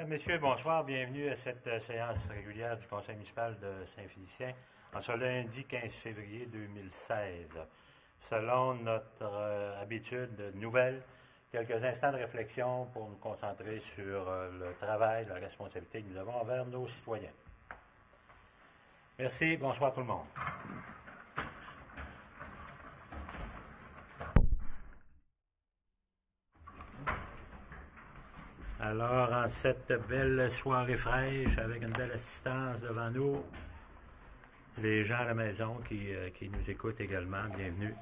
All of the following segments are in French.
Messieurs, bonsoir. Bienvenue à cette séance régulière du Conseil municipal de Saint-Félicien en ce lundi 15 février 2016. Selon notre habitude nouvelle, quelques instants de réflexion pour nous concentrer sur le travail, la responsabilité que nous avons envers nos citoyens. Merci. Bonsoir tout le monde. Alors, en cette belle soirée fraîche, avec une belle assistance devant nous, les gens à la maison qui nous écoutent également, bienvenue.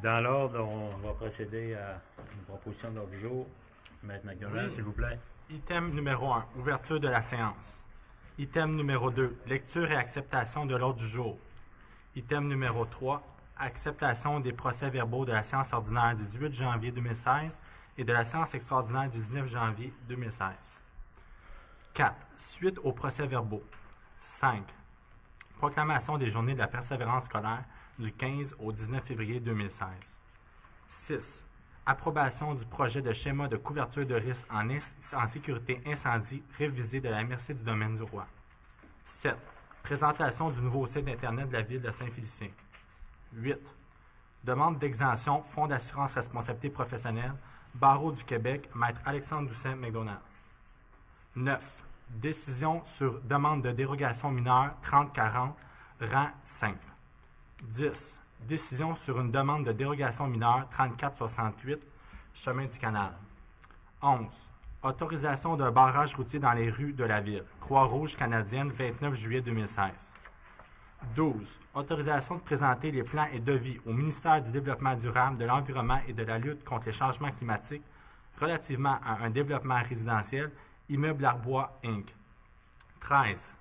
Dans l'ordre, on va procéder à une proposition de l'ordre du jour. Maître McDonald, Oui. s'il vous plaît. Item numéro 1, ouverture de la séance. Item numéro 2, lecture et acceptation de l'ordre du jour. Item numéro 3, acceptation des procès-verbaux de la séance ordinaire du 18 janvier 2016 et de la séance extraordinaire du 19 janvier 2016. 4. Suite aux procès-verbaux. 5. Proclamation des journées de la persévérance scolaire du 15 au 19 février 2016. 6. Approbation du projet de schéma de couverture de risque en sécurité incendie révisé de la MRC du domaine du Roi. 7. Présentation du nouveau site Internet de la ville de Saint-Félicien. 8. Demande d'exemption Fonds d'assurance responsabilité professionnelle, Barreau du Québec, Maître Alexandre Doucet McDonald. 9. Décision sur demande de dérogation mineure 3040, rang simple. 10. Décision sur une demande de dérogation mineure 3468, chemin du canal. 11. Autorisation d'un barrage routier dans les rues de la ville, Croix-Rouge canadienne, 29 juillet 2016. 12. Autorisation de présenter les plans et devis au ministère du Développement durable, de l'Environnement et de la lutte contre les changements climatiques relativement à un développement résidentiel, Immeuble Arbois, Inc. 13.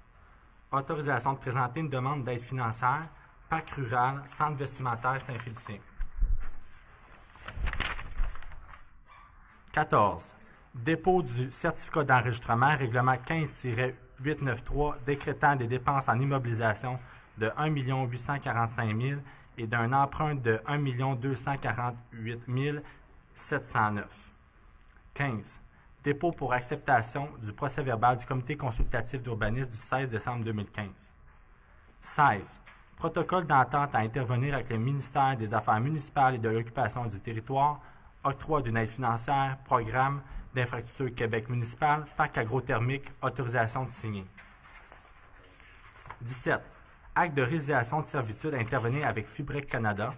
Autorisation de présenter une demande d'aide financière, Parc rural, Centre vestimentaire Saint-Félicien. 14. Dépôt du certificat d'enregistrement, règlement 15-893, décrétant des dépenses en immobilisation de 1 845 000 et d'un emprunt de 1 248 709. 15. Dépôt pour acceptation du procès-verbal du comité consultatif d'urbanisme du 16 décembre 2015. 16. Protocole d'entente à intervenir avec le ministère des Affaires municipales et de l'occupation du territoire, octroi d'une aide financière, programme d'infrastructure Québec municipal, parc agrothermique, autorisation de signer. 17. Acte de résiliation de servitude à intervenir avec Fibrec Canada,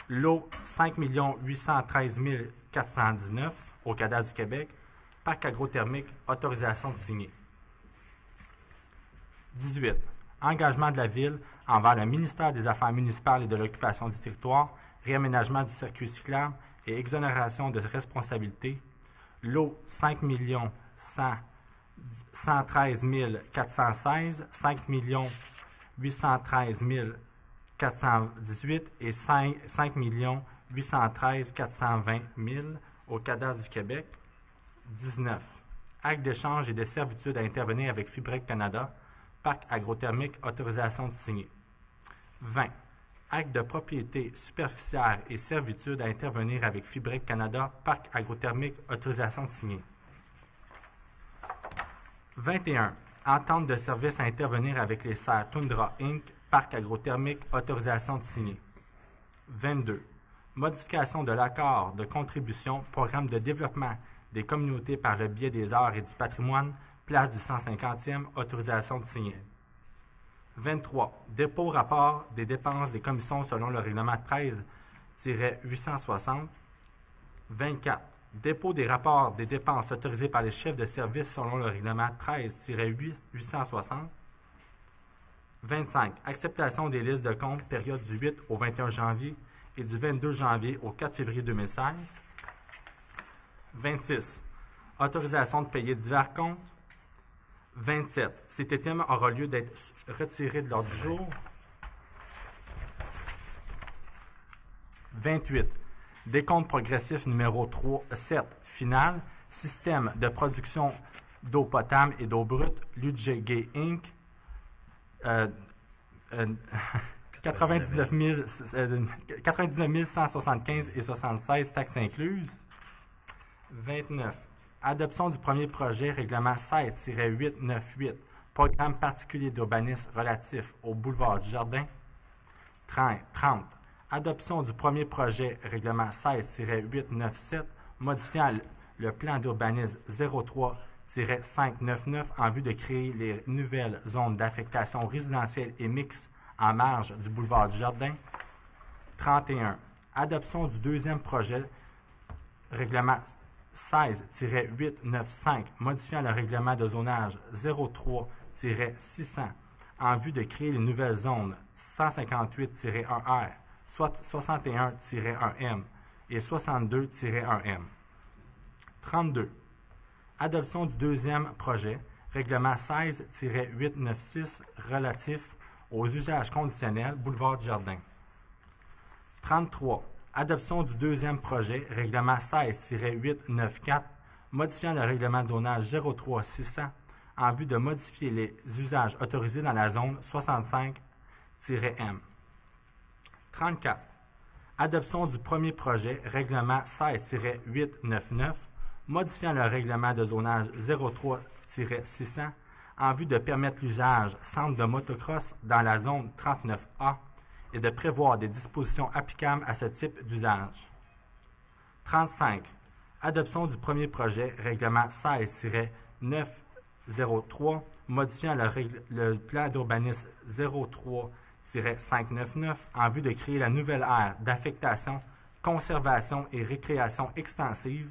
lot 5 813 419 au cadastre du Québec, parc agrothermique, autorisation de signer. 18. Engagement de la Ville envers le ministère des Affaires municipales et de l'occupation du territoire, réaménagement du circuit cyclable et exonération de responsabilité, lot 5 113 416, 5 813 418 et 5 813 420 000 au cadastre du Québec. 19. Acte d'échange et de servitude à intervenir avec Fibrec Canada, parc agrothermique, autorisation de signer. 20. Acte de propriété superficiaire et servitude à intervenir avec Fibrec Canada, parc agrothermique, autorisation de signer. 21. Entente de service à intervenir avec les serres Tundra Inc., parc agrothermique, autorisation de signer. 22. Modification de l'accord de contribution, programme de développement des communautés par le biais des arts et du patrimoine, place du 150e, autorisation de signer. 23. Dépôt rapport des dépenses des commissions selon le règlement 13-860. 24. Dépôt des rapports des dépenses autorisées par les chefs de service selon le règlement 13-860. 25. Acceptation des listes de comptes période du 8 au 21 janvier et du 22 janvier au 4 février 2016. 26. Autorisation de payer divers comptes. 27. Cet item aura lieu d'être retiré de l'ordre du jour. 28. Décompte progressif numéro 7, final, système de production d'eau potable et d'eau brute, Ludger Inc., 99 175 et 76 taxes incluses. 29. Adoption du premier projet, règlement 16-898, programme particulier d'urbanisme relatif au boulevard du Jardin. 30. Adoption du premier projet, règlement 16-897, modifiant le plan d'urbanisme 03-599 en vue de créer les nouvelles zones d'affectation résidentielle et mixte en marge du boulevard du Jardin. 31. Adoption du deuxième projet, règlement 16-895, modifiant le règlement de zonage 03-600 en vue de créer les nouvelles zones 158-1R, soit 61-1M et 62-1M. 32. Adoption du deuxième projet, règlement 16-896 relatif aux usages conditionnels boulevard du Jardin. 33. Adoption du deuxième projet, règlement 16-894, modifiant le règlement de zonage 03-600 en vue de modifier les usages autorisés dans la zone 65-M. 34. Adoption du premier projet, règlement 16-899, modifiant le règlement de zonage 03-600 en vue de permettre l'usage centre de motocross dans la zone 39A et de prévoir des dispositions applicables à ce type d'usage. 35. Adoption du premier projet, règlement 16-903, modifiant le plan d'urbanisme 03-599 en vue de créer la nouvelle aire d'affectation, conservation et récréation extensive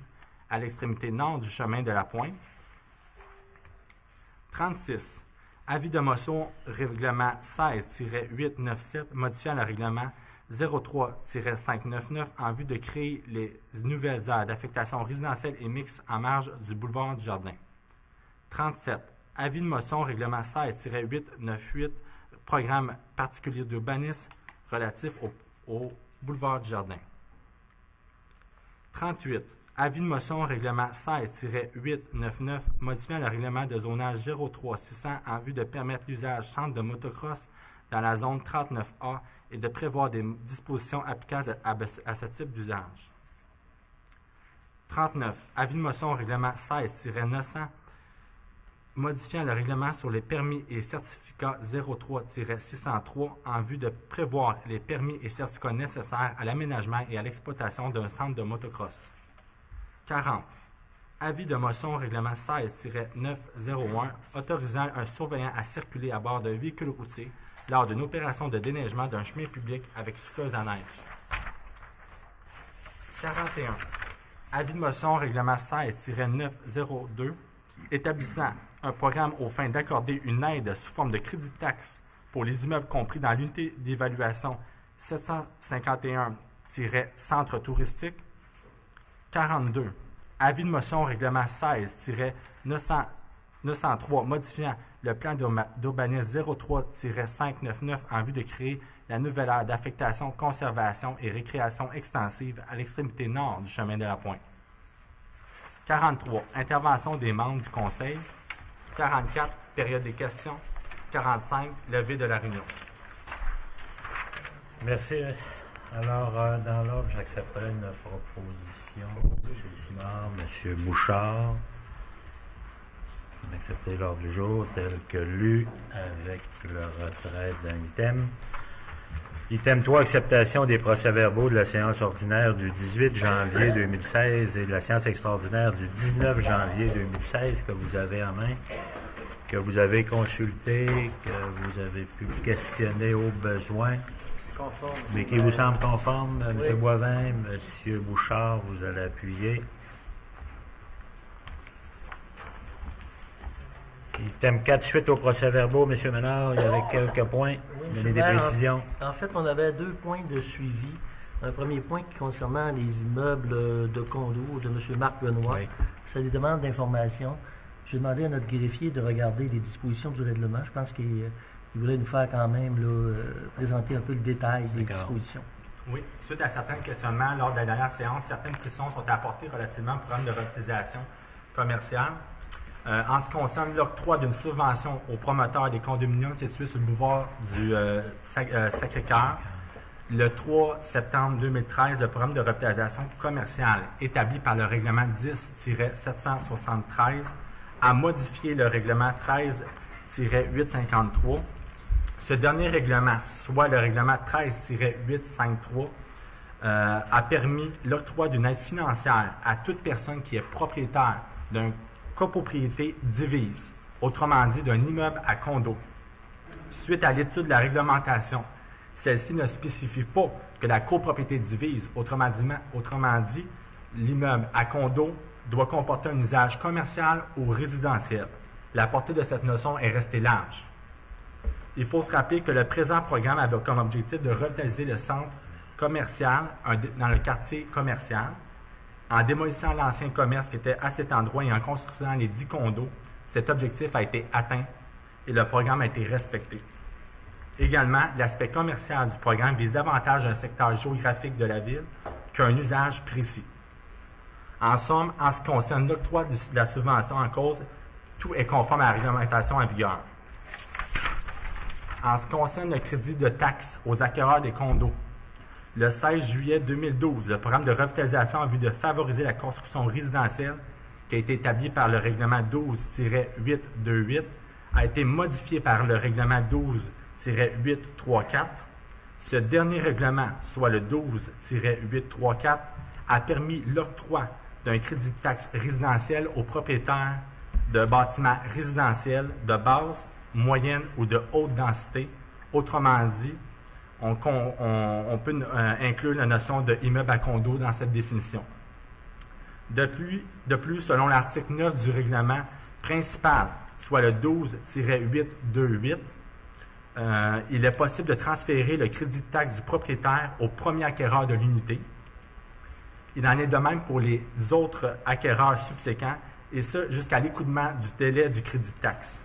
à l'extrémité nord du chemin de la Pointe. 36. Avis de motion règlement 16-897 modifiant le règlement 03-599 en vue de créer les nouvelles aires d'affectation résidentielle et mixte en marge du boulevard du Jardin. 37. Avis de motion règlement 16-898 programme particulier d'urbanisme relatif au boulevard du Jardin. 38. Avis de motion règlement 16-899 modifiant le règlement de zonage 03-600 en vue de permettre l'usage centre de motocross dans la zone 39A et de prévoir des dispositions applicables à ce type d'usage. 39. Avis de motion règlement 16-900 modifiant le règlement sur les permis et certificats 03-603 en vue de prévoir les permis et certificats nécessaires à l'aménagement et à l'exploitation d'un centre de motocross. 40. Avis de motion règlement 16-901 autorisant un surveillant à circuler à bord d'un véhicule routier lors d'une opération de déneigement d'un chemin public avec souffleuse à neige. 41. Avis de motion règlement 16-902 établissant un programme aux fins d'accorder une aide sous forme de crédit de taxe pour les immeubles compris dans l'unité d'évaluation 751-centre touristique. 42. Avis de motion règlement 16-903 modifiant le plan d'urbanisme 03-599 en vue de créer la nouvelle aire d'affectation, conservation et récréation extensive à l'extrémité nord du chemin de la Pointe. 43. Intervention des membres du Conseil. 44. Période des questions. 45. Levée de la réunion. Merci. Alors, dans l'ordre, j'accepterai une proposition. M. Simard, M. Bouchard. Accepter l'ordre du jour tel que lu avec le retrait d'un item. Item 3, acceptation des procès-verbaux de la séance ordinaire du 18 janvier 2016 et de la séance extraordinaire du 19 janvier 2016 que vous avez en main, que vous avez consulté, que vous avez pu questionner au besoin, Conforme. mais qui vous semble conforme. Oui. M. Boivin, M. Bouchard, vous allez appuyer. Item 4, suite au procès-verbaux, M. Ménard, il y avait quelques points. Oui, Donnez des précisions. En fait, on avait 2 points de suivi. Un premier point concernant les immeubles de condo de M. Marc Benoît. Oui. C'est des demandes d'information. J'ai demandé à notre greffier de regarder les dispositions du règlement. Je pense qu'il voulait nous faire quand même présenter un peu le détail des dispositions. Oui. Suite à certains questionnements lors de la dernière séance, certaines précisions sont apportées relativement au programme de revitalisation commerciale. En ce qui concerne l'octroi d'une subvention aux promoteurs des condominiums situés sur le boulevard du Sacré-Cœur, Le 3 septembre 2013, le programme de revitalisation commerciale établi par le règlement 10-773 a modifié le règlement 13-853. Ce dernier règlement, soit le règlement 13-853, a permis l'octroi d'une aide financière à toute personne qui est propriétaire d'une copropriété divise, autrement dit d'un immeuble à condo. Suite à l'étude de la réglementation, celle-ci ne spécifie pas que la copropriété divise, autrement dit, l'immeuble à condo doit comporter un usage commercial ou résidentiel. La portée de cette notion est restée large. Il faut se rappeler que le présent programme avait comme objectif de revitaliser le centre commercial dans le quartier commercial en démolissant l'ancien commerce qui était à cet endroit et en construisant les 10 condos. Cet objectif a été atteint et le programme a été respecté. Également, l'aspect commercial du programme vise davantage un secteur géographique de la ville qu'un usage précis. En somme, en ce qui concerne l'octroi de la subvention en cause, tout est conforme à la réglementation en vigueur. En ce qui concerne le crédit de taxes aux acquéreurs des condos, le 16 juillet 2012, le programme de revitalisation en vue de favoriser la construction résidentielle qui a été établi par le règlement 12-828 a été modifié par le règlement 12-834. Ce dernier règlement, soit le 12-834, a permis l'octroi d'un crédit de taxe résidentiel aux propriétaires de bâtiments résidentiels de basse, moyenne ou de haute densité. Autrement dit, on peut inclure la notion de immeuble à condo dans cette définition. De plus, selon l'article 9 du règlement principal, soit le 12-828, il est possible de transférer le crédit de taxe du propriétaire au premier acquéreur de l'unité. Il en est de même pour les autres acquéreurs subséquents, et ce jusqu'à l'écoulement du délai du crédit de taxe.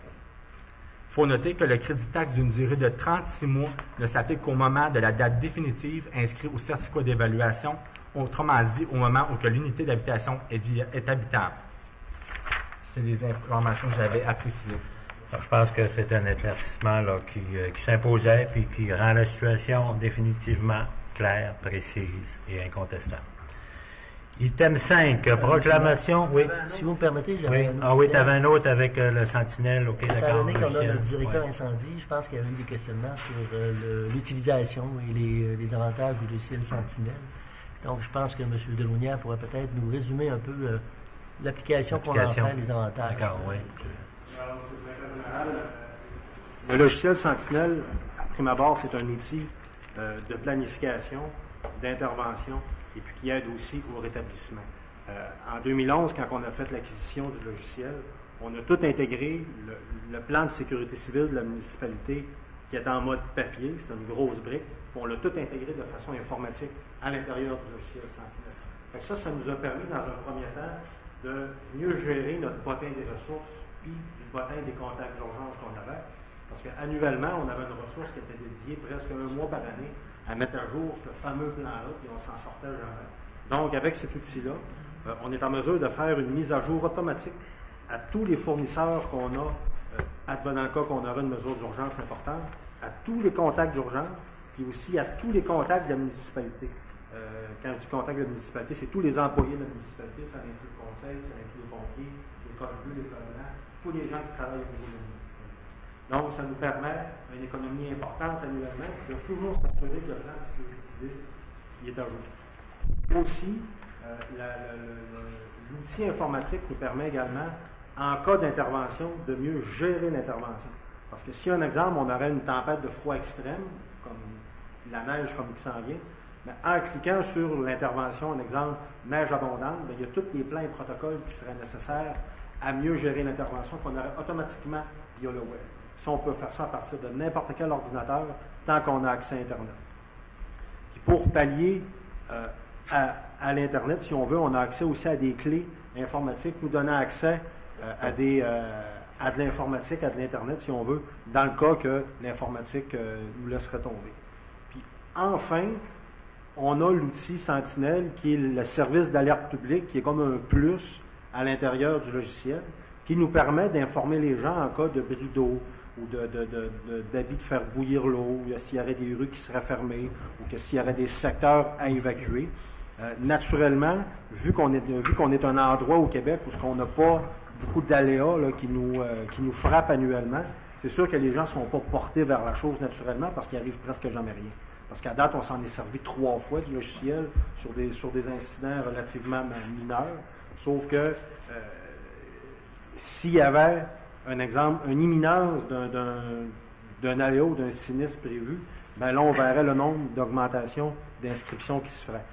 Il faut noter que le crédit de taxe d'une durée de 36 mois ne s'applique qu'au moment de la date définitive inscrite au certificat d'évaluation, autrement dit au moment où l'unité d'habitation est habitable. C'est les informations que j'avais à préciser. Alors, je pense que c'est un éclaircissement là, qui s'imposait et qui rend la situation définitivement claire, précise et incontestable. Item 5, proclamation. Oui. Si vous me permettez, j'avais Oui. Ah oui, tu avais un autre avec le Sentinelle. OK, étant d'accord. donné qu'on a logiciel. notre directeur Oui. incendie, je pense qu'il y avait eu des questionnements sur l'utilisation et les avantages du logiciel Sentinelle. Donc, je pense que M. Delounière pourrait peut-être nous résumer un peu l'application qu'on en fait, les avantages. D'accord, oui. Le logiciel Sentinelle, à prime abord, c'est un outil de planification, d'intervention et puis qui aide aussi au rétablissement. En 2011, quand on a fait l'acquisition du logiciel, on a tout intégré, le plan de sécurité civile de la municipalité qui était en mode papier, c'était une grosse brique, puis on l'a tout intégré de façon informatique à l'intérieur du logiciel Sentinelle. Fait que ça nous a permis, dans un premier temps, de mieux gérer notre bottin des ressources puis du bottin des contacts d'urgence qu'on avait. Parce qu'annuellement, on avait une ressource qui était dédiée presque un mois par année à mettre à jour ce fameux plan-là, puis on s'en sortait jamais. Donc, avec cet outil-là, on est en mesure de faire une mise à jour automatique à tous les fournisseurs qu'on a, advenant le cas qu'on aurait une mesure d'urgence importante, à tous les contacts d'urgence, puis aussi à tous les contacts de la municipalité. Quand je dis contact de la municipalité, c'est tous les employés de la municipalité, ça inclut le conseil, ça inclut les pompiers, les codes bleus, les codes blancs, tous les gens qui travaillent au niveau de la municipalité. Donc, ça nous permet une économie importante annuellement, de toujours s'assurer que le plan de sécurité civile est à jour. Aussi, l'outil informatique nous permet également, en cas d'intervention, de mieux gérer l'intervention. Parce que si, un exemple, on aurait une tempête de froid extrême, comme la neige comme qui s'en vient, mais en cliquant sur l'intervention, un exemple, neige abondante, bien, il y a tous les plans et protocoles qui seraient nécessaires à mieux gérer l'intervention qu'on aurait automatiquement via le web. Ça, on peut faire ça à partir de n'importe quel ordinateur tant qu'on a accès à Internet. Puis pour pallier à l'Internet, si on veut, on a accès aussi à des clés informatiques nous donnant accès à de l'informatique, à de l'Internet, si on veut, dans le cas que l'informatique nous laisserait tomber. Puis enfin, on a l'outil Sentinelle qui est le service d'alerte publique, qui est comme un plus à l'intérieur du logiciel, qui nous permet d'informer les gens en cas de bris d'eau, ou d'habits de faire bouillir l'eau, ou s'il y aurait des rues qui seraient fermées, ou que s'il y aurait des secteurs à évacuer. Naturellement, vu qu'on est un endroit au Québec où on n'a pas beaucoup d'aléas qui nous frappent annuellement, c'est sûr que les gens ne sont pas portés vers la chose naturellement parce qu'il arrive presque jamais rien. Parce qu'à date, on s'en est servi 3 fois du logiciel sur des incidents relativement mineurs. Sauf que s'il y avait un exemple, une imminence d'un aléa ou d'un sinistre prévu, ben là, on verrait le nombre d'augmentations d'inscriptions qui se feraient.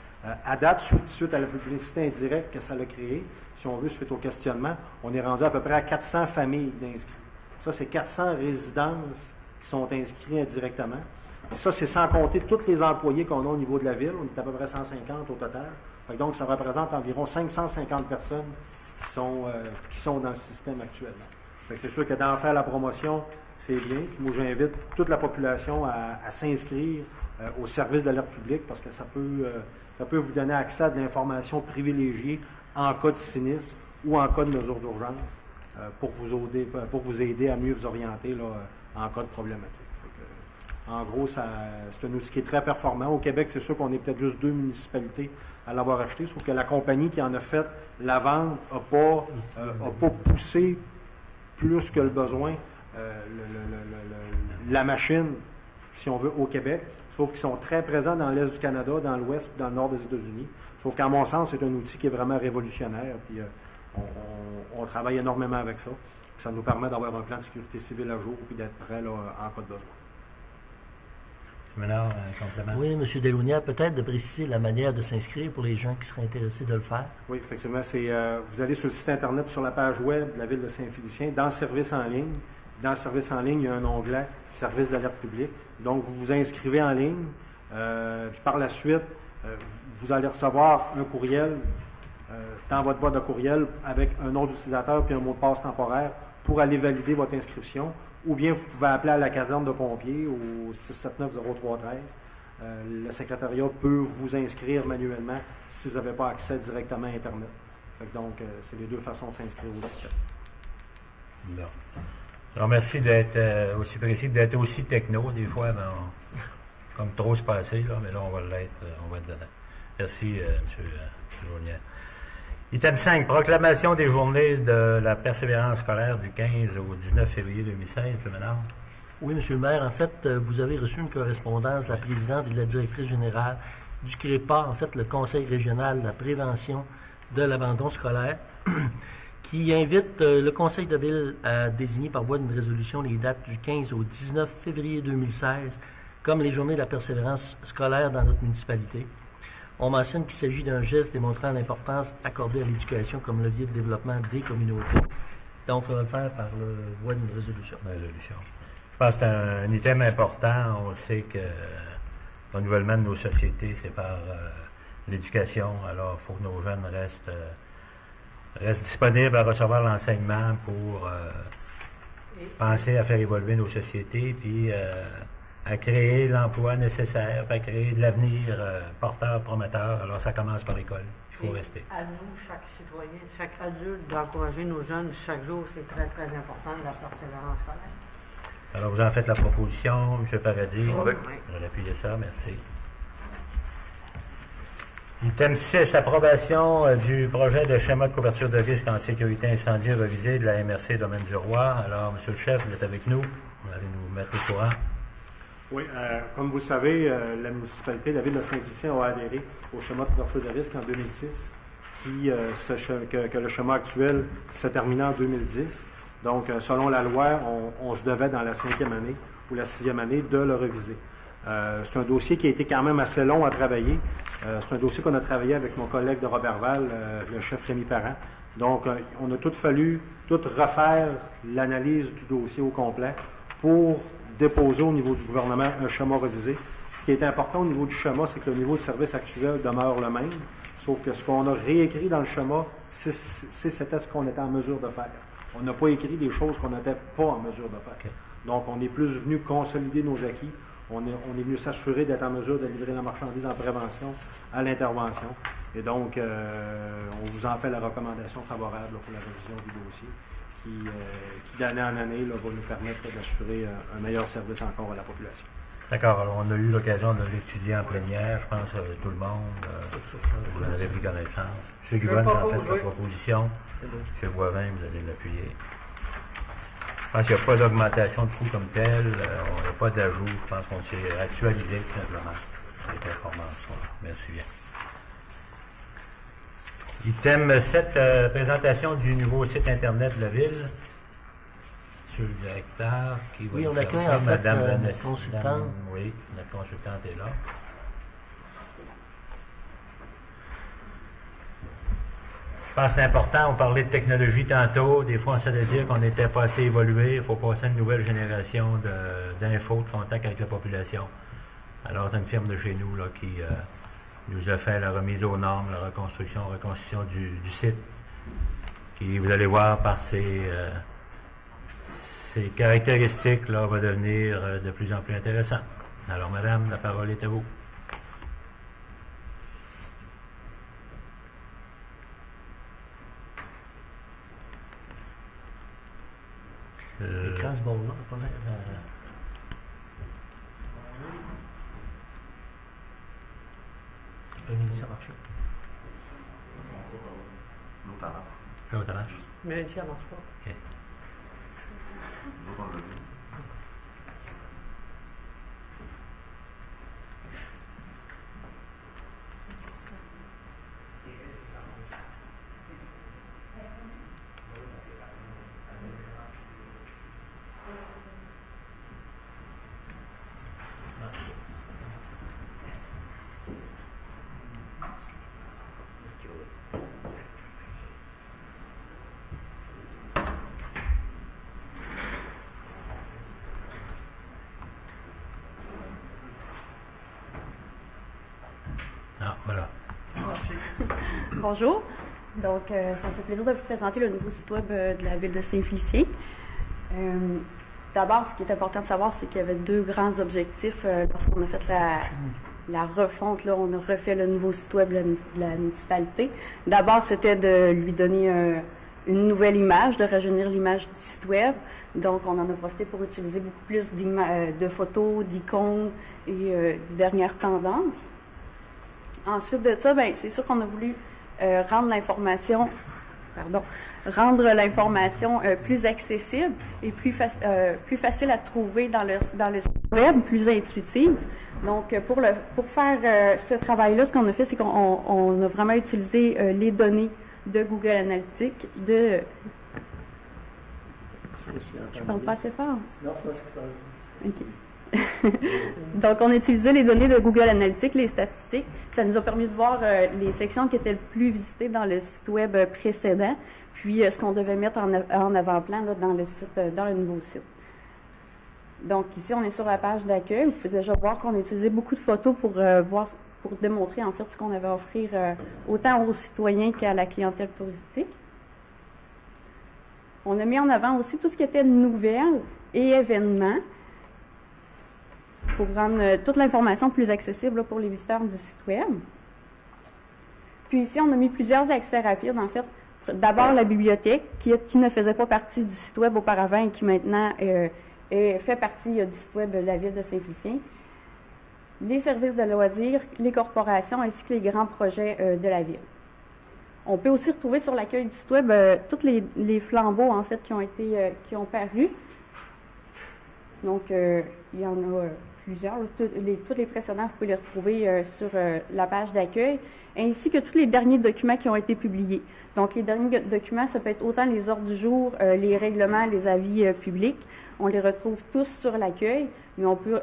À date, suite à la publicité indirecte que ça a créé, si on veut, suite au questionnement, on est rendu à peu près à 400 familles d'inscrits. Ça, c'est 400 résidences qui sont inscrites indirectement. Puis ça, c'est sans compter tous les employés qu'on a au niveau de la ville. On est à peu près 150 au total. Donc, ça représente environ 550 personnes qui sont dans le système actuellement. C'est sûr que d'en faire la promotion, c'est bien. Puis moi, j'invite toute la population à s'inscrire au service d'alerte publique parce que ça peut vous donner accès à de l'information privilégiée en cas de sinistre ou en cas de mesure d'urgence pour vous aider à mieux vous orienter là, en cas de problématique. En gros, c'est un outil qui est très performant. Au Québec, c'est sûr qu'on est peut-être juste 2 municipalités à l'avoir acheté, sauf que la compagnie qui en a fait la vente n'a pas poussé plus que le besoin la machine, si on veut, au Québec, sauf qu'ils sont très présents dans l'Est du Canada, dans l'Ouest et dans le Nord des États-Unis. Sauf qu'à mon sens, c'est un outil qui est vraiment révolutionnaire. Puis on travaille énormément avec ça. Ça nous permet d'avoir un plan de sécurité civile à jour et d'être prêt là, en cas de besoin. Maintenant, un complément. Oui, M. Delounière, peut-être de préciser la manière de s'inscrire pour les gens qui seraient intéressés de le faire. Oui, effectivement. Vous allez sur le site Internet, sur la page web de la Ville de Saint-Félicien, dans le service en ligne. Dans le service en ligne, il y a un onglet « Service d'alerte publique ». Donc, vous vous inscrivez en ligne. Puis par la suite, vous allez recevoir un courriel dans votre boîte de courriel avec un nom d'utilisateur puis un mot de passe temporaire pour aller valider votre inscription. Ou bien vous pouvez appeler à la caserne de pompiers au 679-0313. Le secrétariat peut vous inscrire manuellement si vous n'avez pas accès directement à Internet. Donc, c'est les 2 façons de s'inscrire au système. Bon. Alors, merci d'être aussi précis, d'être aussi techno. Des fois, ben, comme trop se passer, là, mais là, on va être dedans. Merci, M. Journier. Item 5, proclamation des journées de la persévérance scolaire du 15 au 19 février 2016. M. Ménard. Oui, M. le maire, en fait, vous avez reçu une correspondance de la présidente et de la directrice générale du CREPA, en fait, le Conseil régional de la prévention de l'abandon scolaire, qui invite le Conseil de ville à désigner par voie d'une résolution les dates du 15 au 19 février 2016 comme les journées de la persévérance scolaire dans notre municipalité. On mentionne qu'il s'agit d'un geste démontrant l'importance accordée à l'éducation comme levier de développement des communautés. Donc, il faudra le faire par voie d'une résolution. Je pense que c'est un item important. On sait que le renouvellement de nos sociétés, c'est par l'éducation. Alors, il faut que nos jeunes restent disponibles à recevoir l'enseignement pour penser à faire évoluer nos sociétés, puis à créer l'emploi nécessaire, à créer de l'avenir porteur, prometteur. Alors, ça commence par l'école. Il faut rester. À nous, chaque citoyen, chaque adulte, d'encourager nos jeunes chaque jour, c'est très, très important de la persévérance scolaire. Alors, vous en faites la proposition, M. Paradis. Oui. Je vais appuyer ça, merci. Item 6, approbation du projet de schéma de couverture de risque en sécurité incendie revisé de la MRC Domaine du Roi. Alors, M. le chef, vous êtes avec nous. Vous allez nous mettre au courant. Oui, comme vous le savez, la municipalité, la ville de Saint-Félicien a adhéré au schéma de couverture de risque en 2006, que le schéma actuel s'est terminé en 2010. Donc, selon la loi, on se devait dans la 5e année ou la 6e année de le reviser. C'est un dossier qui a été quand même assez long à travailler. C'est un dossier qu'on a travaillé avec mon collègue de Robertval, le chef Rémi Parent. Donc, on a fallu refaire l'analyse du dossier au complet pour déposer au niveau du gouvernement un schéma revisé. Ce qui est important au niveau du schéma, c'est que le niveau de service actuel demeure le même, sauf que ce qu'on a réécrit dans le schéma, c'était ce qu'on était en mesure de faire. On n'a pas écrit des choses qu'on n'était pas en mesure de faire. Okay. Donc, on est plus venu consolider nos acquis. On est venu s'assurer d'être en mesure de livrer la marchandise en prévention à l'intervention. Et donc, on vous en fait la recommandation favorable pour la révision du dossier. qui d'année en année là, va nous permettre d'assurer un meilleur service encore à la population. D'accord. Alors, on a eu l'occasion de l'étudier en plénière, je pense, tout le monde. Vous en avez pris connaissance. M. Gubon a fait la proposition. M. Boivin, vous allez l'appuyer. Je pense qu'il n'y a pas d'augmentation de coût comme tel. On n'a pas d'ajout. Je pense qu'on s'est actualisé tout simplement cette information. Merci bien. Item 7, présentation du nouveau site Internet de la Ville. Monsieur le directeur, qui va Oui, nous on faire accueille ça, en fait Madame la Vanessa. consultante. Oui, la consultante est là. Je pense que c'est important, on parlait de technologie tantôt, des fois on s'est dire qu'on n'était pas assez évolué, il faut passer à une nouvelle génération d'infos, de contact avec la population. Alors c'est une firme de chez nous là, qui nous a fait la remise aux normes, la reconstruction du site, qui vous allez voir par ses caractéristiques là, va devenir de plus en plus intéressant. Alors madame, la parole est à vous. L'écran, ce bon-là, pas l'air. Ça marche. L'autre arrache. Mais ici, ça marche pas. OK. Ah, voilà. Bonjour. Donc, ça me fait plaisir de vous présenter le nouveau site web de la ville de Saint-Félicien. D'abord, ce qui est important de savoir, c'est qu'il y avait deux grands objectifs lorsqu'on a fait la refonte. Là, on a refait le nouveau site web de la municipalité. D'abord, c'était de lui donner une nouvelle image, de rajeunir l'image du site web. Donc, on en a profité pour utiliser beaucoup plus de photos, d'icônes et de dernières tendances. Ensuite de ça, ben, c'est sûr qu'on a voulu rendre l'information plus accessible et plus facile à trouver dans le site web, plus intuitive. Donc, pour faire ce travail-là, ce qu'on a fait, c'est qu'on a vraiment utilisé les données de Google Analytics. Je parle pas assez fort? Non, c'est pas ce que je parle. OK. Donc, on a utilisé les données de Google Analytics, les statistiques. Ça nous a permis de voir les sections qui étaient le plus visitées dans le site web précédent, puis ce qu'on devait mettre en avant-plan là, dans le nouveau site. Donc, ici, on est sur la page d'accueil. Vous pouvez déjà voir qu'on a utilisé beaucoup de photos pour démontrer en fait ce qu'on avait à offrir autant aux citoyens qu'à la clientèle touristique. On a mis en avant aussi tout ce qui était nouvelles et événements, pour rendre toute l'information plus accessible là, pour les visiteurs du site web. Puis ici, on a mis plusieurs accès rapides, en fait. D'abord, la bibliothèque, qui ne faisait pas partie du site web auparavant et qui maintenant fait partie du site web de la ville de Saint-Félicien. Les services de loisirs, les corporations ainsi que les grands projets de la ville. On peut aussi retrouver sur l'accueil du site web tous les flambeaux, en fait, qui ont paru. Donc, il y en a plusieurs. Tous les précédents, vous pouvez les retrouver sur la page d'accueil, ainsi que tous les derniers documents qui ont été publiés. Donc, les derniers documents, ça peut être autant les ordres du jour, les règlements, les avis publics. On les retrouve tous sur l'accueil, mais on peut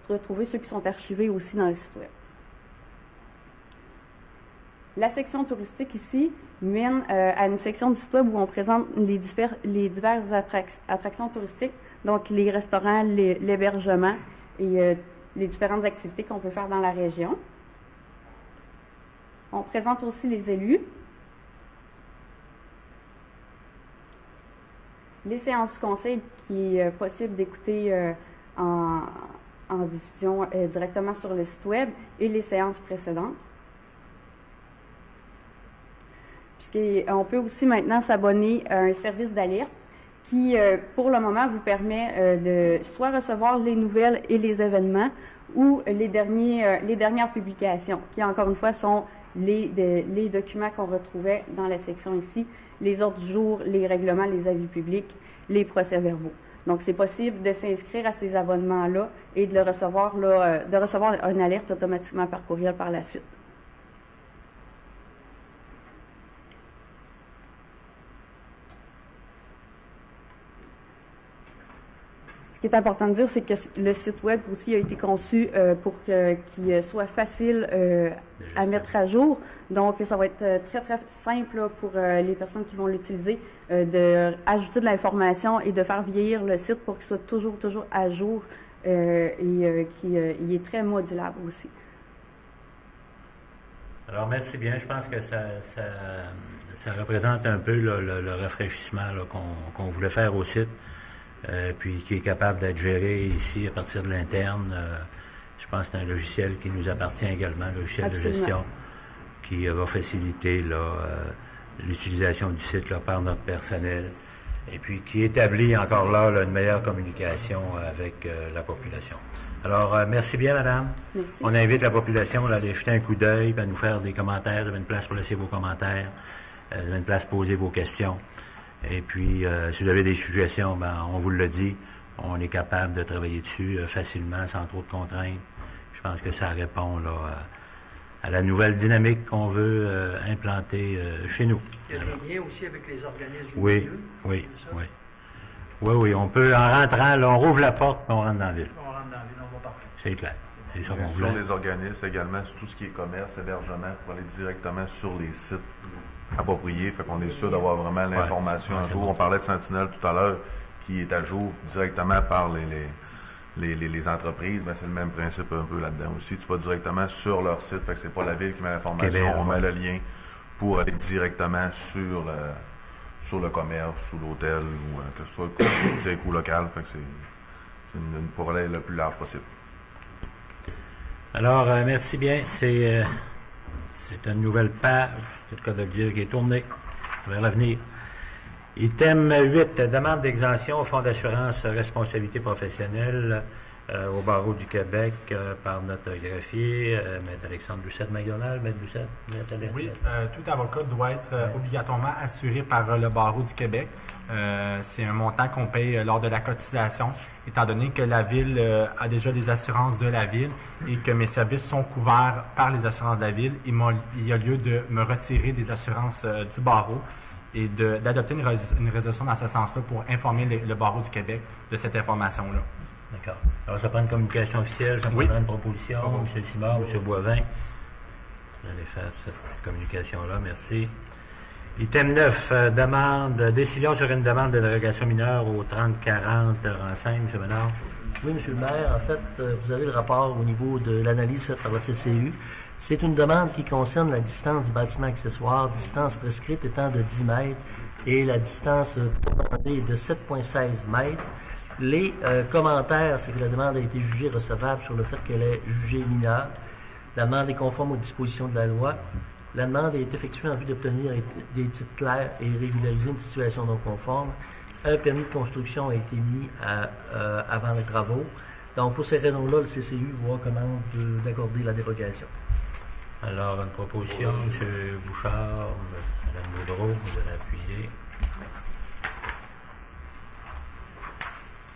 retrouver ceux qui sont archivés aussi dans le site web. La section touristique ici mène à une section du site web où on présente les diverses attractions touristiques, donc les restaurants, l'hébergement et les différentes activités qu'on peut faire dans la région. On présente aussi les élus, les séances du conseil qui est possible d'écouter en diffusion directement sur le site web et les séances précédentes. On peut aussi maintenant s'abonner à un service d'alerte qui, pour le moment, vous permet de soit recevoir les nouvelles et les événements ou les dernières publications, qui, encore une fois, sont les documents qu'on retrouvait dans la section ici, les ordres du jour, les règlements, les avis publics, les procès-verbaux. Donc, c'est possible de s'inscrire à ces abonnements-là et de recevoir une alerte automatiquement par courriel par la suite. Ce qui est important de dire, c'est que le site web aussi a été conçu pour qu'il soit facile à mettre à jour. Donc, ça va être très, très simple là, pour les personnes qui vont l'utiliser d'ajouter de l'information et de faire vieillir le site pour qu'il soit toujours à jour et qu'il est très modulable aussi. Alors, merci bien. Je pense que ça représente un peu là, le rafraîchissement là, qu'on voulait faire au site. Puis qui est capable d'être géré ici à partir de l'interne. Je pense que c'est un logiciel qui nous appartient également, un logiciel Absolument. de gestion qui va faciliter l'utilisation du site là, par notre personnel et puis qui établit encore là une meilleure communication avec la population. Alors, merci bien, madame. Merci. On invite la population à aller jeter un coup d'œil et à nous faire des commentaires. Vous avez une place pour laisser vos commentaires. Vous avez une place pour poser vos questions. Et puis, si vous avez des suggestions, on vous le dit, on est capable de travailler dessus facilement, sans trop de contraintes. Je pense que ça répond là, à la nouvelle dynamique qu'on veut implanter chez nous. Il y a des liens aussi avec les organismes Oui, du milieu, oui, c'est ça? oui. Oui, on peut, en rentrant, là, on rouvre la porte et on rentre dans la ville. On rentre dans la ville, on va partout. C'est clair. C'est ça qu'on Sur voulait. les organismes également, sur tout ce qui est commerce, hébergement, pour aller directement sur les sites appropriés. Fait qu'on est sûr d'avoir vraiment l'information à jour. On parlait de Sentinelle tout à l'heure, qui est à jour directement par les entreprises. C'est le même principe un peu là-dedans aussi. Tu vas directement sur leur site. Fait que c'est pas la ville qui met l'information. Québec, On met le lien pour aller directement sur le commerce, ou l'hôtel, ou que ce soit touristique ou local. Fait que c'est pour aller le plus large possible. Alors, merci bien. C'est une nouvelle page, c'est le cas de le dire, qui est tournée vers l'avenir. Item 8, demande d'exemption au Fonds d'assurance responsabilité professionnelle au barreau du Québec par notre greffier, Maître Alexandre Doucette-McDonald. Maître Doucette, Maître Alexandre. Oui, tout avocat doit être obligatoirement assuré par le barreau du Québec. C'est un montant qu'on paye lors de la cotisation, étant donné que la Ville a déjà les assurances de la Ville et que mes services sont couverts par les assurances de la Ville. Il y a lieu de me retirer des assurances du barreau et d'adopter une résolution dans ce sens-là pour informer le barreau du Québec de cette information-là. D'accord. Alors, ça prend une communication officielle, ça prendra une proposition, M. Simard, M. Boivin. Vous allez faire cette communication-là, merci. Item 9, décision sur une demande de dérogation mineure au 3040 Renseigne, M. Ménard. Oui, M. le maire, en fait, vous avez le rapport au niveau de l'analyse faite par la CCU. C'est une demande qui concerne la distance du bâtiment accessoire, distance prescrite étant de 10 mètres et la distance demandée est de 7,16 mètres. Les commentaires, c'est que la demande a été jugée recevable sur le fait qu'elle est jugée mineure. La demande est conforme aux dispositions de la loi. La demande est effectuée en vue d'obtenir des titres clairs et régulariser une situation non conforme. Un permis de construction a été mis avant les travaux. Donc, pour ces raisons-là, le CCU vous recommande d'accorder la dérogation. Alors, une proposition, M. Bouchard, Mme Boudreau, vous allez appuyer.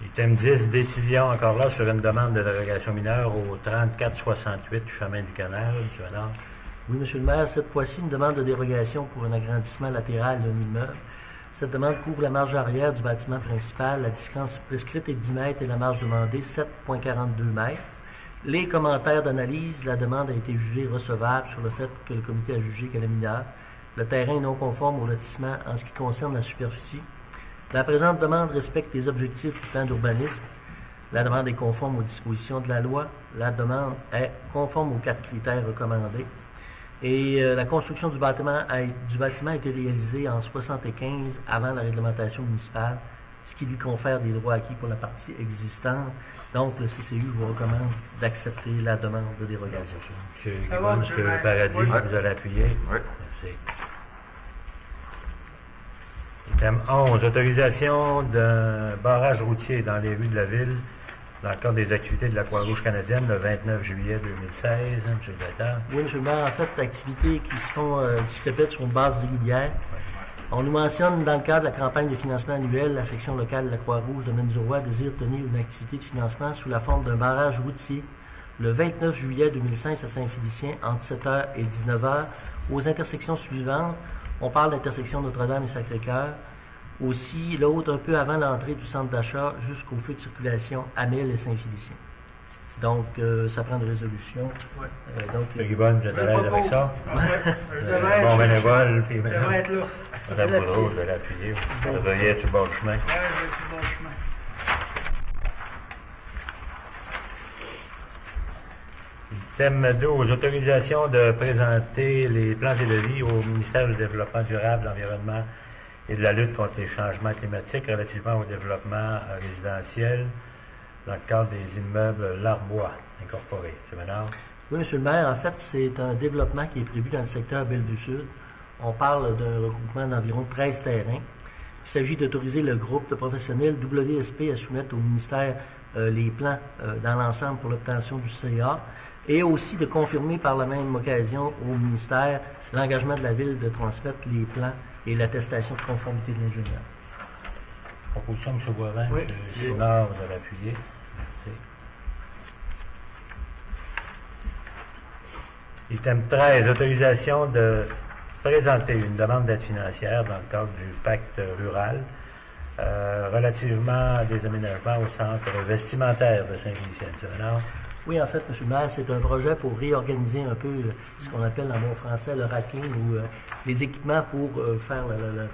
Item 10, décision encore là sur une demande de dérogation mineure au 3468 Chemin du Canal, M. Ménard. Oui, M. le maire, cette fois-ci, une demande de dérogation pour un agrandissement latéral d'un immeuble. Cette demande couvre la marge arrière du bâtiment principal. La distance prescrite est 10 mètres et la marge demandée 7,42 mètres. Les commentaires d'analyse, la demande a été jugée recevable sur le fait que le comité a jugé qu'elle est mineure. Le terrain est non conforme au lotissement en ce qui concerne la superficie. La présente demande respecte les objectifs du plan d'urbanisme. La demande est conforme aux dispositions de la loi. La demande est conforme aux 4 critères recommandés. Et la construction du bâtiment a été réalisée en 1975 avant la réglementation municipale, ce qui lui confère des droits acquis pour la partie existante. Donc, le CCU vous recommande d'accepter la demande de dérogation. M. Guimond, M. Paradis, vous allez appuyer. Oui. Merci. Item 11, autorisation d'un barrage routier dans les rues de la ville dans le cadre des activités de la Croix-Rouge canadienne le 29 juillet 2016. M. le directeur. Oui, M. le maire, en fait, activités qui se font, qui se répètent sur une base régulière. On nous mentionne, dans le cadre de la campagne de financement annuel, la section locale de la Croix-Rouge de Menzoua désire tenir une activité de financement sous la forme d'un barrage routier le 29 juillet 2016 à Saint-Félicien entre 7h et 19h aux intersections suivantes. On parle d'intersection Notre-Dame et Sacré-Cœur. Aussi, l'autre un peu avant l'entrée du centre d'achat jusqu'au feu de circulation Amel et Saint-Félicien. Donc, ça prend une résolution. Ouais. Guibonne, vous êtes à l'aise avec ça? Je devrais Bon être, bénévole, puis je devrais être là. Madame Boudreau, je vais l'appuyer. Vous devriez être sur le bord du chemin. Ouais, je vais être sur le bon chemin. Thème 12, autorisation de présenter les plans et devis au ministère du Développement durable, de l'Environnement et de la lutte contre les changements climatiques relativement au développement résidentiel dans le cadre des immeubles L'Arbois incorporés. M. Ménard. Oui, M. le maire, en fait, c'est un développement qui est prévu dans le secteur Bellevue-Sud. On parle d'un regroupement d'environ 13 terrains. Il s'agit d'autoriser le groupe de professionnels WSP à soumettre au ministère les plans dans l'ensemble pour l'obtention du CA et aussi de confirmer par la même occasion au ministère l'engagement de la Ville de transmettre les plans et l'attestation de conformité de l'ingénieur. Proposition, M. Boivin. Oui. M. Simard, vous avez appuyé. Merci. Item 13, autorisation de présenter une demande d'aide financière dans le cadre du pacte rural relativement à des aménagements au centre vestimentaire de Saint-Félicien. M. Ménard. Oui, en fait, M. le maire, c'est un projet pour réorganiser un peu ce qu'on appelle en bon français le racking ou les équipements pour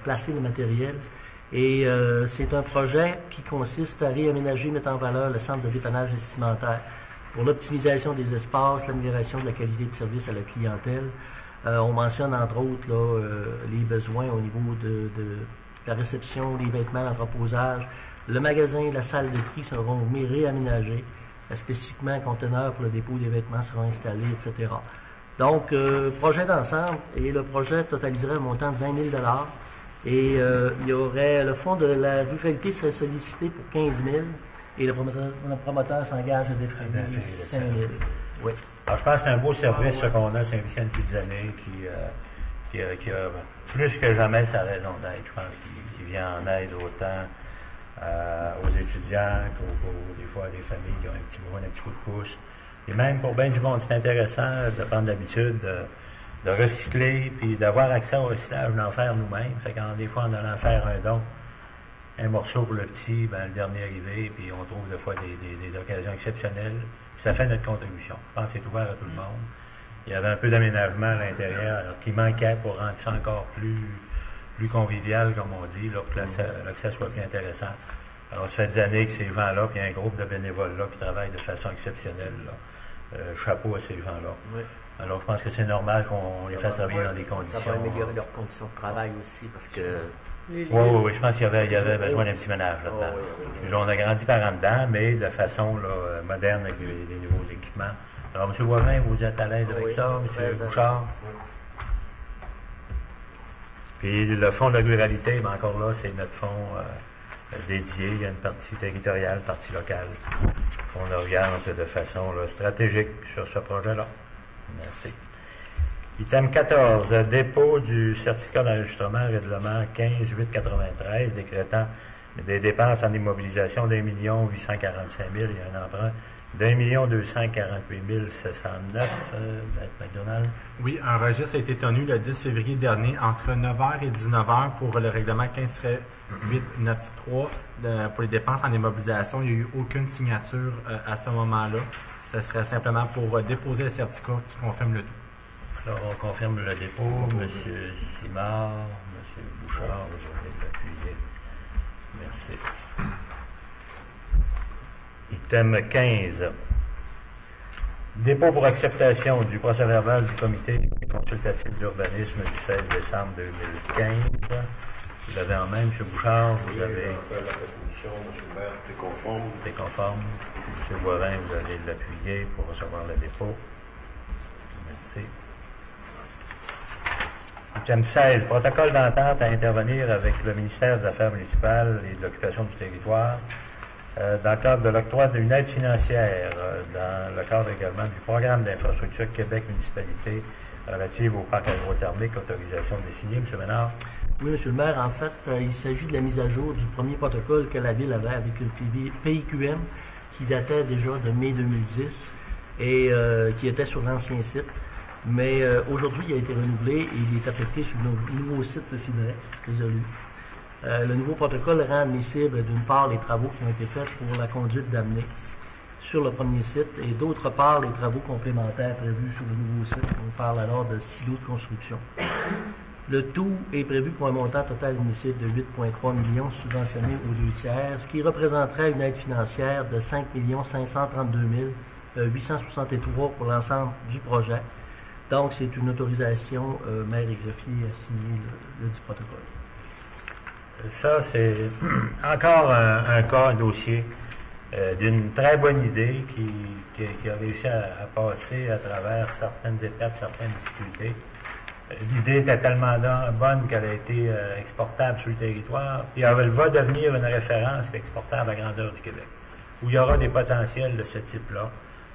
placer le matériel. Et c'est un projet qui consiste à réaménager, mettre en valeur le centre de dépannage vestimentaire pour l'optimisation des espaces, l'amélioration de la qualité de service à la clientèle. On mentionne entre autres là, les besoins au niveau de la réception, les vêtements, l'entreposage. Le magasin et la salle de tri seront réaménagés. Spécifiquement, un conteneur pour le dépôt des vêtements sera installé, etc. Donc, projet d'ensemble, et le projet totaliserait un montant de 20 000 $. Et il y aurait, le fonds de la ruralité serait sollicité pour 15 000 et le promoteur s'engage à défrayer 5 000. Oui. Alors, je pense que c'est un beau service ce qu'on a à Saint-Vicent depuis des années qui a plus que jamais sa raison d'être. Je pense qu'il vient en aide autant aux étudiants des fois à des familles qui ont un petit besoin, un petit coup de pouce. Et même pour bien du monde, c'est intéressant de prendre l'habitude de recycler puis d'avoir accès au recyclage, d'en faire nous-mêmes. Fait quand des fois, en allant faire un don, un morceau pour le petit, ben, le dernier arrivé, puis on trouve des fois des occasions exceptionnelles. Puis ça fait notre contribution. Je pense que c'est ouvert à tout le monde. Il y avait un peu d'aménagement à l'intérieur qui manquait pour rendre ça encore plus convivial, comme on dit, là, que ça soit plus intéressant. Alors, ça fait des années que ces gens-là, puis il y a un groupe de bénévoles là qui travaillent de façon exceptionnelle. Là. Chapeau à ces gens-là. Oui. Alors, je pense que c'est normal qu'on les fasse travailler dans des conditions. Ça va améliorer leurs conditions de travail aussi, parce que... Oui, je pense qu'il y avait besoin d'un petit ménage là-dedans. Là, on a grandi par en dedans, mais de façon là, moderne avec des nouveaux équipements. Alors, M. Boivin, vous êtes à l'aise avec ça? M. Bouchard? Puis le fonds de la ruralité, ben encore là, c'est notre fonds dédié. Il y a une partie territoriale, une partie locale. On oriente de façon là, stratégique sur ce projet-là. Merci. Item 14, dépôt du certificat d'enregistrement, règlement 15-893, décrétant des dépenses en immobilisation d'1 845 000. Il y a un emprunt d'1 248 709. McDonald. Oui, un registre a été tenu le 10 février dernier entre 9h et 19h pour le règlement 15-893 pour les dépenses en immobilisation. Il n'y a eu aucune signature à ce moment-là. Ce serait simplement pour déposer le certificat qui confirme le tout. Alors, on confirme le dépôt. M. Simard, M. Bouchard, vous allez l'appuyer. Merci. Item 15. Dépôt pour acceptation du procès-verbal du comité consultatif d'urbanisme du 16 décembre 2015. Vous l'avez en main, M. Bouchard. Vous avez fait la proposition, M. le maire, tout est conforme. Tout est conforme. M. Boivin, vous allez l'appuyer pour recevoir le dépôt. Merci. Item 16, protocole d'entente à intervenir avec le ministère des Affaires municipales et de l'occupation du territoire dans le cadre de l'octroi d'une aide financière, dans le cadre également du programme d'infrastructure Québec Municipalité relative au parc agrothermique, autorisation de signer. M. Ménard. Oui, M. le maire, en fait, il s'agit de la mise à jour du premier protocole que la Ville avait avec le PIQM, qui datait déjà de mai 2010 et qui était sur l'ancien site. Mais aujourd'hui, il a été renouvelé et il est affecté sur le nouveau site de Fibrec, résolu. Le nouveau protocole rend admissible, d'une part, les travaux qui ont été faits pour la conduite d'amener sur le premier site et d'autre part, les travaux complémentaires prévus sur le nouveau site. On parle alors de silos de construction. Le tout est prévu pour un montant total admissible de 8,3 millions subventionnés aux 2 tiers, ce qui représenterait une aide financière de 5 532 863 pour l'ensemble du projet. Donc, c'est une autorisation maire et greffier à signer le dit protocole. Ça, c'est encore un cas, un dossier d'une très bonne idée qui a réussi à passer à travers certaines étapes, certaines difficultés. L'idée était tellement bonne qu'elle a été exportable sur le territoire, et elle va devenir une référence exportable à grandeur du Québec, où il y aura des potentiels de ce type-là,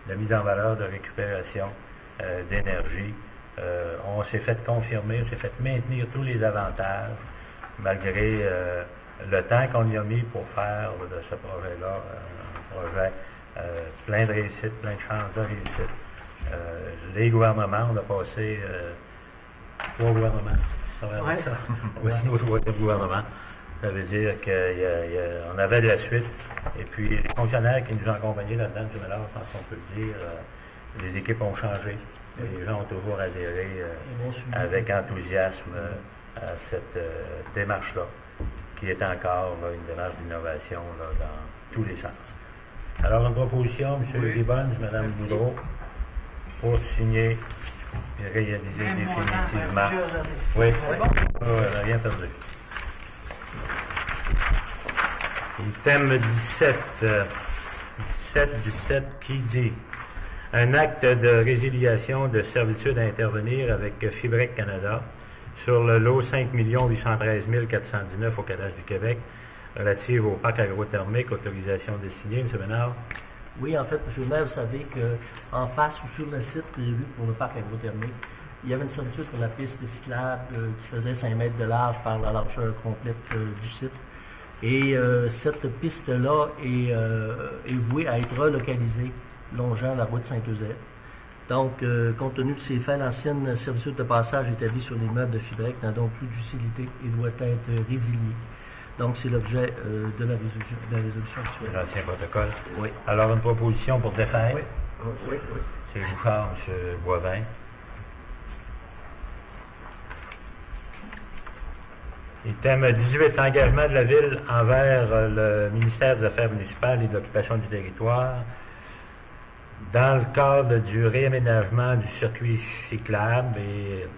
de mise en valeur, de récupération d'énergie. On s'est fait confirmer, on s'est fait maintenir tous les avantages, malgré le temps qu'on y a mis pour faire de ce projet-là un projet plein de réussite, plein de chances de réussite. Les gouvernements, on a passé 3 gouvernements. Ça va être ça? Voici nos 3 gouvernements. Ça veut dire qu'on avait de la suite. Et puis, les fonctionnaires qui nous ont accompagnés là-dedans, je pense qu'on peut le dire, les équipes ont changé. Les gens ont toujours adhéré avec enthousiasme à cette démarche-là, qui est encore une démarche d'innovation dans tous les sens. Alors, une proposition, M. Gibbons, Mme Boudreau, pour signer et réaliser définitivement. Oui, rien perdu. Item 17 qui dit un acte de résiliation de servitude à intervenir avec Fibrec Canada sur le lot 5 813 419 au cadastre du Québec relative au parc agrothermique, autorisation de signer. M. Ménard. Oui, en fait, M. le maire, vous savez qu'en face ou sur le site prévu pour le parc agrothermique, il y avait une servitude pour la piste cyclable qui faisait 5 mètres de large par la largeur complète du site. Et cette piste-là est vouée à être relocalisée longeant la route Saint-Eusèbe. Donc, compte tenu de ces faits, l'ancienne servitude de passage établie sur les meubles de Fibrec n'a donc plus d'utilité et doit être résiliée. Donc, c'est l'objet de la résolution actuelle. L'ancien protocole. Oui. Alors, une proposition pour défaire. Oui. C'est Bouchard, M. Boivin. Item 18, engagement de la Ville envers le ministère des Affaires municipales et de l'occupation du territoire dans le cadre du réaménagement du circuit cyclable et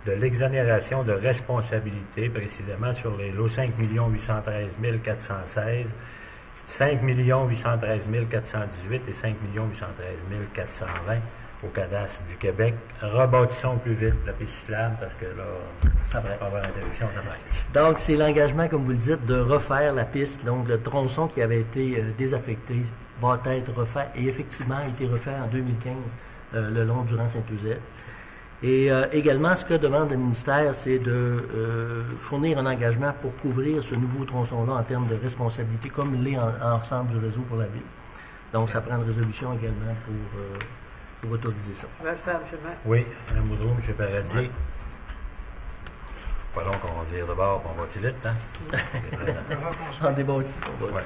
de l'exonération de responsabilité, précisément sur les lots 5 813 416, 5 813 418 et 5 813 420 au cadastre du Québec. Rebâtissons plus vite la piste cyclable parce que là, ça va avoir l'interruption, ça presse. Donc, c'est l'engagement, comme vous le dites, de refaire la piste. Donc, le tronçon qui avait été désaffecté va être refait et effectivement a été refait en 2015 le long durant Saint-Eusèbe. Et également, ce que demande le ministère, c'est de fournir un engagement pour couvrir ce nouveau tronçon-là en termes de responsabilité, comme il l'est en ensemble du réseau pour la Ville. Donc, ça prend une résolution également pour autoriser ça. On va le faire, M. le maire. Oui, Mme Boudreau, M. Paradis. Ouais. Pas long qu'on va dire de bord, on va-t-il vite, hein? En débattu. Ouais.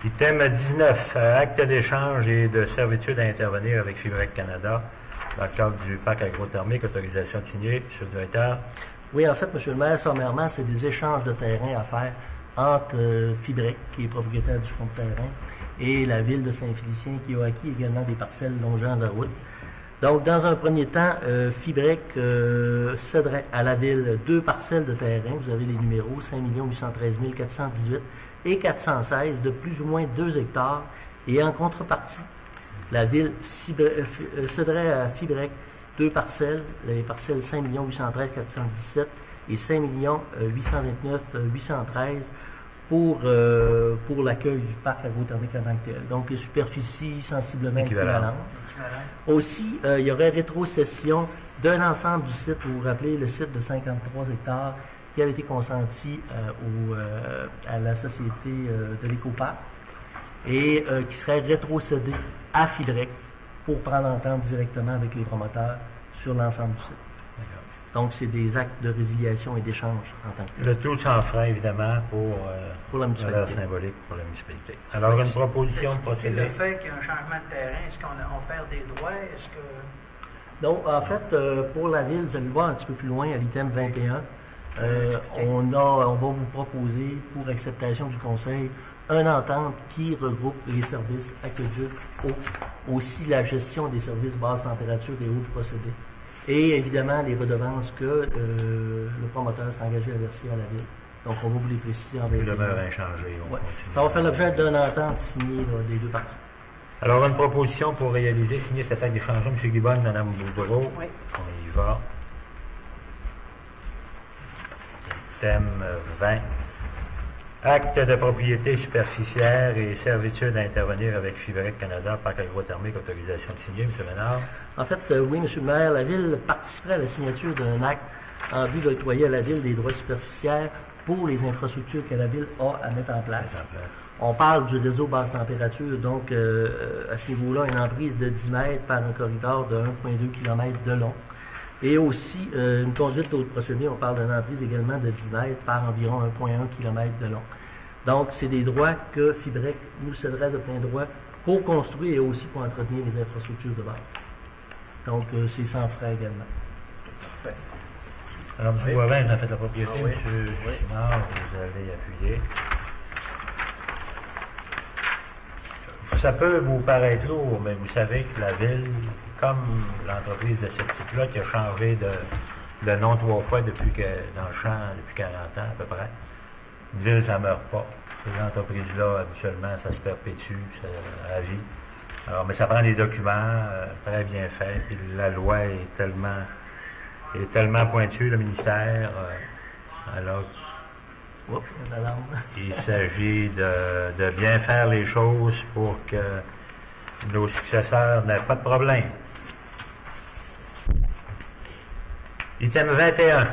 Item 19, acte d'échange et de servitude à intervenir avec Fibrec Canada dans le cadre du parc agrothermique, autorisation de signer. M. le directeur. Oui, en fait, M. le maire, sommairement, c'est des échanges de terrain à faire entre Fibrec, qui est propriétaire du fonds de terrain, et la Ville de Saint-Félicien, qui a acquis également des parcelles longeant la route. Donc, dans un premier temps, Fibrec céderait à la Ville 2 parcelles de terrain. Vous avez les numéros 5 813 418 et 416 de plus ou moins 2 hectares. Et en contrepartie, la Ville céderait à Fibrec deux parcelles, les parcelles 5 813 417 et 5 829 813 pour l'accueil du parc agrothermique en tant que tel. Donc, les superficies sensiblement équivalentes. Aussi, il y aurait rétrocession de l'ensemble du site. Vous vous rappelez, le site de 53 hectares qui avait été consenti à la société de l'Écoparc et qui serait rétrocédé à FIDREC pour prendre entente directement avec les promoteurs sur l'ensemble du site. Donc, c'est des actes de résiliation et d'échange en tant que tel. Le tout sans frais, évidemment, pour la municipalité. valeur symbolique pour la municipalité. Alors, une proposition de Et procédé. le fait qu'il y a un changement de terrain, est-ce qu'on perd des droits? Est-ce que... Donc, en fait, pour la ville, vous allez le voir un petit peu plus loin, à l'item 21, on va vous proposer, pour acceptation du conseil, une entente qui regroupe les services aqueducs, eau, aussi la gestion des services basse température et haute procédés. Et évidemment, les redevances que le promoteur s'est engagé à verser à la ville. Donc, on va vous les préciser en Le détail. demeure inchangé. Ouais. Ça va faire l'objet d'une entente signée là, des deux parties. Alors, une proposition pour réaliser, signer cet acte d'échangement, M. Guibonne, Mme Boudreau. Oui. On y va. Thème 20. Acte de propriété superficiaire et servitude à intervenir avec FIVREC Canada, Parc agrothermique, autorisation de signer, M. Ménard. En fait, oui, M. le maire, la Ville participerait à la signature d'un acte en vue d'octroyer à la Ville des droits superficiaires pour les infrastructures que la Ville a à mettre en place. On parle du réseau basse température, donc à ce niveau-là, une emprise de 10 mètres par un corridor de 1,2 km de long. Et aussi, une conduite haute procédé, on parle d'une emprise également de 10 mètres par environ 1,1 km de long. Donc, c'est des droits que FIBREC nous céderait de plein droit pour construire et aussi pour entretenir les infrastructures de base. Donc, c'est sans frais également. Parfait. Alors, M. Boivin, vous en faites la propriété. Oui. M. Simard, vous allez appuyer. Ça peut vous paraître lourd, mais vous savez que la Ville, comme l'entreprise de ce type-là, qui a changé de nom 3 fois depuis dans le champ, depuis 40 ans à peu près, une ville, ça ne meurt pas. Ces entreprises-là, habituellement, ça se perpétue à vie. Alors, mais ça prend des documents très bien faits, puis la loi est tellement pointue, le ministère. Alors, Oups, une alarme. il s'agit de bien faire les choses pour que nos successeurs n'aient pas de problème. Item 21.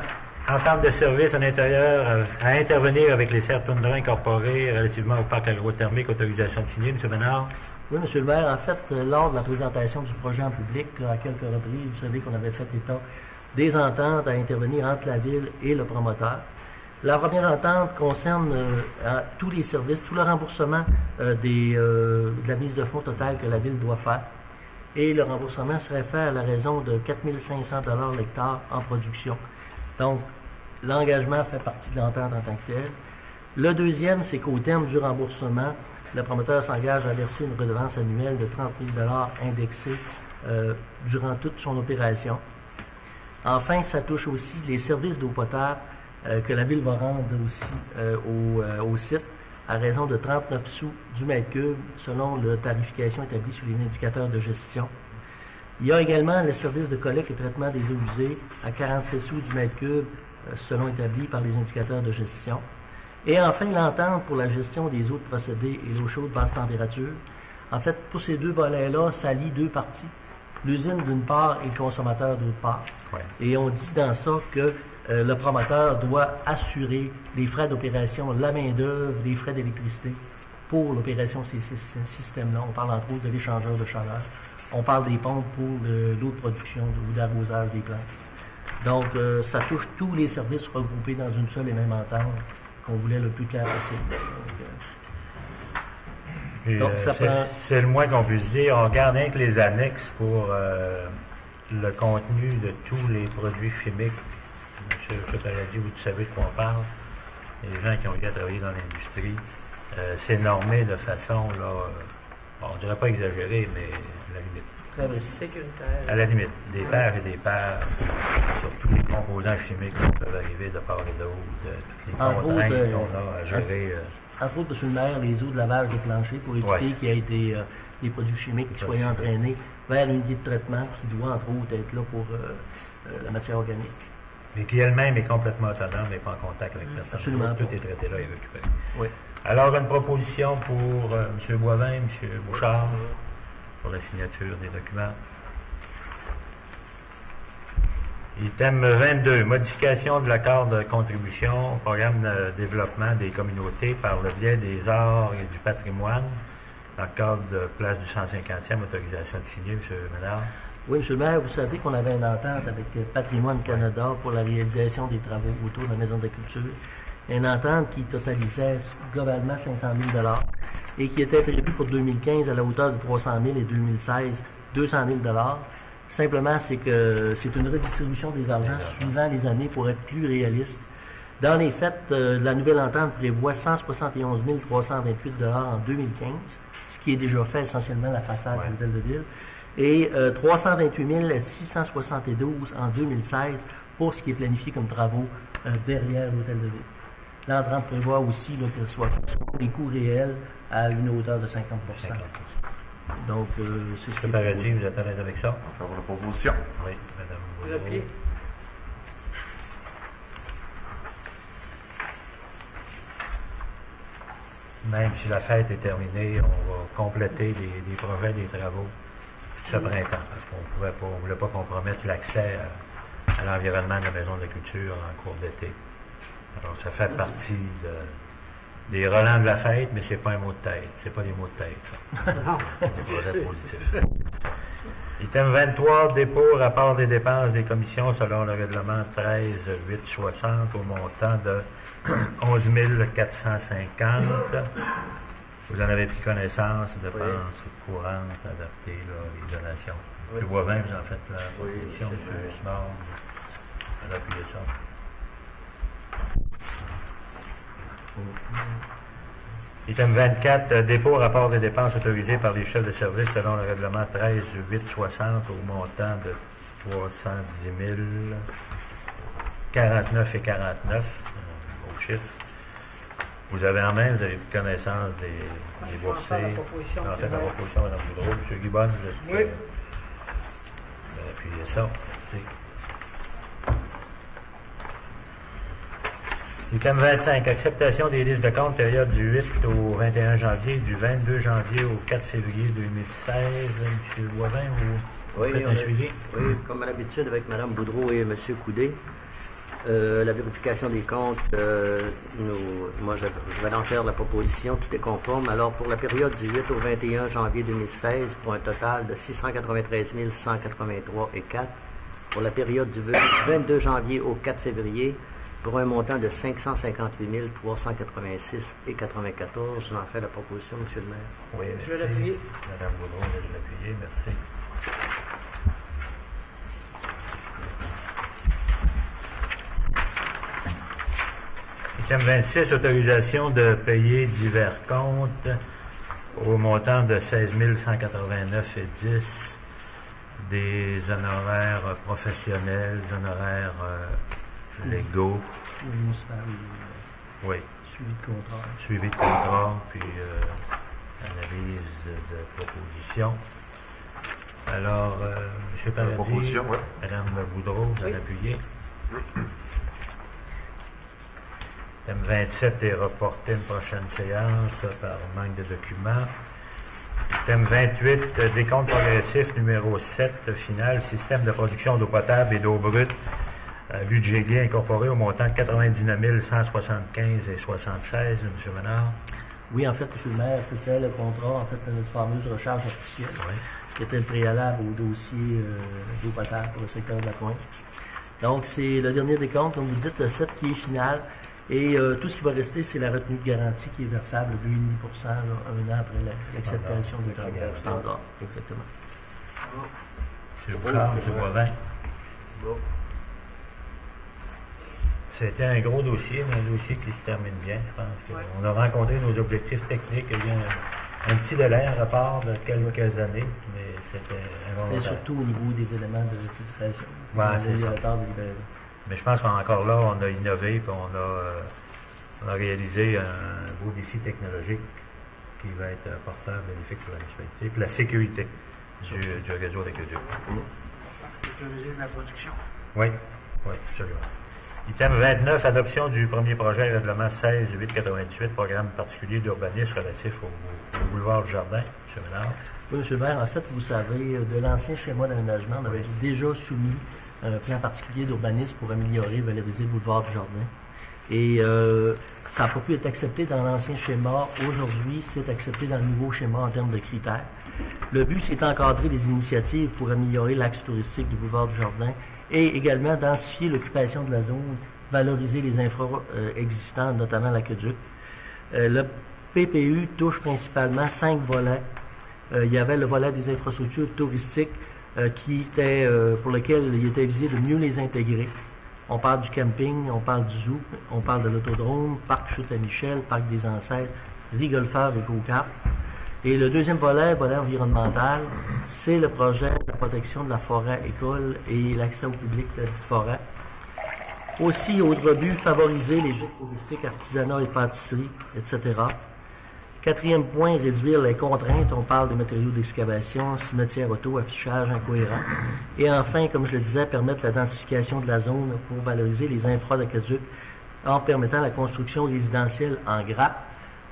Entente de service à l'intérieur à intervenir avec les Serres Toundra incorporées relativement au parc agrothermique, autorisation de signer, M. Ménard. Oui, M. le maire, en fait, lors de la présentation du projet en public, là, à quelques reprises, vous savez qu'on avait fait état des ententes à intervenir entre la Ville et le promoteur. La première entente concerne tous les services, tout le remboursement de la mise de fonds totale que la Ville doit faire. Et le remboursement serait fait à la raison de 4 500 $ l'hectare en production. Donc, l'engagement fait partie de l'entente en tant que telle. Le deuxième, c'est qu'au terme du remboursement, le promoteur s'engage à verser une redevance annuelle de 30 000 $ indexée durant toute son opération. Enfin, ça touche aussi les services d'eau potable que la Ville va rendre aussi au site à raison de 39 sous du mètre cube selon la tarification établie sur les indicateurs de gestion. Il y a également le service de collecte et traitement des eaux usées à 46 sous du mètre cube selon établi par les indicateurs de gestion. Et enfin, l'entente pour la gestion des eaux de procédés et l'eau chaude basse température. En fait, pour ces deux volets-là, ça lie deux parties. L'usine d'une part et le consommateur d'autre part. Ouais. Et on dit dans ça que le promoteur doit assurer les frais d'opération, la main-d'œuvre, les frais d'électricité pour l'opération de ces systèmes-là. On parle entre autres de l'échangeur de chaleur. On parle des pompes pour l'eau de production ou d'arrosage des plantes. Donc, ça touche tous les services regroupés dans une seule et même entente qu'on voulait le plus clair possible. Donc, ça prend... C'est le moins qu'on puisse dire. On regarde rien que les annexes pour le contenu de tous les produits chimiques. M. Paradis, vous savez de quoi on parle. Les gens qui ont eu à travailler dans l'industrie. C'est normé de façon, là, on ne dirait pas exagérée, mais à la limite. Très bien. Sécuritaire. À la limite, des paires et des paires sur tous les composants composants chimiques qui peuvent arriver de part et d'autre, toutes les Entre contraintes autres, qu'on a à gérer. Entre autres, M. le maire, les eaux de lavage des planchers pour éviter qu'il y ait des produits chimiques qui soient entraînés vers une unité de traitement qui doit, entre autres, être là pour la matière organique. Mais qui elle-même est complètement autonome et pas en contact avec personne. Absolument Tout pas. est traité là et récupéré. Oui. Alors, une proposition pour M. Boivin, M. Bouchard, pour la signature des documents. Item 22, modification de l'accord de contribution au programme de développement des communautés par le biais des arts et du patrimoine, dans le cadre de place du 150e, autorisation de signer, M. Ménard. Oui, M. le maire, vous savez qu'on avait une entente avec Patrimoine Canada pour la réalisation des travaux autour de la Maison de la Culture. Une entente qui totalisait globalement 500 000 $ et qui était prévue pour 2015 à la hauteur de 300 000 et 2016 200 000 $. Simplement, c'est que c'est une redistribution des argents suivant les années pour être plus réaliste. Dans les faits, la nouvelle entente prévoit 171 328 $ en 2015, ce qui est déjà fait essentiellement la façade de l'Hôtel de Ville, et 328 672 en 2016 pour ce qui est planifié comme travaux derrière l'Hôtel de Ville. L'entente prévoit aussi là, que ce soit fait sur les coûts réels à une hauteur de 50%. Donc, c'est ce qui est Paradis, vous êtes à l'aise avec ça? On va faire la proposition. Oui, Mme Vous appuyez. Même si la fête est terminée, on va compléter les projets, des travaux ce printemps, parce qu'on ne voulait pas compromettre l'accès à l'environnement de la Maison de la Culture en cours d'été. Alors, ça fait partie des relents de la fête, mais c'est pas un mot de tête. C'est pas des mots de tête, ça. C'est des projets positifs. Item 23, dépôt, rapport des dépenses des commissions selon le règlement 13-860 au montant de 11 450. Vous en avez pris connaissance, dépenses courantes, adaptées, là, les donations. Oui. M. Boivin, vous en faites la proposition, c'est M. Simard, vous appuyez ça. Item 24, dépôt rapport des dépenses autorisées par les chefs de service selon le règlement 13-860 au montant de 310 49 et 49, au chiffre. Vous avez en main, vous avez pris connaissance des boursiers. En fait, la proposition, Mme Boudreau. M. Guibonne, vous êtes. Oui. Vous avez appuyé ça. Merci. Item 25, acceptation des listes de comptes, période du 8 au 21 janvier, du 22 janvier au 4 février 2016. M. Boivin, vous faites un suivi? Oui, comme à l'habitude avec Mme Boudreau et M. Coudé. La vérification des comptes, moi je vais en faire la proposition, tout est conforme. Alors pour la période du 8 au 21 janvier 2016, pour un total de 693 183 et 4. Pour la période du 22 janvier au 4 février, pour un montant de 558 386 et 94. Je vais en faire la proposition, M. le maire. Oui, merci. Je vais l'appuyer. Mme Boudreau, je vais l'appuyer. Merci. Item 26, autorisation de payer divers comptes au montant de 16 189 et 10, des honoraires professionnels, des honoraires légaux. Municipal, Oui. suivi de contrat. Suivi de contrat, puis analyse de proposition. Alors, M. Paradis, proposition, oui. Mme Boudreau, vous en appuyez. Thème 27 est reporté une prochaine séance par manque de documents. Thème 28, décompte progressif numéro 7, final, système de production d'eau potable et d'eau brute, budget lié incorporé au montant de 99 175 et 76, M. Ménard. Oui, en fait, M. le maire, c'était le contrat, en fait, de notre fameuse recharge artificielle, qui était le préalable au dossier d'eau potable pour le secteur de la Pointe. Donc, c'est le dernier décompte, comme vous dites, le 7 qui est final. Et tout ce qui va rester, c'est la retenue de garantie qui est versable de 2,5% un an après l'acceptation du travail standard. Exactement. M. Bouchard, M. Boivin. Bon. C'était un gros dossier, mais un dossier qui se termine bien. Je pense qu'on a rencontré nos objectifs techniques. Il y a eu un petit délai à repart de quelques années, mais c'était involontaire. C'était surtout au niveau des éléments de filtration. Ouais, c'est ça. Mais je pense qu'encore là, on a innové, puis on a réalisé un beau défi technologique qui va être porteur bénéfique pour la municipalité, puis la sécurité du réseau d'aqueduc. Sécuriser la production. Oui, absolument. Item 29, adoption du premier projet règlement 16-898, programme particulier d'urbanisme relatif au boulevard du Jardin. M. Ménard. Oui, M. le maire, en fait, vous savez, de l'ancien schéma d'aménagement, on avait déjà soumis un plan particulier d'urbanisme pour améliorer et valoriser le boulevard du Jardin. Et ça n'a pas pu être accepté dans l'ancien schéma. Aujourd'hui, c'est accepté dans le nouveau schéma en termes de critères. Le but, c'est d'encadrer des initiatives pour améliorer l'axe touristique du boulevard du Jardin et également densifier l'occupation de la zone, valoriser les infras existants, notamment l'aqueduc. Le PPU touche principalement 5 volets. Il y avait le volet des infrastructures touristiques pour lequel il était visé de mieux les intégrer. On parle du camping, on parle du zoo, on parle de l'autodrome, parc Chute-à-Michel, parc des Ancêtres, Rigolfeur et Go-Kart. Et le deuxième volet environnemental, c'est le projet de la protection de la forêt école et l'accès au public de la dite forêt. Aussi, autre but, favoriser les gîtes touristiques, artisanat et pâtisseries, etc. Quatrième point, réduire les contraintes. On parle des matériaux d'excavation, cimetière auto, affichage incohérent. Et enfin, comme je le disais, permettre la densification de la zone pour valoriser les infras d'aqueduc en permettant la construction résidentielle en grappe.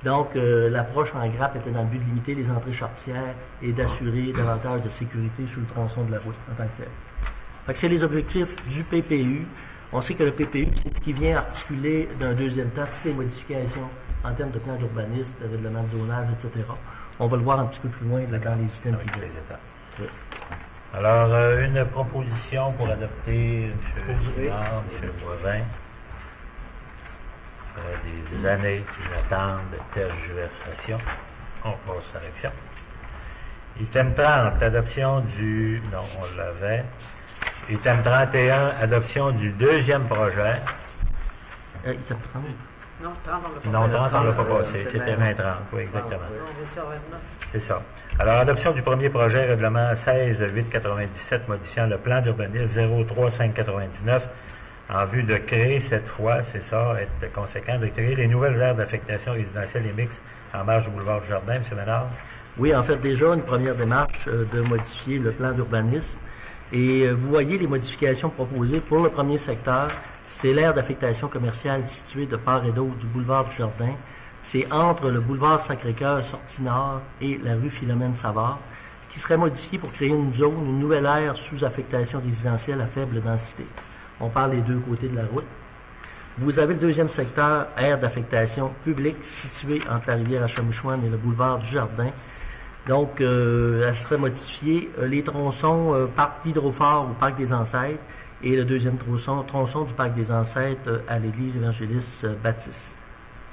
Donc, l'approche en grappe était dans le but de limiter les entrées charretières et d'assurer davantage de sécurité sur le tronçon de la route en tant que tel. Fait que c'est les objectifs du PPU. On sait que le PPU, c'est ce qui vient articuler d'un deuxième temps toutes les modifications en termes de plan d'urbanisme, de règlement de zonage, etc. On va le voir un petit peu plus loin dans les items qui viennent. Oui. Alors, une proposition pour adopter M. Simard, M. Boivin. Des années d'une attente de tergiversation. On passe à l'action. Item 30, adoption du... Non, on l'avait. Item 31, adoption du deuxième projet. Item 30. Non, 30, on l'a pas Non, 30, on ne l'a pas passé. C'était 20-30. Oui, exactement. C'est ça. Alors, adoption du premier projet, règlement 16-897, modifiant le plan d'urbanisme 03599, en vue de créer cette fois, c'est ça, être conséquent, de créer les nouvelles aires d'affectation résidentielle et mixte en marge du boulevard du Jardin, M. Ménard. Oui, en fait, déjà une première démarche de modifier le plan d'urbanisme. Et vous voyez les modifications proposées pour le premier secteur. C'est l'aire d'affectation commerciale située de part et d'autre du boulevard du Jardin. C'est entre le boulevard Sacré-Cœur, sortie nord, et la rue Philomène-Savard, qui serait modifiée pour créer une zone, une nouvelle aire sous affectation résidentielle à faible densité. On parle des deux côtés de la route. Vous avez le deuxième secteur, aire d'affectation publique, située entre la rivière Achamouchouane et le boulevard du Jardin. Donc, elle serait modifiée. Les tronçons, parc d'Hydrofort ou parc des Ancêtres, et le deuxième tronçon du parc des Ancêtres à l'église évangéliste Baptiste.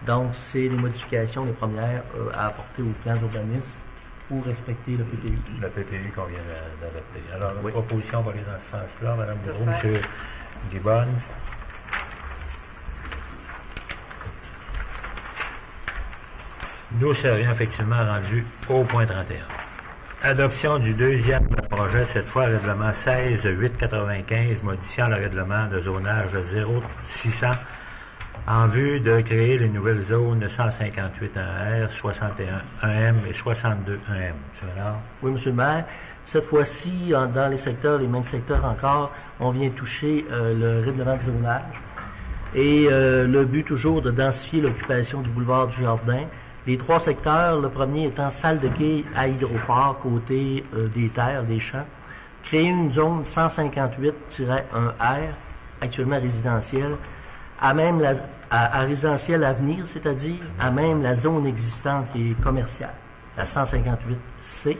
Donc, c'est les modifications, les premières, à apporter au plan d'urbanisme pour respecter le PPU. Le PPU qu'on vient d'adopter. Alors, la proposition va aller dans ce sens-là. Mme Boudreau, M. Gibbons. Nous serions effectivement rendus au point 31. Adoption du deuxième projet, cette fois règlement 16-895, modifiant le règlement de zonage 0600 en vue de créer les nouvelles zones 158.1R, 61.1M et 62.1M. Oui, M. le maire. Cette fois-ci, dans les secteurs, les mêmes secteurs encore, on vient toucher le règlement de zonage. Et le but toujours de densifier l'occupation du boulevard du Jardin. Les trois secteurs, le premier étant salle de quai à Hydrofort, côté des terres, des champs. Créer une zone 158-1R, actuellement résidentielle, à même à résidentielle à venir, c'est-à-dire à même la zone existante qui est commerciale, la 158C.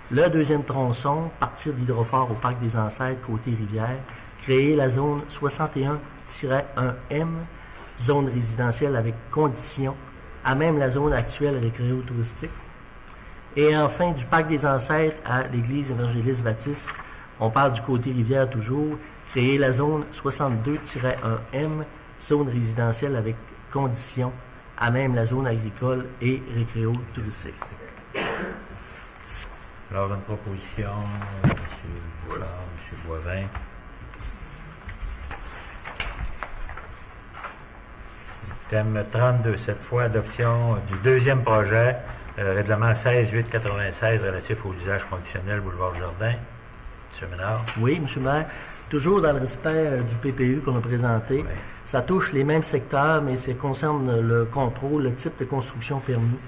Le deuxième tronçon, partir d'Hydrofort au parc des Ancêtres, côté rivière, créer la zone 61-1M, zone résidentielle avec conditions, à même la zone actuelle récréo-touristique. Et enfin, du parc des Ancêtres à l'église évangéliste Baptiste, on parle du côté rivière toujours, créer la zone 62-1M, zone résidentielle avec conditions, à même la zone agricole et récréo-touristique. Alors, une proposition, M. Boulard, M. Boivin. Item 32, cette fois, adoption du deuxième projet, règlement 16-896 relatif aux usages conditionnels boulevard Jardin. M. Ménard. Oui, M. le maire. Toujours dans le respect du PPU qu'on a présenté. Oui. Ça touche les mêmes secteurs, mais ça concerne le contrôle, le type de construction permis,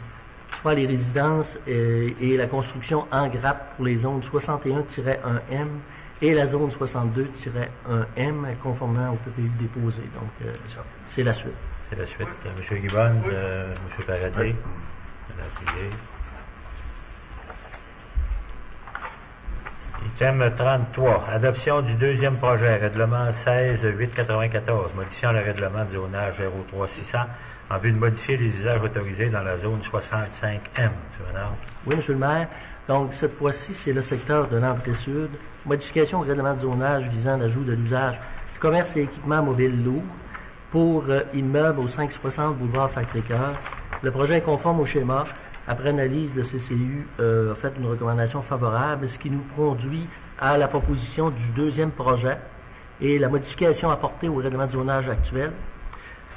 soit les résidences et la construction en grappe pour les zones 61-1M et la zone 62-1M, conformément au PPU déposé. Donc, c'est la suite. C'est la suite. M. Gibbons, M. Paradis. Oui. Item 33. Adoption du deuxième projet, règlement 16-894, modifiant le règlement de zonage 03600 en vue de modifier les usages autorisés dans la zone 65M. M. Ménard. Oui, M. le maire. Donc, cette fois-ci, c'est le secteur de l'entrée sud. Modification au règlement de zonage visant l'ajout de l'usage commerce et équipements mobiles lourds pour immeubles au 560 boulevard Sacré-Cœur. Le projet est conforme au schéma. Après analyse, le CCU a fait une recommandation favorable, ce qui nous conduit à la proposition du deuxième projet et la modification apportée au règlement de zonage actuel.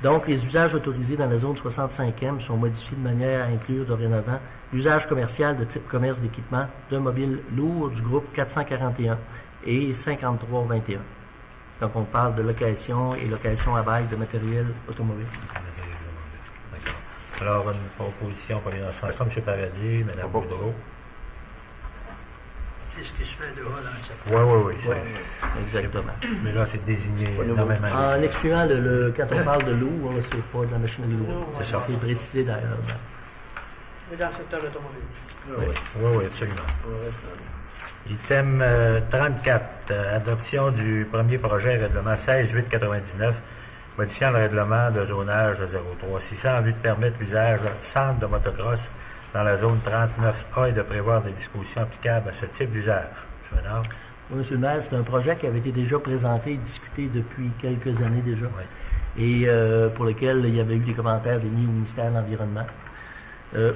Donc, les usages autorisés dans la zone 65M sont modifiés de manière à inclure dorénavant l'usage commercial de type commerce d'équipement de mobiles lourds du groupe 441 et 5321. Donc, on parle de location et location à bail de matériel automobile. Alors, une proposition pour les dans ce sens-là, M. Paradis, Mme Boudreau. C'est ce qui se fait dehors dans le secteur. Oui. Exactement. Mais là, c'est désigné énormément. En excluant quand on parle de lourd, c'est pas de la machinerie lourde. C'est ça. C'est précisé d'ailleurs. Mais dans le secteur automobile. Oui, absolument. Item 34, adoption du premier projet règlement 16-899, modifiant le règlement de zonage 03600 en vue de permettre l'usage centre de motocross dans la zone 39A et de prévoir des dispositions applicables à ce type d'usage. M. Ménard. Oui, M. le maire, c'est un projet qui avait été déjà présenté et discuté depuis quelques années déjà. Oui. Et pour lequel il y avait eu des commentaires émis au ministère de l'Environnement.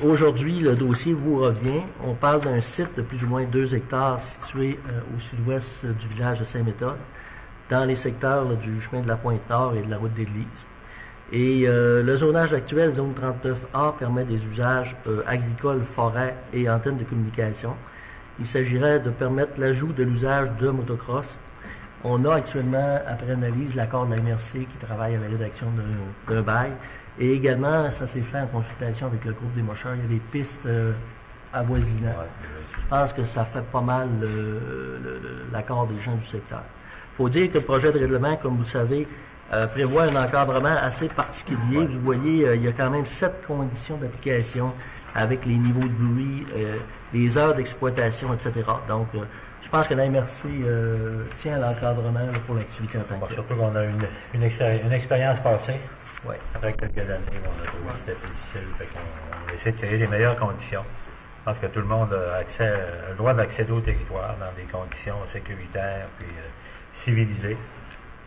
Aujourd'hui, le dossier vous revient. On parle d'un site de plus ou moins 2 hectares situé au sud-ouest du village de Saint-Méthode, dans les secteurs du chemin de la Pointe-Nord et de la route d'Église. Et le zonage actuel, zone 39A, permet des usages agricoles, forêts et antennes de communication. Il s'agirait de permettre l'ajout de l'usage de motocross. On a actuellement, après analyse, l'accord de la MRC qui travaille à la rédaction d'un bail. Et également, ça s'est fait en consultation avec le groupe des mocheurs. Il y a des pistes avoisinantes. Je pense que ça fait pas mal l'accord des gens du secteur. Il faut dire que le projet de règlement, comme vous le savez, prévoit un encadrement assez particulier. Vous voyez, il y a quand même 7 conditions d'application avec les niveaux de bruit, les heures d'exploitation, etc. Donc, je pense que la MRC tient à l'encadrement pour l'activité en tant que telle. Surtout qu'on a une expérience passée. Oui. Après quelques années, on a trouvé que c'était plus difficile. Fait qu'on essaie de créer les meilleures conditions. Je pense que tout le monde a le droit d'accéder au territoire dans des conditions sécuritaires puis civilisées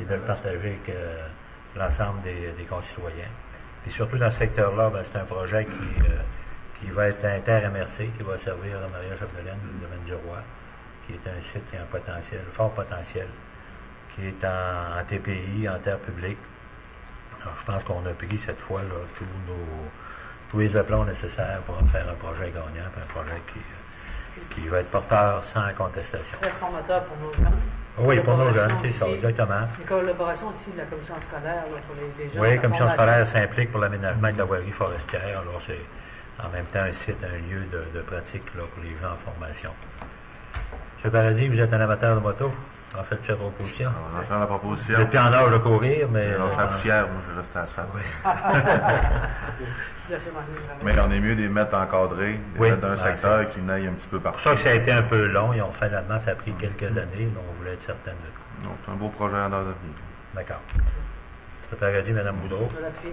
et de le partager avec l'ensemble des concitoyens. Et surtout dans ce secteur-là, c'est un projet qui va être inter-MRC, qui va servir à Maria-Chapdelaine, le domaine du Roi, qui est un site qui a un potentiel, fort potentiel, qui est en TPI, en terre publique. Alors, je pense qu'on a pris cette fois-là tous les aplombs nécessaires pour en faire un projet gagnant, un projet qui va être porteur sans contestation. Très formateur pour nos jeunes. Oui, pour nos jeunes, c'est ça, exactement. Les collaborations aussi de la commission scolaire là, pour les jeunes. Oui, la commission scolaire s'implique pour l'aménagement de la voirie forestière. Alors, c'est en même temps un site, un lieu de pratique là, pour les gens en formation. M. Paradis, vous êtes un amateur de moto? En fait, tu as proposition. On va faire la proposition. Vous n'êtes plus en âge de courir, mais... Je suis fier, moi, je reste à l'asphalte. Oui. Mais on est mieux de les mettre encadrés, de les mettre dans un secteur qui n'aille un petit peu partout. Je sais que ça a été un peu long. Ils ont fait la demande, ça a pris quelques années, mais on voulait être certain de... Donc, c'est un beau projet en l'avenir. D'accord. M. Paradis, Mme Boudreau. Je l'appuie.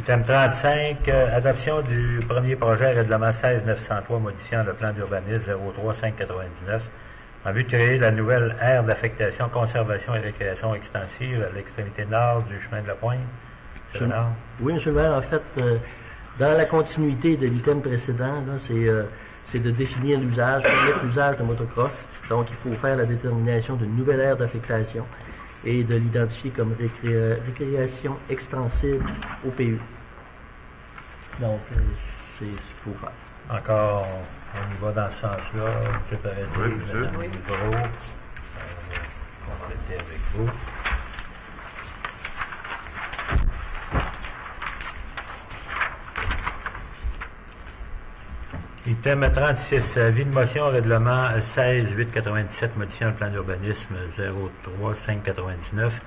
Item 35, adoption du premier projet règlement 16-903 modifiant le plan d'urbanisme 03599 en vue de créer la nouvelle aire d'affectation, conservation et récréation extensive à l'extrémité nord du chemin de la Pointe. Oui, M. le maire, en fait, dans la continuité de l'item précédent, là, c'est de définir l'usage, permettre l'usage de motocross. Donc, il faut faire la détermination d'une nouvelle aire d'affectation et de l'identifier comme récréation extensive au PU. Donc, c'est ce qu'il faut faire. Encore, on y va dans ce sens-là. M. Paradis, Mme Boudreau, on va compléter avec vous. Item 36, avis de motion, règlement 16-897, modifiant le plan d'urbanisme 03-599,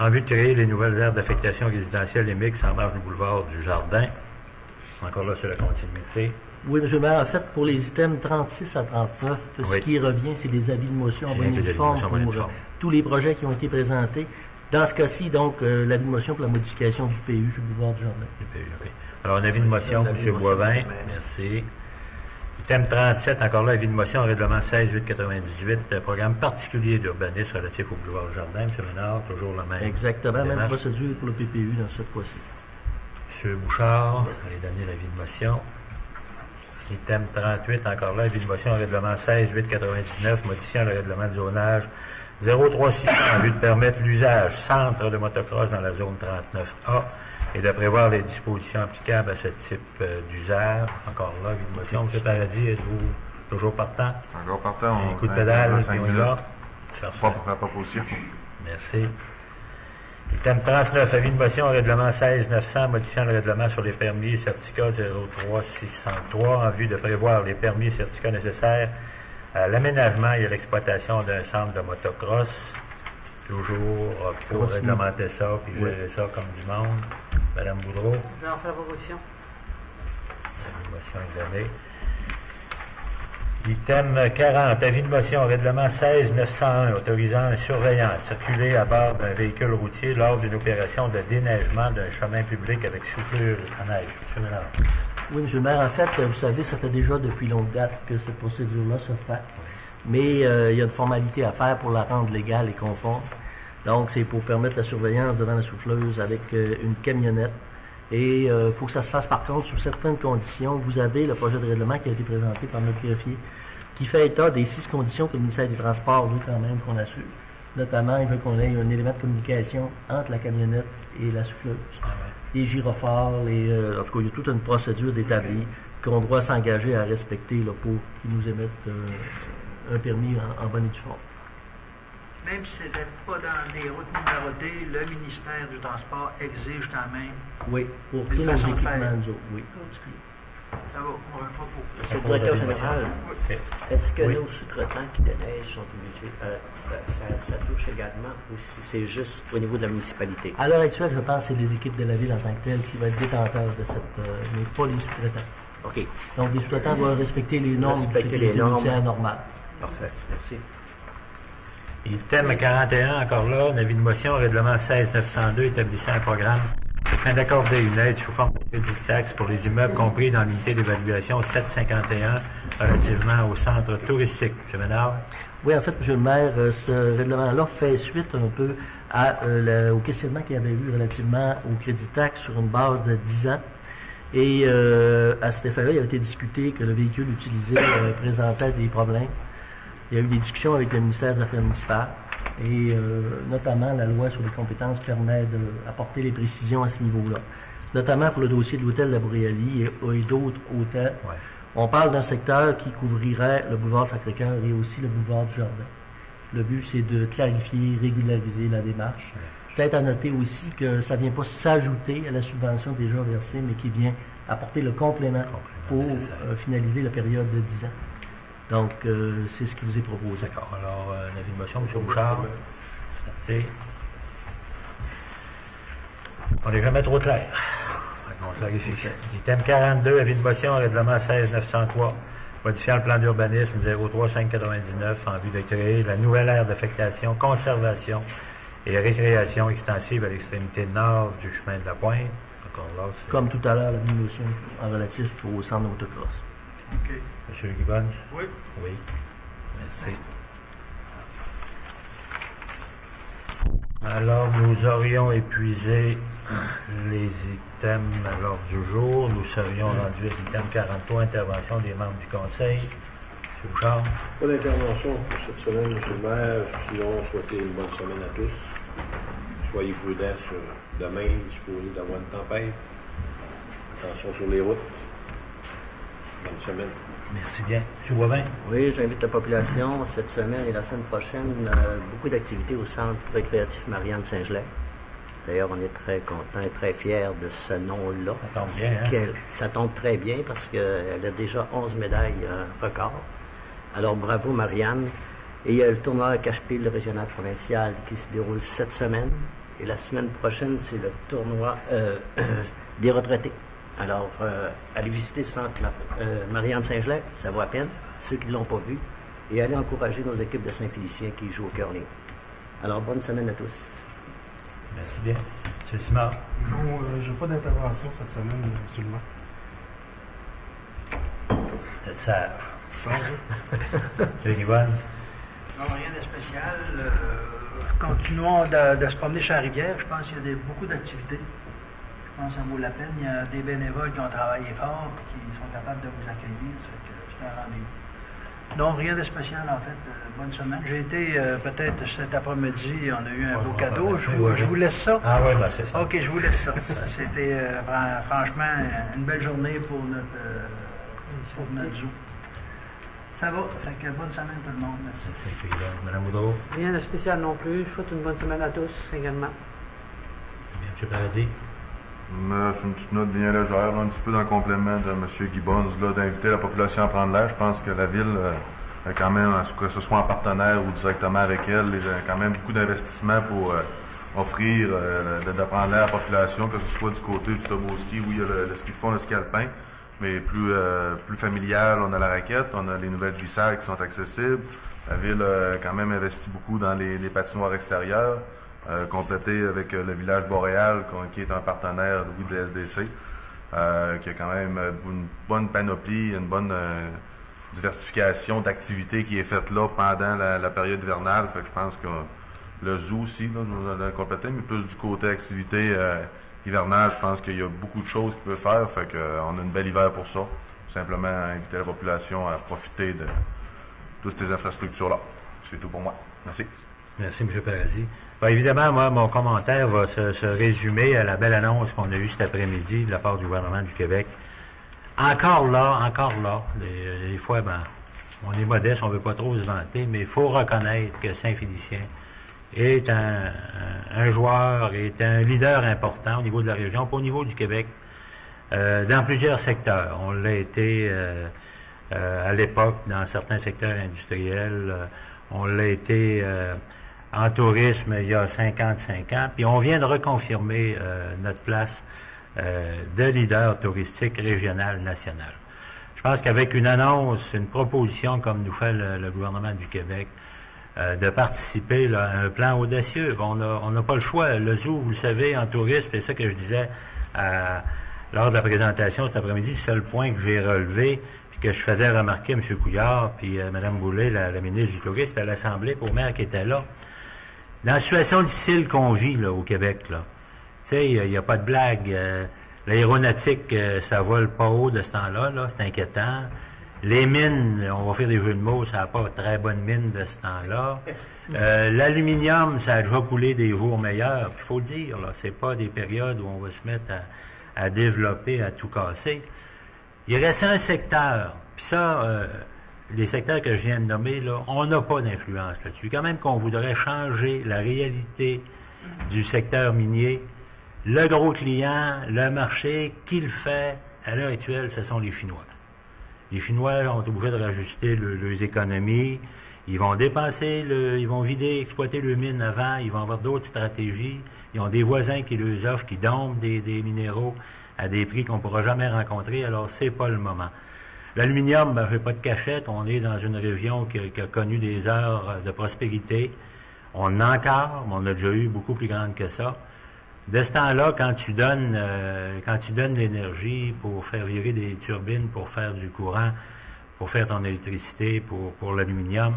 en vue de créer les nouvelles aires d'affectation résidentielle et mixtes en marge du boulevard du Jardin. Encore là, c'est la continuité. Oui, M. le maire, en fait, pour les items 36 à 39, ce qui revient, c'est des avis de motion en bonne et due forme pour tous les projets qui ont été présentés. Dans ce cas-ci, donc, l'avis de motion pour la modification du PU, du boulevard du Jardin. Du PU, OK. Alors, un avis de motion, M. Boivin. Merci. Item 37, encore là, avis de motion, règlement 16-898, programme particulier d'urbanisme relatif au boulevard du Jardin. M. Ménard, toujours la même. Exactement, même procédure pour le PPU dans cette fois-ci. M. Bouchard, vous allez donner l'avis de motion. Item 38, encore là, avis de motion, règlement 16-899, modifiant le règlement de zonage 03600 en vue de permettre l'usage centre de motocross dans la zone 39A et de prévoir les dispositions applicables à ce type d'usage. Encore là, avis de motion. M. Paradis, êtes-vous toujours partant? Encore partant. Un coup de pédale, puis on y va. Pas pour la proposition. Merci. Item 39, avis de motion, règlement 16-900, modifiant le règlement sur les permis et certificats 03603 en vue de prévoir les permis et certificats nécessaires à l'aménagement et à l'exploitation d'un centre de motocross. Toujours pour réglementer ça puis gérer ça comme du monde. Mme Boudreau. J'en fais la proposition. Avis de motion est donnée. Item 40, avis de motion, règlement 16-901, autorisant un surveillant à circuler à bord d'un véhicule routier lors d'une opération de déneigement d'un chemin public avec soufflure à neige. M. Ménard. Oui, M. le maire, en fait, vous savez, ça fait déjà depuis longue date que cette procédure-là se fait. Mais il y a une formalité à faire pour la rendre légale et conforme. Donc, c'est pour permettre la surveillance devant la souffleuse avec une camionnette. Et il faut que ça se fasse, par contre, sous certaines conditions. Vous avez le projet de règlement qui a été présenté par notre greffier, qui fait état des 6 conditions que le ministère des Transports veut quand même qu'on assure. Notamment, il veut qu'on ait un élément de communication entre la camionnette et la souffleuse. Les gyrophares, en tout cas, il y a toute une procédure d'établie qu'on doit s'engager à respecter là, pour qu'ils nous émettent un permis en bonne et due forme. Même si ce n'était pas dans des routes numérotées, le ministère du Transport exige quand même. Oui, pour tous nos équipements, nous autres, oui. Ça va, on va pas pour. Monsieur le directeur général, est-ce que nos sous-traitants qui déneigent sont obligés, ça touche également, ou si c'est juste au niveau de la municipalité? À l'heure actuelle, je pense que c'est les équipes de la ville en tant que telles qui vont être détenteurs de cette, mais pas les sous-traitants. OK. Donc, les sous-traitants doivent respecter les normes de sécurité routière normales. Parfait, merci. Item 41, encore là, un avis de motion, règlement 16-902, établissant un programme afin d'accorder une aide sous forme de crédit de taxe pour les immeubles compris dans l'unité d'évaluation 751 relativement au centre touristique. M. Ménard. Oui, en fait, M. le maire, ce règlement-là fait suite un peu au questionnement qu'il y avait eu relativement au crédit de taxe sur une base de 10 ans. Et à cet effet-là, il avait été discuté que le véhicule utilisé présentait des problèmes. Il y a eu des discussions avec le ministère des Affaires municipales et notamment la loi sur les compétences permet d'apporter les précisions à ce niveau-là. Notamment pour le dossier de l'hôtel La Boréalie et d'autres hôtels. Ouais. On parle d'un secteur qui couvrirait le boulevard Sacré-Cœur et aussi le boulevard du Jardin. Le but, c'est de clarifier, régulariser la démarche. Ouais. Peut-être à noter aussi que ça ne vient pas s'ajouter à la subvention déjà versée, mais qui vient apporter le complément pour finaliser la période de 10 ans. Donc, c'est ce qui vous est proposé. D'accord. Alors, un avis de motion, M. Bouchard. Merci. On n'est jamais trop clair. On clarifie. Item 42, avis de motion, règlement 16-903, modifiant le plan d'urbanisme 03599 en vue de créer la nouvelle aire d'affectation, conservation et récréation extensive à l'extrémité nord du chemin de la Pointe. Encore là, comme tout à l'heure, la motion en relatif au centre de motocross. OK. Monsieur Gibbons? Oui. Oui. Merci. Alors, nous aurions épuisé les items à l'ordre du jour. Nous serions rendus à l'item 43, intervention des membres du Conseil. M. Bouchard. Pas d'intervention pour cette semaine, M. le maire. Sinon, souhaitez une bonne semaine à tous. Soyez prudents sur demain, supposé d'avoir une tempête. Attention sur les routes. Bonne semaine. Merci bien. M. Boivin. Oui, j'invite la population cette semaine et la semaine prochaine, beaucoup d'activités au centre récréatif Marianne Saint-Gelais. D'ailleurs, on est très contents et très fiers de ce nom-là. Ça tombe bien, hein? Ça tombe très bien parce qu'elle a déjà 11 médailles record. Alors, bravo Marianne. Et il y a le tournoi cache-pile régional provincial qui se déroule cette semaine. Et la semaine prochaine, c'est le tournoi des retraités. Alors, allez visiter le centre Marianne Saint-Gelais, ça vaut la peine, ceux qui ne l'ont pas vu, et allez encourager nos équipes de Saint-Félicien qui jouent au curling. Alors, bonne semaine à tous. Merci bien. M. Simard. Non, je n'ai pas d'intervention cette semaine, M. le maire. Vous êtes sage. Sage. Denis Bonne. Non, rien de spécial. Continuons de se promener sur la rivière. Je pense qu'il y a beaucoup d'activités. Je pense que ça vaut la peine. Il y a des bénévoles qui ont travaillé fort et qui sont capables de vous accueillir. C'est un rendez-vous. Non, rien de spécial en fait. Bonne semaine. J'ai été peut-être cet après-midi, on a eu un beau cadeau. Je vous laisse ça. Ah oui, ben c'est ça. OK, je vous laisse ça. C'était franchement une belle journée pour notre zoo. Ça va. Fait que bonne semaine tout le monde. Merci. Mme Boudreau. Rien de spécial non plus. Je souhaite une bonne semaine à tous également. C'est bien, M. Paradis. C'est une petite note bien légère, là, un petit peu dans le complément de M. Gibbons, d'inviter la population à prendre l'air. Je pense que la Ville a quand même, que ce soit en partenaire ou directement avec elle, il y a quand même beaucoup d'investissements pour offrir de prendre l'air à la population, que ce soit du côté du toboski où il y a le ski de fond, le ski alpin, mais plus familial, on a la raquette, on a les nouvelles glissades qui sont accessibles. La Ville a quand même investi beaucoup dans les patinoires extérieures. Complété avec le village boréal, qui est un partenaire de SDC, qui a quand même une bonne panoplie, une bonne diversification d'activités qui est faite là pendant la période hivernale. Fait que je pense que le zoo aussi, là, nous a complété, mais plus du côté activité hivernale, je pense qu'il y a beaucoup de choses qu'il peut faire. Fait qu'on a une belle hiver pour ça. Simplement inviter la population à profiter de toutes ces infrastructures-là. C'est tout pour moi. Merci. Merci, M. Paradis. Bien, évidemment, moi, mon commentaire va se résumer à la belle annonce qu'on a eue cet après-midi de la part du gouvernement du Québec. Encore là, des fois, on est modeste, on ne veut pas trop se vanter, mais il faut reconnaître que Saint-Félicien est un joueur, est un leader important au niveau de la région, pas au niveau du Québec, dans plusieurs secteurs. On l'a été à l'époque dans certains secteurs industriels, on l'a été en tourisme il y a 55 ans, puis on vient de reconfirmer notre place de leader touristique régional, national. Je pense qu'avec une annonce, une proposition comme nous fait le gouvernement du Québec, de participer là, à un plan audacieux, on n'a pas le choix. Le zoo, vous le savez, en tourisme, c'est ça que je disais lors de la présentation cet après-midi, le seul point que j'ai relevé, puis que je faisais remarquer à M. Couillard, puis Mme Boulay, la ministre du Tourisme, à l'Assemblée, pour le maire qui était là. Dans la situation difficile qu'on vit là, au Québec, là, tu sais, il n'y a pas de blague. L'aéronautique, ça vole pas haut de ce temps-là, là, c'est inquiétant. Les mines, on va faire des jeux de mots, ça n'a pas très bonne mine de ce temps-là. L'aluminium, ça a déjà coulé des jours meilleurs. Il faut le dire, là, c'est pas des périodes où on va se mettre à développer, à tout casser. Il reste un secteur, puis ça, les secteurs que je viens de nommer, là, on n'a pas d'influence là-dessus. Quand même qu'on voudrait changer la réalité du secteur minier, le gros client, le marché, qui le fait, à l'heure actuelle, ce sont les Chinois. Les Chinois ont été obligés de rajuster leurs économies. Ils vont dépenser, ils vont vider, exploiter le mine avant. Ils vont avoir d'autres stratégies. Ils ont des voisins qui leur offrent, qui dompent des minéraux à des prix qu'on ne pourra jamais rencontrer. Alors, c'est pas le moment. L'aluminium, j'ai pas de cachette. On est dans une région qui a connu des heures de prospérité. On en a encore, mais on a déjà eu beaucoup plus grande que ça. De ce temps-là, quand tu donnes l'énergie pour faire virer des turbines, pour faire du courant, pour faire ton électricité, pour l'aluminium,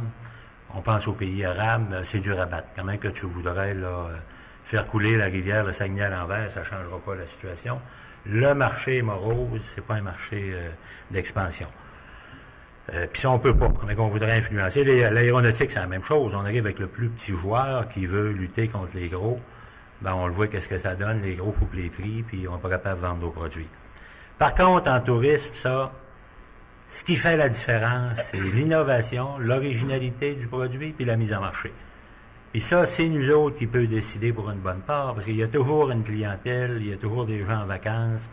on pense aux pays arabes, c'est du rabat. Quand même que tu voudrais là, faire couler la rivière, le Saguenay à l'envers, ça ne changera pas la situation. Le marché morose, c'est pas un marché d'expansion. Puis ça, on peut pas, mais qu'on voudrait influencer. L'aéronautique, c'est la même chose. On arrive avec le plus petit joueur qui veut lutter contre les gros. Ben, on le voit, qu'est-ce que ça donne. Les gros coupent les prix, puis on n'est pas capable de vendre nos produits. Par contre, en tourisme, ça, ce qui fait la différence, c'est l'innovation, l'originalité du produit, puis la mise en marché. Puis ça, c'est nous autres qui peut décider pour une bonne part, parce qu'il y a toujours une clientèle, il y a toujours des gens en vacances,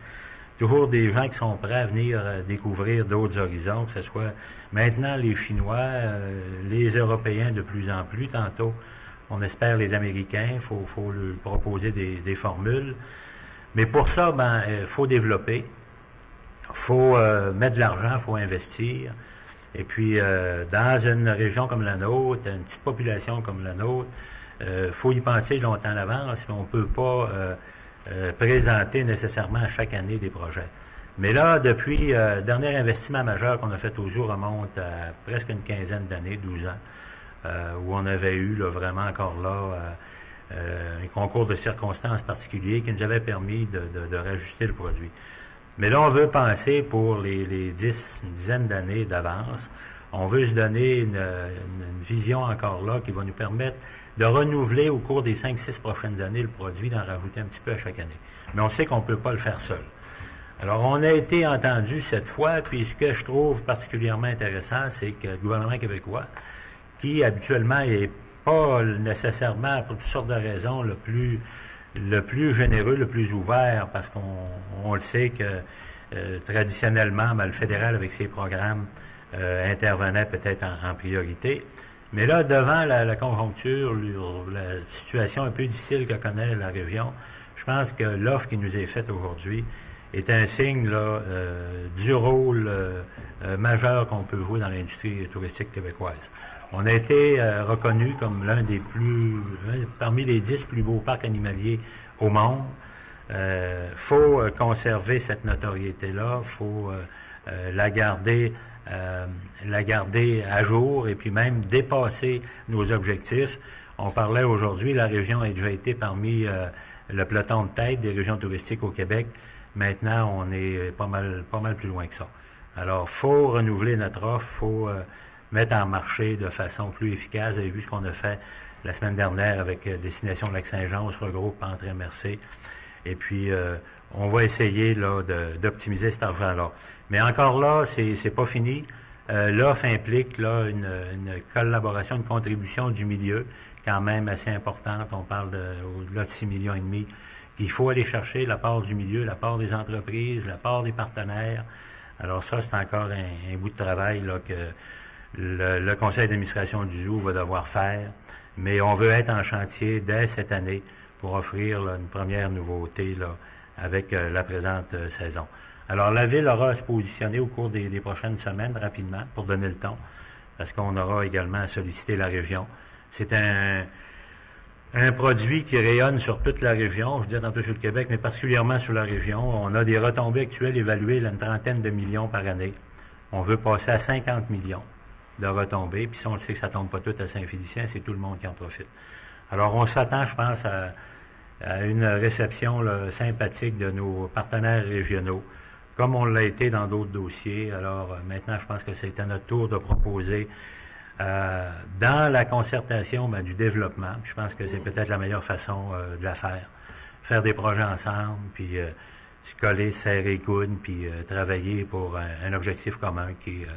toujours des gens qui sont prêts à venir découvrir d'autres horizons, que ce soit maintenant les Chinois, les Européens de plus en plus, tantôt, on espère les Américains, il faut leur proposer des formules. Mais pour ça, faut développer, faut mettre de l'argent, faut investir. Et puis, dans une région comme la nôtre, une petite population comme la nôtre, faut y penser longtemps à l'avance, mais on peut pas présenter nécessairement à chaque année des projets. Mais là, depuis le dernier investissement majeur qu'on a fait au jour remonte à presque une quinzaine d'années, 12 ans, où on avait eu là, vraiment encore là un concours de circonstances particuliers qui nous avait permis de rajuster le produit. Mais là, on veut penser pour une dizaine d'années d'avance. On veut se donner une vision encore là qui va nous permettre de renouveler au cours des 5-6 prochaines années le produit, d'en rajouter un petit peu à chaque année. Mais on sait qu'on ne peut pas le faire seul. Alors, on a été entendu cette fois, puis ce que je trouve particulièrement intéressant, c'est que le gouvernement québécois, qui habituellement est pas nécessairement, pour toutes sortes de raisons, le plus généreux, le plus ouvert, parce qu'on le sait que traditionnellement, le fédéral, avec ses programmes, intervenait peut-être en priorité. Mais là, devant la conjoncture, la situation un peu difficile que connaît la région, je pense que l'offre qui nous est faite aujourd'hui est un signe là, du rôle majeur qu'on peut jouer dans l'industrie touristique québécoise. On a été reconnu comme parmi les 10 plus beaux parcs animaliers au monde. Faut conserver cette notoriété-là, faut la garder à jour et puis même dépasser nos objectifs. On parlait aujourd'hui, la région a déjà été parmi le peloton de tête des régions touristiques au Québec. Maintenant, on est pas mal plus loin que ça. Alors, faut renouveler notre offre, faut mettre en marché de façon plus efficace. Vous avez vu ce qu'on a fait la semaine dernière avec Destination Lac-Saint-Jean, on se regroupe entre MRC. Et puis, on va essayer là d'optimiser cet argent-là. Mais encore là, c'est pas fini. L'offre implique là une collaboration, une contribution du milieu, quand même assez importante. On parle au-delà de 6,5 millions qu'il faut aller chercher, la part du milieu, la part des entreprises, la part des partenaires. Alors ça, c'est encore un bout de travail là, que le conseil d'administration du zoo va devoir faire. Mais on veut être en chantier dès cette année pour offrir là, une première nouveauté là, avec la présente saison. Alors, la Ville aura à se positionner au cours des prochaines semaines rapidement pour donner le ton, parce qu'on aura également à solliciter la région. C'est un produit qui rayonne sur toute la région, je dis tantôt sur le Québec, mais particulièrement sur la région. On a des retombées actuelles évaluées à une trentaine de millions par année. On veut passer à 50 millions de retombées, puis si on le sait que ça tombe pas tout à Saint-Félicien, c'est tout le monde qui en profite. Alors, on s'attend, je pense, à une réception là, sympathique de nos partenaires régionaux, comme on l'a été dans d'autres dossiers. Alors, maintenant, je pense que c'est à notre tour de proposer dans la concertation du développement. Je pense que c'est peut-être la meilleure façon de la faire. Faire des projets ensemble, puis se coller, serrer les coudes, puis travailler pour un objectif commun qui est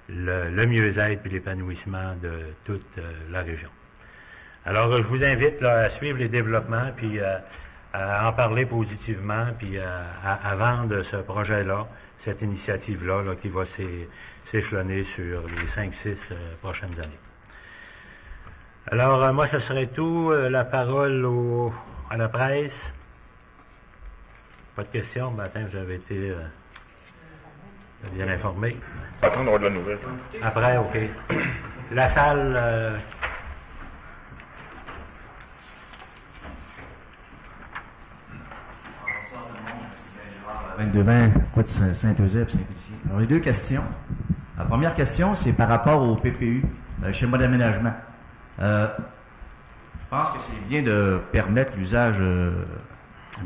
le mieux-être et l'épanouissement de toute la région. Alors, je vous invite là, à suivre les développements, puis à en parler positivement, puis à vendre ce projet-là, cette initiative-là là, qui va s'échelonner sur les 5-6 prochaines années. Alors, moi, ce serait tout. La parole à la presse. Pas de questions? Attends, j'avais été bien informé. Attends d'avoir de la nouvelle. Après, OK. La salle... 22-20, route Saint-Eusèbe, Saint-Félicien. Alors, j'ai deux questions. La première question, c'est par rapport au PPU, schéma d'aménagement. Je pense que c'est bien de permettre l'usage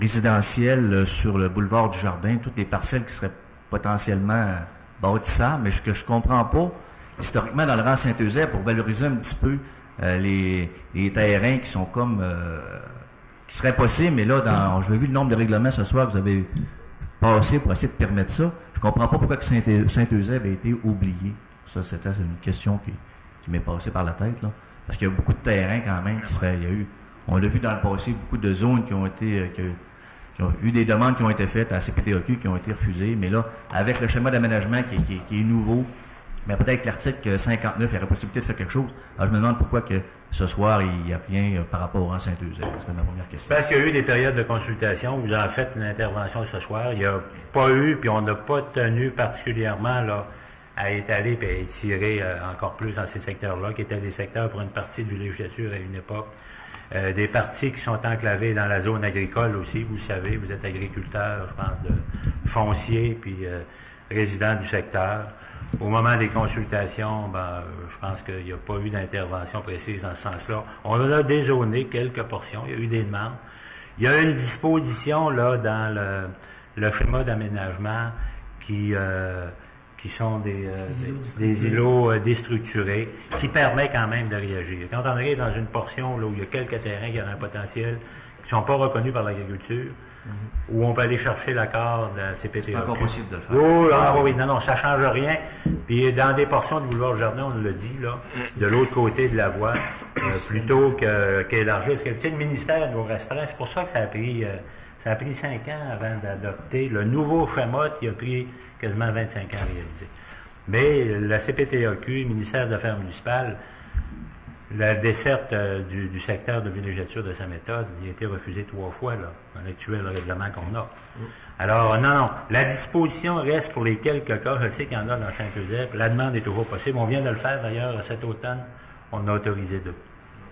résidentiel sur le boulevard du Jardin, toutes les parcelles qui seraient potentiellement bâtissables, mais ce que je comprends pas, historiquement, dans le rang Saint-Eusèbe, pour valoriser un petit peu les terrains qui sont comme... qui seraient possibles, mais là, j'ai vu le nombre de règlements ce soir que vous avez passé pour essayer de permettre ça. Je comprends pas pourquoi que Saint-Eusèbe a été oublié. Ça, c'était une question qui m'est passée par la tête, là. Parce qu'il y a beaucoup de terrains quand même qui seraient... On l'a vu dans le passé, beaucoup de zones qui ont eu des demandes qui ont été faites à la CPTAQ qui ont été refusées, mais là, avec le schéma d'aménagement qui est nouveau, mais peut-être que l'article 59, il y aurait possibilité de faire quelque chose. Alors, je me demande pourquoi que ce soir, il n'y a rien par rapport à Saint-Eusèbe. C'était ma première question. C'est parce qu'il y a eu des périodes de consultation où vous avez fait une intervention ce soir. Il n'y a pas eu, puis on n'a pas tenu particulièrement là, à étaler et à étirer encore plus dans ces secteurs-là, qui étaient des secteurs pour une partie de la législature à une époque. Des parties qui sont enclavées dans la zone agricole aussi, vous le savez, vous êtes agriculteur, je pense, de foncier, puis résident du secteur. Au moment des consultations, je pense qu'il n'y a pas eu d'intervention précise dans ce sens-là. On a dézoné quelques portions, il y a eu des demandes. Il y a une disposition là dans le schéma d'aménagement qui sont des îlots déstructurés, qui permet quand même de réagir. Quand on arrive dans une portion là, où il y a quelques terrains qui ont un potentiel, qui ne sont pas reconnus par l'agriculture, où on peut aller chercher l'accord de la CPTAQ. C'est encore possible de le faire. Oui, non, ça ne change rien. Puis dans des portions du boulevard du Jardin, on l'a dit, là, de l'autre côté de la voie, plutôt qu'élargir. Parce que le ministère nous restreint. C'est pour ça que ça a pris 5 ans avant d'adopter le nouveau schéma qui a pris quasiment 25 ans à réaliser. Mais la CPTAQ, le ministère des Affaires municipales, la desserte du secteur de villégiature de sa méthode, il a été refusé 3 fois là, dans l'actuel règlement qu'on a. Alors, non, la disposition reste pour les quelques cas. Je sais qu'il y en a dans Saint-Eusèbe. La demande est toujours possible. On vient de le faire d'ailleurs cet automne. On a autorisé 2.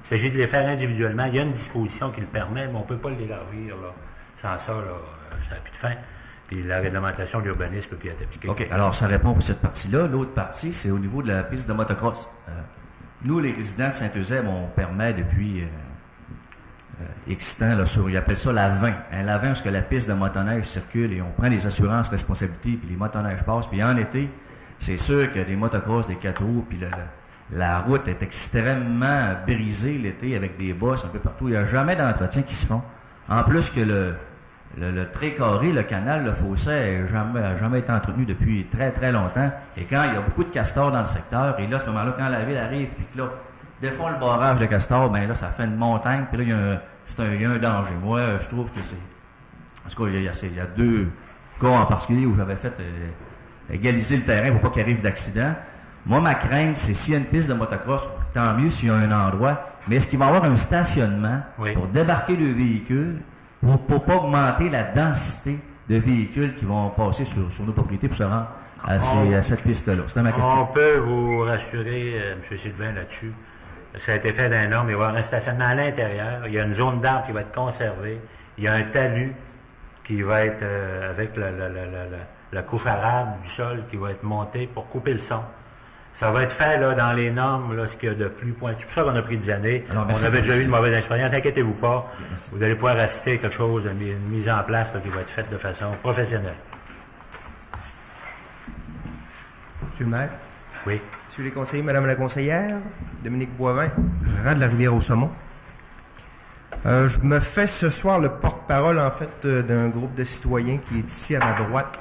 Il s'agit de les faire individuellement. Il y a une disposition qui le permet, mais on ne peut pas l'élargir là. Sans ça, là, ça n'a plus de fin. Puis la réglementation de l'urbanisme peut plus être appliquée. OK. Alors, ça répond pour cette partie-là. L'autre partie, c'est au niveau de la piste de motocross. Nous, les résidents de Saint-Eusèbe, on permet depuis X temps, là, ils appellent ça la 20. La 20, parce que la piste de motoneige circule et on prend les assurances, responsabilités, puis les motoneiges passent. Puis en été, c'est sûr qu'il y a des motocross, des 4 roues, puis la route est extrêmement brisée l'été avec des bosses un peu partout. Il n'y a jamais d'entretien qui se font. En plus que le trait carré, le canal, le fossé n'a jamais été entretenu depuis très, très longtemps. Et quand il y a beaucoup de castors dans le secteur, et là, à ce moment-là, quand la ville arrive, puis que là, défont le barrage de castors, ben là, ça fait une montagne, puis là, il y a un danger. Moi, je trouve que c'est... En tout cas, il y a 2 cas en particulier où j'avais fait égaliser le terrain pour pas qu'il arrive d'accident. Moi, ma crainte, c'est s'il y a une piste de motocross, tant mieux s'il y a un endroit, mais est-ce qu'il va y avoir un stationnement pour débarquer le véhicule pour pas augmenter la densité de véhicules qui vont passer sur nos propriétés pour se rendre à cette piste-là? C'était ma question. On peut vous rassurer, M. Sylvain, là-dessus. Ça a été fait d'un norme. Il va y avoir un stationnement à l'intérieur. Il y a une zone d'arbre qui va être conservée. Il y a un talus qui va être avec la couche arabe du sol qui va être montée pour couper le son. Ça va être fait là, dans les normes, là, ce qu'il y a de plus pointu. C'est pour ça qu'on a pris des années. Alors, on avait déjà eu une mauvaise expérience. Inquiétez-vous pas. Merci. Vous allez pouvoir assister à quelque chose, une mise en place là, qui va être faite de façon professionnelle. Monsieur le maire. Oui. Monsieur les conseillers, madame la conseillère, Dominique Boivin, rang de la Rivière-au-Saumon. Je me fais ce soir le porte-parole, en fait, d'un groupe de citoyens qui est ici à ma droite.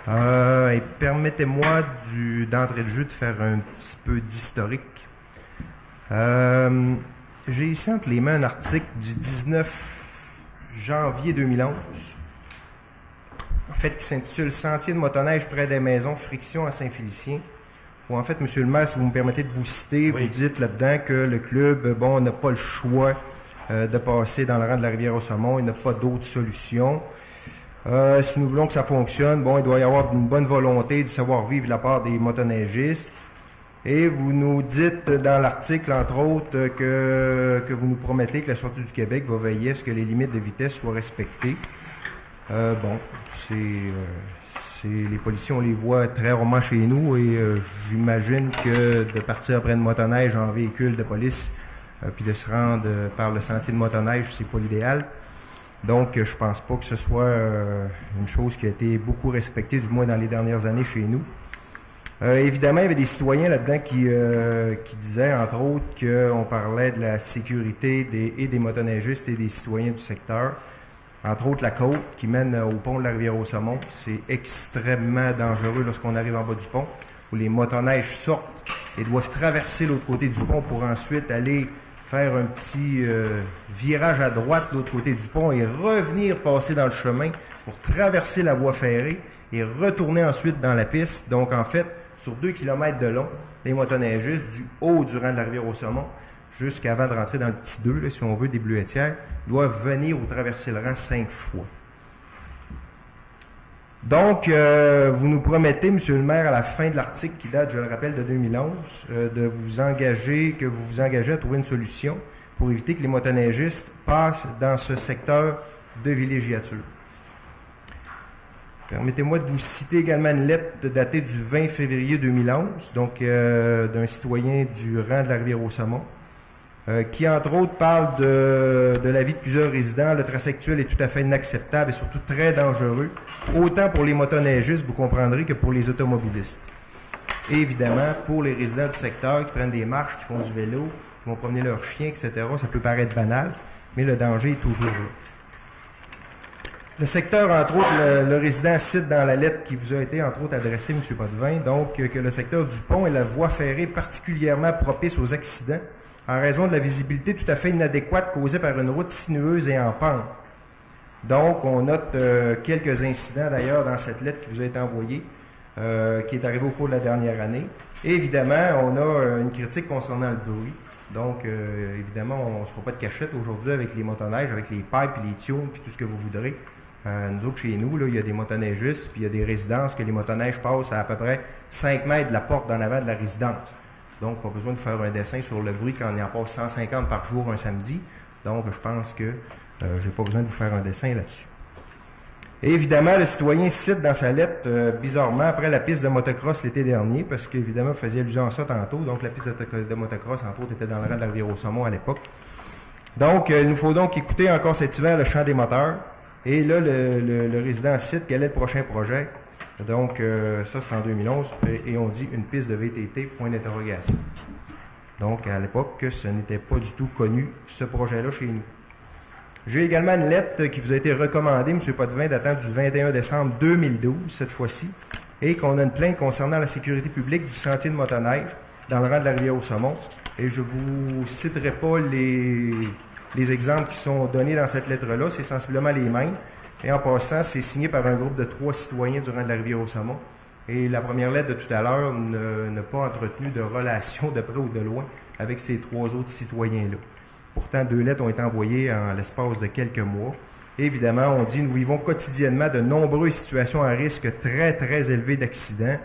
Et permettez-moi d'entrée de jeu de faire un petit peu d'historique. J'ai ici entre les mains un article du 19 janvier 2011, en fait, qui s'intitule « Sentier de motoneige près des maisons, friction à Saint-Félicien », où en fait, monsieur le maire, si vous me permettez de vous citer, vous dites là-dedans que le club, n'a pas le choix de passer dans le rang de la Rivière-au-Saumon, il n'a pas d'autre solution. Si nous voulons que ça fonctionne, il doit y avoir une bonne volonté du savoir-vivre de la part des motoneigistes. Et vous nous dites dans l'article, entre autres, que vous nous promettez que la Sûreté du Québec va veiller à ce que les limites de vitesse soient respectées. Les policiers, on les voit très rarement chez nous et j'imagine que de partir après une motoneige en véhicule de police, puis de se rendre par le sentier de motoneige, c'est pas l'idéal. Donc, je pense pas que ce soit une chose qui a été beaucoup respectée, du moins dans les dernières années chez nous. Évidemment, il y avait des citoyens là-dedans qui disaient, entre autres, qu'on parlait de la sécurité des motoneigistes et des citoyens du secteur. Entre autres, la côte qui mène au pont de la Rivière-au-Saumon. C'est extrêmement dangereux lorsqu'on arrive en bas du pont, où les motoneiges sortent et doivent traverser l'autre côté du pont pour ensuite aller faire un petit virage à droite de l'autre côté du pont et revenir passer dans le chemin pour traverser la voie ferrée et retourner ensuite dans la piste. Donc, en fait, sur 2 km de long, les motoneigistes du haut du rang de la Rivière-au-Saumon jusqu'avant de rentrer dans le petit 2, là, si on veut, des Bleuetières, doivent venir ou traverser le rang 5 fois. Donc, vous nous promettez, Monsieur le maire, à la fin de l'article qui date, je le rappelle, de 2011, que vous vous engagez à trouver une solution pour éviter que les motoneigistes passent dans ce secteur de villégiature. Permettez-moi de vous citer également une lettre datée du 20 février 2011, donc d'un citoyen du rang de la Rivière-au-Saumon, qui, entre autres, parle de la vie de plusieurs résidents. Le tracé actuel est tout à fait inacceptable et surtout très dangereux, autant pour les motoneigistes, vous comprendrez, que pour les automobilistes. Et évidemment, pour les résidents du secteur qui prennent des marches, qui font du vélo, qui vont promener leurs chiens, etc., ça peut paraître banal, mais le danger est toujours là. Le secteur, entre autres, le résident cite dans la lettre qui vous a été, entre autres, adressée, M. Potvin, donc que le secteur du pont est la voie ferrée particulièrement propice aux accidents en raison de la visibilité tout à fait inadéquate causée par une route sinueuse et en pente. Donc, on note quelques incidents, d'ailleurs, dans cette lettre qui vous a été envoyée, qui est arrivée au cours de la dernière année. Et évidemment, on a une critique concernant le bruit. Donc, évidemment, on ne se fera pas de cachette aujourd'hui avec les motoneiges, avec les pipes, les tunes, puis tout ce que vous voudrez. Nous autres, chez nous, là, il y a des motoneigistes, puis il y a des résidences que les motoneiges passent à peu près 5 mètres de la porte d'en avant de la résidence. Donc, pas besoin de faire un dessin sur le bruit quand on y en passe 150 par jour un samedi. Donc, je pense que j'ai pas besoin de vous faire un dessin là-dessus. Et évidemment, le citoyen cite dans sa lettre, bizarrement, après la piste de motocross l'été dernier, parce qu'évidemment, vous faisiez allusion à ça tantôt. Donc, la piste de motocross, entre autres, était dans le rang de la Rivière-au-Saumon à l'époque. Donc, il nous faut donc écouter encore cet hiver le chant des moteurs. Et là, le résident cite quel est le prochain projet. Donc, ça, c'est en 2011. Et on dit une piste de VTT, point d'interrogation. Donc, à l'époque, ce n'était pas du tout connu, ce projet-là, chez nous. J'ai également une lettre qui vous a été recommandée, M. Potvin, datant du 21 décembre 2012, cette fois-ci, et qu'on a une plainte concernant la sécurité publique du sentier de motoneige dans le rang de la Rivière-au-Saumon. Et je vous citerai pas les exemples qui sont donnés dans cette lettre-là, c'est sensiblement les mêmes. Et en passant, c'est signé par un groupe de 3 citoyens du rang de la Rivière-au-Saumon. Et la première lettre de tout à l'heure n'a pas entretenu de relation de près ou de loin avec ces 3 autres citoyens-là. Pourtant, 2 lettres ont été envoyées en l'espace de quelques mois. Et évidemment, on dit, nous vivons quotidiennement de nombreuses situations à risque très, très élevé d'accidents,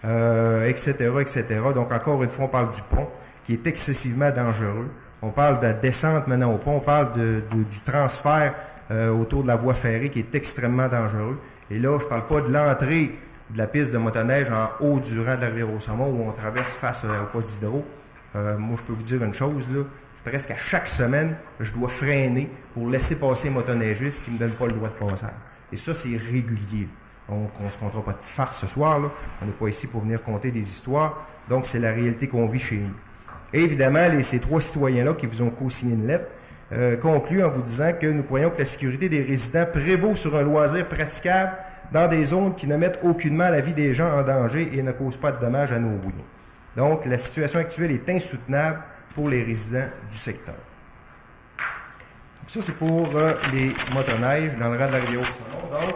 etc., etc. Donc, encore une fois, on parle du pont, qui est excessivement dangereux. On parle de la descente maintenant au pont. On parle du transfert autour de la voie ferrée, qui est extrêmement dangereux. Et là, je ne parle pas de l'entrée de la piste de motoneige en haut du rang de la Rivière-au-Saumon, où on traverse face au poste d'hydro. Moi, je peux vous dire une chose, là. Presque à chaque semaine, je dois freiner pour laisser passer les motoneigistes qui ne me donnent pas le droit de passage. Et ça, c'est régulier. On ne se comptera pas de farce ce soir, là. On n'est pas ici pour venir conter des histoires. Donc, c'est la réalité qu'on vit chez nous. Et évidemment, ces 3 citoyens-là qui vous ont co-signé une lettre concluent en vous disant que nous croyons que la sécurité des résidents prévaut sur un loisir praticable dans des zones qui ne mettent aucunement la vie des gens en danger et ne causent pas de dommages à nos biens. Donc, la situation actuelle est insoutenable pour les résidents du secteur. Donc, ça, c'est pour les motoneiges dans le rang de la Rivière-au-Saumon.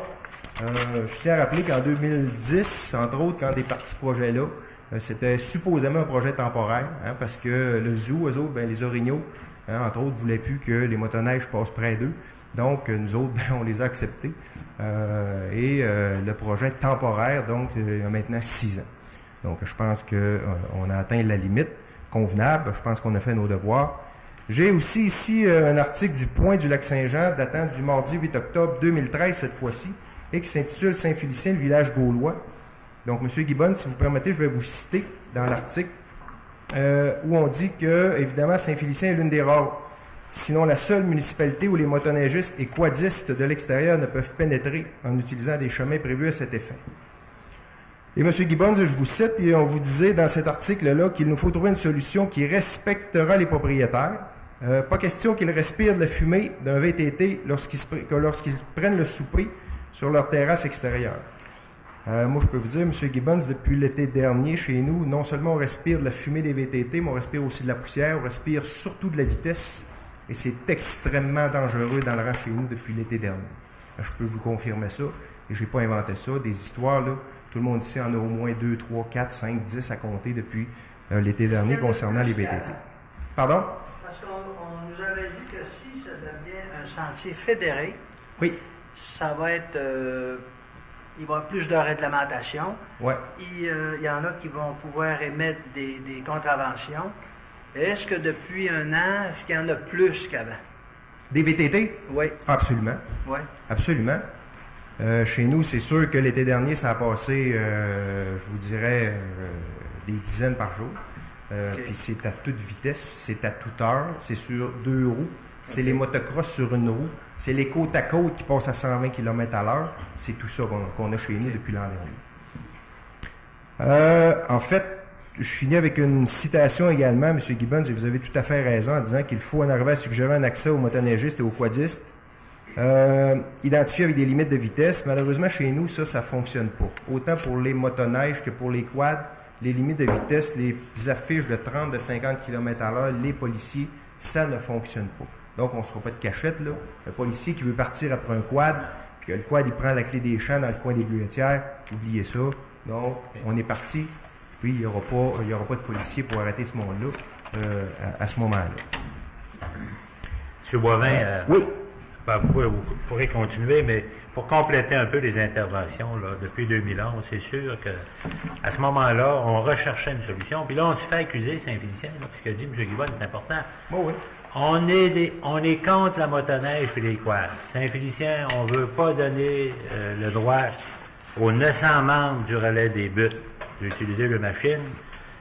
Donc, je tiens à rappeler qu'en 2010, entre autres, quand des parties ce projet-là, c'était supposément un projet temporaire, hein, parce que le zoo, eux autres, les orignaux, hein, entre autres, voulaient plus que les motoneiges passent près d'eux. Donc, nous autres, on les a acceptés. Le projet temporaire, donc, il y a maintenant 6 ans. Donc, je pense qu'on a atteint la limite convenable. Je pense qu'on a fait nos devoirs. J'ai aussi ici un article du Point du Lac-Saint-Jean datant du mardi 8 octobre 2013, cette fois-ci, et qui s'intitule « Saint-Félicien, le village gaulois ». Donc, M. Gibbon, si vous permettez, je vais vous citer dans l'article où on dit que, évidemment, Saint-Félicien est l'une des rares, sinon la seule municipalité où les motoneigistes et quadistes de l'extérieur ne peuvent pénétrer en utilisant des chemins prévus à cet effet. Et M. Gibbons, je vous cite, et on vous disait dans cet article-là qu'il nous faut trouver une solution qui respectera les propriétaires. Pas question qu'ils respirent de la fumée d'un VTT lorsqu'ils prennent le souper sur leur terrasse extérieure. Moi, je peux vous dire, M. Gibbons, depuis l'été dernier, chez nous, non seulement on respire de la fumée des VTT, mais on respire aussi de la poussière, on respire surtout de la vitesse, et c'est extrêmement dangereux dans le rang chez nous depuis l'été dernier. Je peux vous confirmer ça, et je n'ai pas inventé ça. Des histoires, là, tout le monde ici en a au moins 2, 3, 4, 5, 10 à compter depuis l'été dernier concernant les VTT. Pardon? Parce qu'on nous avait dit que si ça devient un sentier fédéré, oui, ça va être... il va y avoir plus de réglementation. Ouais. Il y en a qui vont pouvoir émettre des contraventions. Est-ce que depuis un an, est-ce qu'il y en a plus qu'avant? Des VTT? Oui. Absolument. Oui. Absolument. Chez nous, c'est sûr que l'été dernier, ça a passé, je vous dirais, des dizaines par jour. Okay. Puis c'est à toute vitesse, c'est à toute heure, c'est sur 2 roues, c'est les motocross sur une roue, c'est les côte à côte qui passent à 120 km à l'heure. C'est tout ça qu'on a chez nous depuis l'an dernier. En fait, je finis avec une citation également, M. Gibbons, et vous avez tout à fait raison en disant qu'il faut en arriver à suggérer un accès aux motoneigistes et aux quadistes. Identifié avec des limites de vitesse. Malheureusement, chez nous, ça fonctionne pas. Autant pour les motoneiges que pour les quads, les limites de vitesse, les affiches de 30, de 50 km à l'heure, les policiers, ça ne fonctionne pas. Donc, on ne se fera pas de cachette, là. Le policier qui veut partir après un quad, puis que le quad, il prend la clé des champs dans le coin des Guillotières, oubliez ça. Donc, on est parti, puis il n'y aura pas de policier pour arrêter ce monde-là à ce moment-là. M. Boivin, oui. Ben, vous pourrez continuer, mais pour compléter un peu les interventions là, depuis 2011, c'est sûr que à ce moment-là, on recherchait une solution. Puis là, on s'est fait accuser, Saint-Félicien, ce que dit M. Gibbons est important. Oh oui. On est contre la motoneige et les quads. Saint-Félicien, on ne veut pas donner le droit aux 900 membres du relais des buts d'utiliser la machine.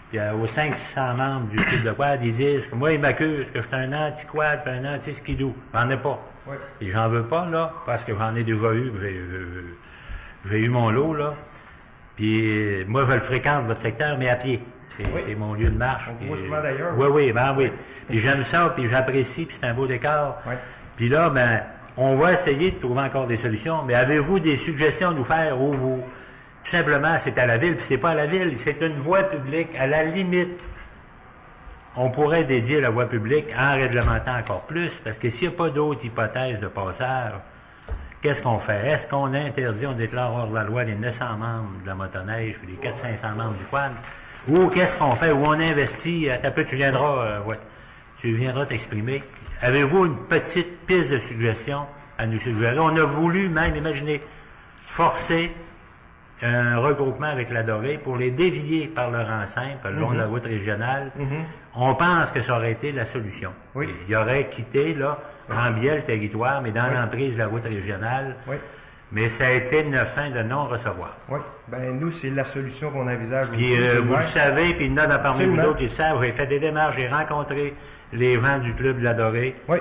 Puis aux 500 membres du club de quad, ils disent que moi, ils m'accusent que je suis un anti-quad et un anti-skidoo. J'en ai pas. Ouais. Et j'en veux pas, là, parce que j'en ai déjà eu. J'ai eu mon lot, là. Puis moi, je le fréquente, votre secteur, mais à pied. C'est mon lieu de marche. On vous voit souvent d'ailleurs. Oui. Puis j'aime ça, puis j'apprécie, puis c'est un beau décor. Ouais. Puis là, on va essayer de trouver encore des solutions. Mais avez-vous des suggestions à nous faire où vous... Tout simplement, c'est à la ville, puis c'est pas à la ville, c'est une voie publique. À la limite, on pourrait dédier la voie publique en réglementant encore plus, parce que s'il n'y a pas d'autre hypothèse de passage, qu'est-ce qu'on fait? Est-ce qu'on interdit, on déclare hors de la loi les 900 membres de la motoneige, puis les 400-500 membres du quad? Ou qu'est-ce qu'on fait? Où on investit? Tu viendras t'exprimer. Avez-vous une petite piste de suggestion à nous suggérer? On a voulu même, imaginez, forcer un regroupement avec la Dorée pour les dévier par leur enceinte, le long de la route régionale. On pense que ça aurait été la solution. Oui. Il aurait quitté, là, Rambiel, le territoire, mais dans l'emprise de la route régionale. Oui. Mais ça a été une fin de non-recevoir. Oui. Ben nous, c'est la solution qu'on envisage. Puis vous le savez, puis il y en a parmi vous autres qui le savent, j'ai fait des démarches, j'ai rencontré les gens du club de la Dorée. Oui.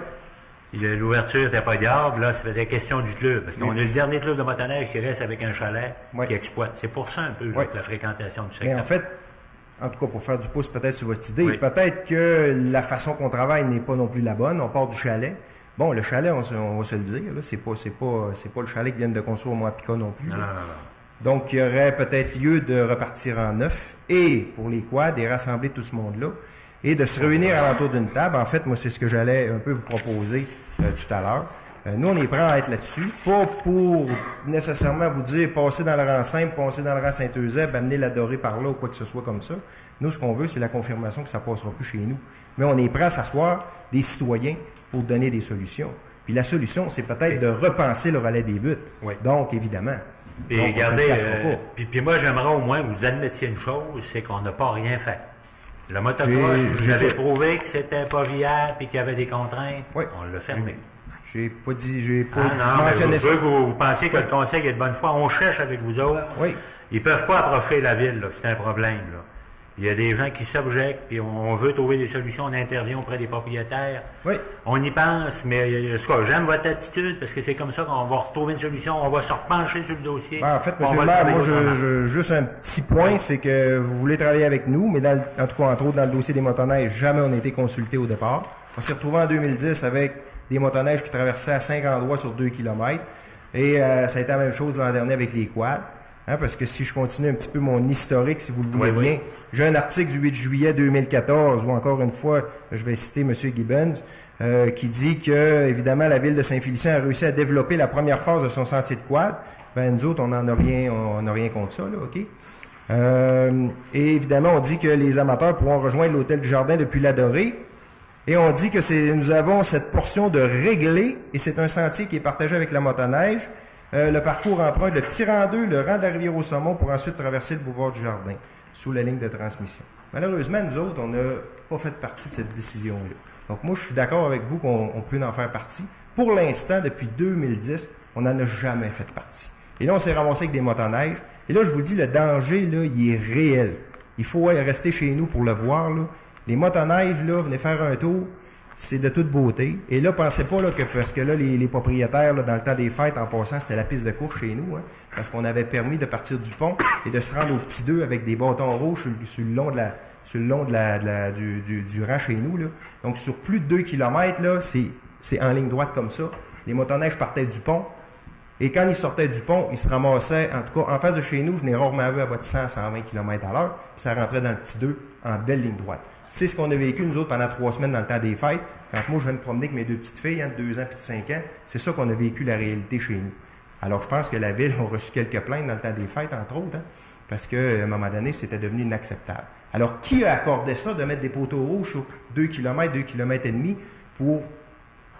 L'ouverture n'était pas diable, là, c'était question du club. Parce qu'on est le dernier club de motoneige qui reste avec un chalet qui exploite. C'est pour ça un peu là, la fréquentation du secteur. Mais en fait, en tout cas, pour faire du pouce peut-être sur votre idée, peut-être que la façon qu'on travaille n'est pas non plus la bonne. On part du chalet. Bon, le chalet, on va se le dire, là, c'est pas le chalet qui viennent de construire au Mois-Pica non plus. Non. Donc, il y aurait peut-être lieu de repartir en neuf et pour les quads, et rassembler tout ce monde-là et de se réunir alentour d'une table. En fait, moi, c'est ce que j'allais un peu vous proposer tout à l'heure. Nous, on est prêts à être là-dessus, pas pour nécessairement vous dire passer dans le rang simple, passer dans le rang Saint-Eusèbe, amener la Dorée par là ou quoi que ce soit comme ça. Nous, ce qu'on veut, c'est la confirmation que ça passera plus chez nous. Mais on est prêts à s'asseoir des citoyens pour donner des solutions. Puis la solution, c'est peut-être de repenser le relais des buts. Oui. Donc, évidemment. Puis donc, regardez, puis moi, j'aimerais au moins que vous admettiez une chose, c'est qu'on n'a pas rien fait. Le motocross, vous avez prouvé que c'était pas viable et qu'il y avait des contraintes. Oui. On l'a fermé. J'ai pas mentionné ça. Vous pensiez que le conseil est de bonne foi. On cherche avec vous autres. Oui. Ils peuvent pas approcher la ville, là, c'est un problème, là. Il y a des gens qui s'objectent, puis on veut trouver des solutions, on intervient auprès des propriétaires. Oui. On y pense, mais en tout cas, j'aime votre attitude, parce que c'est comme ça qu'on va retrouver une solution, on va se repencher sur le dossier. Ben, en fait, M. le maire, moi, juste un petit point, c'est que vous voulez travailler avec nous, mais en tout cas, entre autres, dans le dossier des motoneiges, jamais on n'a été consulté au départ. On s'est retrouvé en 2010 avec des motoneiges qui traversaient à 5 endroits sur 2 km, et ça a été la même chose l'an dernier avec les quads. Hein, parce que si je continue un petit peu mon historique, si vous le voulez bien, j'ai un article du 8 juillet 2014, où encore une fois, je vais citer M. Gibbons, qui dit que, évidemment, la ville de Saint-Félicien a réussi à développer la première phase de son sentier de quad. Ben, nous autres, on n'a rien contre ça, là, OK? Et évidemment, on dit que les amateurs pourront rejoindre l'hôtel du Jardin depuis la Dorée. Et on dit que nous avons cette portion de réglé, et c'est un sentier qui est partagé avec la motoneige. Le parcours emprunte le petit rang 2, le rang de la rivière au Saumon, pour ensuite traverser le boulevard du Jardin, sous la ligne de transmission. Malheureusement, nous autres, on n'a pas fait partie de cette décision-là. Donc moi, je suis d'accord avec vous qu'on peut en faire partie. Pour l'instant, depuis 2010, on n'en a jamais fait partie. Et là, on s'est ramassé avec des motoneiges. Et là, je vous le dis, le danger, là, il est réel. Il faut rester chez nous pour le voir, là. Les motoneiges, là, venez faire un tour. C'est de toute beauté. Et là, pensez pas là, que parce que là, les propriétaires, là, dans le temps des fêtes, en passant, c'était la piste de course chez nous, hein, parce qu'on avait permis de partir du pont et de se rendre au petit 2 avec des bâtons rouges sur le long du rang chez nous. Là. Donc, sur plus de 2 km, là, c'est en ligne droite comme ça. Les motoneiges partaient du pont. Et quand ils sortaient du pont, ils se ramassaient, en tout cas, en face de chez nous, je n'ai rarement vu à votre 100-120 km à l'heure, puis ça rentrait dans le petit 2 en belle ligne droite. C'est ce qu'on a vécu, nous autres, pendant 3 semaines dans le temps des fêtes. Quand moi, je viens me promener avec mes 2 petites filles, de 2 ans et de 5 ans, c'est ça qu'on a vécu la réalité chez nous. Alors, je pense que la Ville a reçu quelques plaintes dans le temps des fêtes, entre autres, hein, parce qu'à un moment donné, c'était devenu inacceptable. Alors, qui a accordé ça de mettre des poteaux rouges sur 2 km, 2 km et demi pour...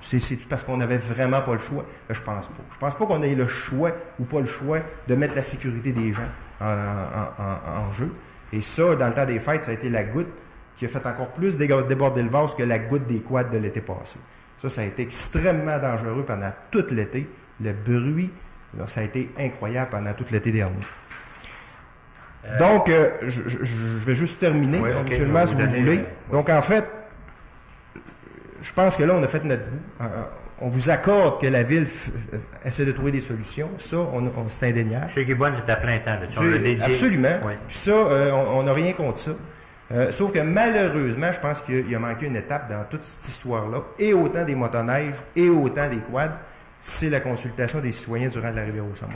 C'est-tu parce qu'on n'avait vraiment pas le choix? Ben, je pense pas. Je pense pas qu'on ait le choix ou pas le choix de mettre la sécurité des gens en jeu. Et ça, dans le temps des fêtes, ça a été la goutte qui a fait encore plus déborder le vase que la goutte des quads de l'été passé. Ça a été extrêmement dangereux pendant tout l'été. Le bruit, là, ça a été incroyable pendant tout l'été dernier. Donc, je vais juste terminer, monsieur le maire, si vous voulez. Donc, en fait, je pense que là, on a fait notre bout. On vous accorde que la Ville essaie de trouver des solutions. Ça, c'est indéniable. Chez Gibbon, c'est à plein temps. Là. On l'a dédié. Absolument. Oui. Puis ça, on n'a rien contre ça. Sauf que malheureusement, je pense qu'il a manqué une étape dans toute cette histoire-là, et autant des motoneiges, et autant des quads, c'est la consultation des citoyens du rang de la rivière au Saumon.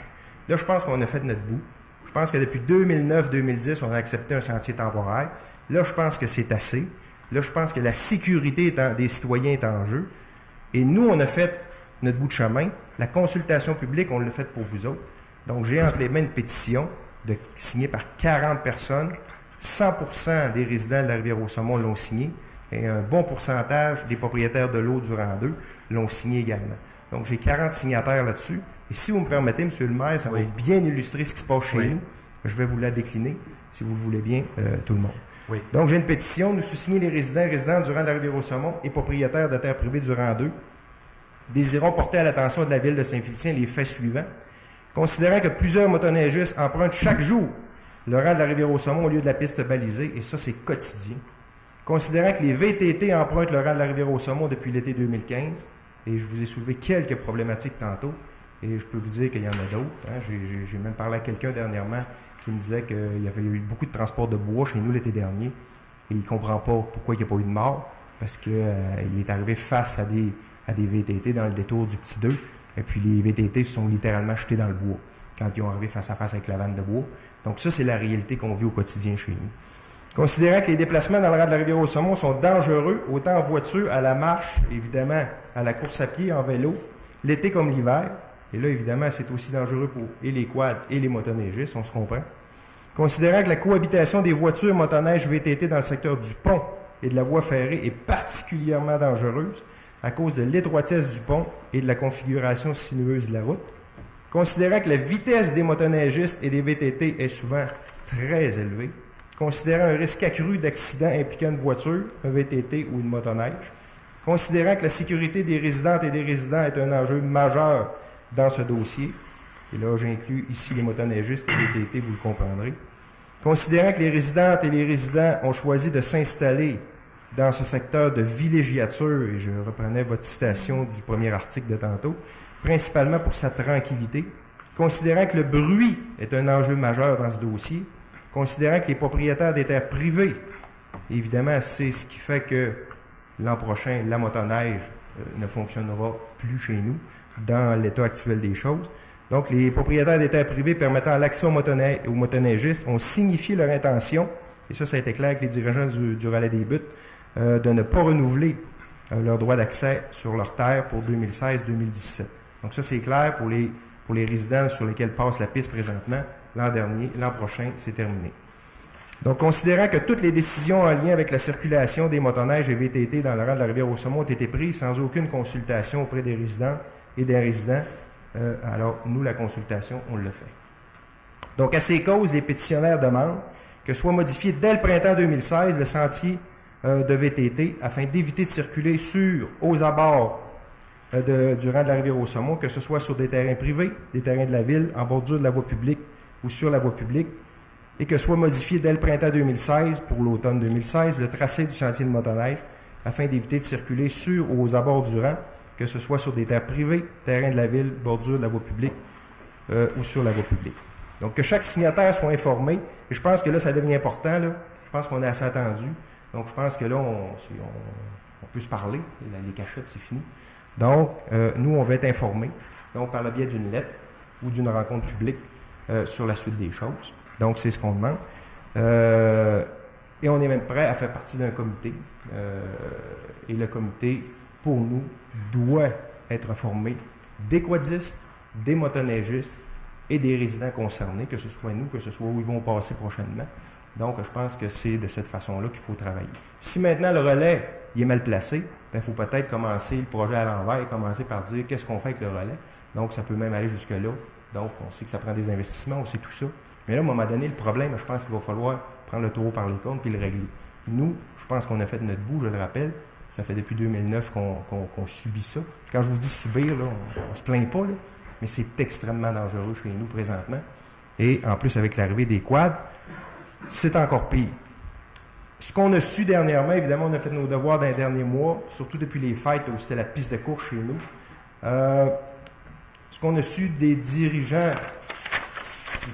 Là, je pense qu'on a fait notre bout. Je pense que depuis 2009-2010, on a accepté un sentier temporaire. Là, je pense que c'est assez. Là, je pense que la sécurité des citoyens est en jeu. Et nous, on a fait notre bout de chemin. La consultation publique, on l'a faite pour vous autres. Donc, j'ai entre les mains une pétition signée par 40 personnes. 100% des résidents de la Rivière-au-Saumon l'ont signé. Et un bon pourcentage des propriétaires de l'eau du rang 2 l'ont signé également. Donc, j'ai 40 signataires là-dessus. Et si vous me permettez, M. le maire, ça va bien illustrer ce qui se passe chez nous. Je vais vous la décliner, si vous le voulez bien, tout le monde. Oui. Donc, j'ai une pétition. Nous sous-signés les résidents du rang de la Rivière-au-Saumon et propriétaires de terres privées du rang 2 désirons porter à l'attention de la Ville de Saint-Félicien les faits suivants. Considérant que plusieurs motoneigistes empruntent chaque jour le rang de la Rivière-au-Saumon au lieu de la piste balisée, et ça, c'est quotidien. Considérant que les VTT empruntent le rang de la Rivière-au-Saumon depuis l'été 2015, et je vous ai soulevé quelques problématiques tantôt, et je peux vous dire qu'il y en a d'autres. Hein. J'ai même parlé à quelqu'un dernièrement qui me disait qu'il y avait eu beaucoup de transport de bois chez nous l'été dernier, et il ne comprend pas pourquoi il n'y a pas eu de mort, parce qu'il est arrivé face à des VTT dans le détour du Petit 2, et puis les VTT se sont littéralement jetés dans le bois quand ils ont arrivé face à face avec la vanne de bois. Donc ça, c'est la réalité qu'on vit au quotidien chez nous. Considérant que les déplacements dans le rang de la Rivière-au-Saumon sont dangereux, autant en voiture, à la marche, évidemment, à la course à pied, en vélo, l'été comme l'hiver, et là, évidemment, c'est aussi dangereux pour et les quads et les motoneigistes, on se comprend. Considérant que la cohabitation des voitures, motoneiges, VTT dans le secteur du pont et de la voie ferrée est particulièrement dangereuse à cause de l'étroitesse du pont et de la configuration sinueuse de la route. Considérant que la vitesse des motoneigistes et des VTT est souvent très élevée. Considérant un risque accru d'accident impliquant une voiture, un VTT ou une motoneige. Considérant que la sécurité des résidentes et des résidents est un enjeu majeur dans ce dossier. Et là, j'inclus ici les motoneigistes et les VTT, vous le comprendrez. Considérant que les résidentes et les résidents ont choisi de s'installer dans ce secteur de villégiature, et je reprenais votre citation du premier article de tantôt, principalement pour sa tranquillité, considérant que le bruit est un enjeu majeur dans ce dossier, considérant que les propriétaires des terres privées, évidemment, c'est ce qui fait que l'an prochain, la motoneige ne fonctionnera plus chez nous dans l'état actuel des choses. Donc, les propriétaires des terres privées permettant l'accès aux motoneigistes ont signifié leur intention, et ça a été clair avec les dirigeants du Relais des Buttes, de ne pas renouveler leur droit d'accès sur leurs terres pour 2016-2017. Donc ça, c'est clair pour les résidents sur lesquels passe la piste présentement. L'an prochain, c'est terminé. Donc, considérant que toutes les décisions en lien avec la circulation des motoneiges et VTT dans le rang de la rivière au Saumon ont été prises sans aucune consultation auprès des résidents et des résidents, alors nous, la consultation, on le fait. Donc, à ces causes, les pétitionnaires demandent que soit modifié dès le printemps 2016 le sentier de VTT afin d'éviter de circuler aux abords du rang de la rivière au Saumon, que ce soit sur des terrains privés, des terrains de la ville, en bordure de la voie publique ou sur la voie publique, et que soit modifié dès le printemps 2016, pour l'automne 2016, le tracé du sentier de motoneige afin d'éviter de circuler aux abords du rang, que ce soit sur des terres privées, terrains de la ville, bordure de la voie publique ou sur la voie publique. Donc, que chaque signataire soit informé, et je pense que là, ça devient important, là. Je pense qu'on est assez attendu. Donc, je pense que là, on peut se parler. Les cachettes, c'est fini. Donc, nous, on va être informés, donc par le biais d'une lettre ou d'une rencontre publique sur la suite des choses. Donc, c'est ce qu'on demande. Et on est même prêt à faire partie d'un comité. Et le comité, pour nous, doit être formé des quadistes, des motoneigistes et des résidents concernés, que ce soit nous, que ce soit où ils vont passer prochainement. Donc, je pense que c'est de cette façon-là qu'il faut travailler. Si maintenant le relais il est mal placé, il faut peut-être commencer le projet à l'envers et commencer par dire qu'est-ce qu'on fait avec le relais. Donc, ça peut même aller jusque-là. Donc, on sait que ça prend des investissements, on sait tout ça. Mais là, à un moment donné, le problème, je pense qu'il va falloir prendre le taureau par les cornes puis le régler. Nous, je pense qu'on a fait notre bout, je le rappelle. Ça fait depuis 2009 qu'on subit ça. Quand je vous dis subir, là, on se plaint pas, là, mais c'est extrêmement dangereux chez nous présentement. Et en plus, avec l'arrivée des quads, c'est encore pire. Ce qu'on a su dernièrement, évidemment, on a fait nos devoirs dans les derniers mois, surtout depuis les fêtes, là, où c'était la piste de course chez nous. Ce qu'on a su des dirigeants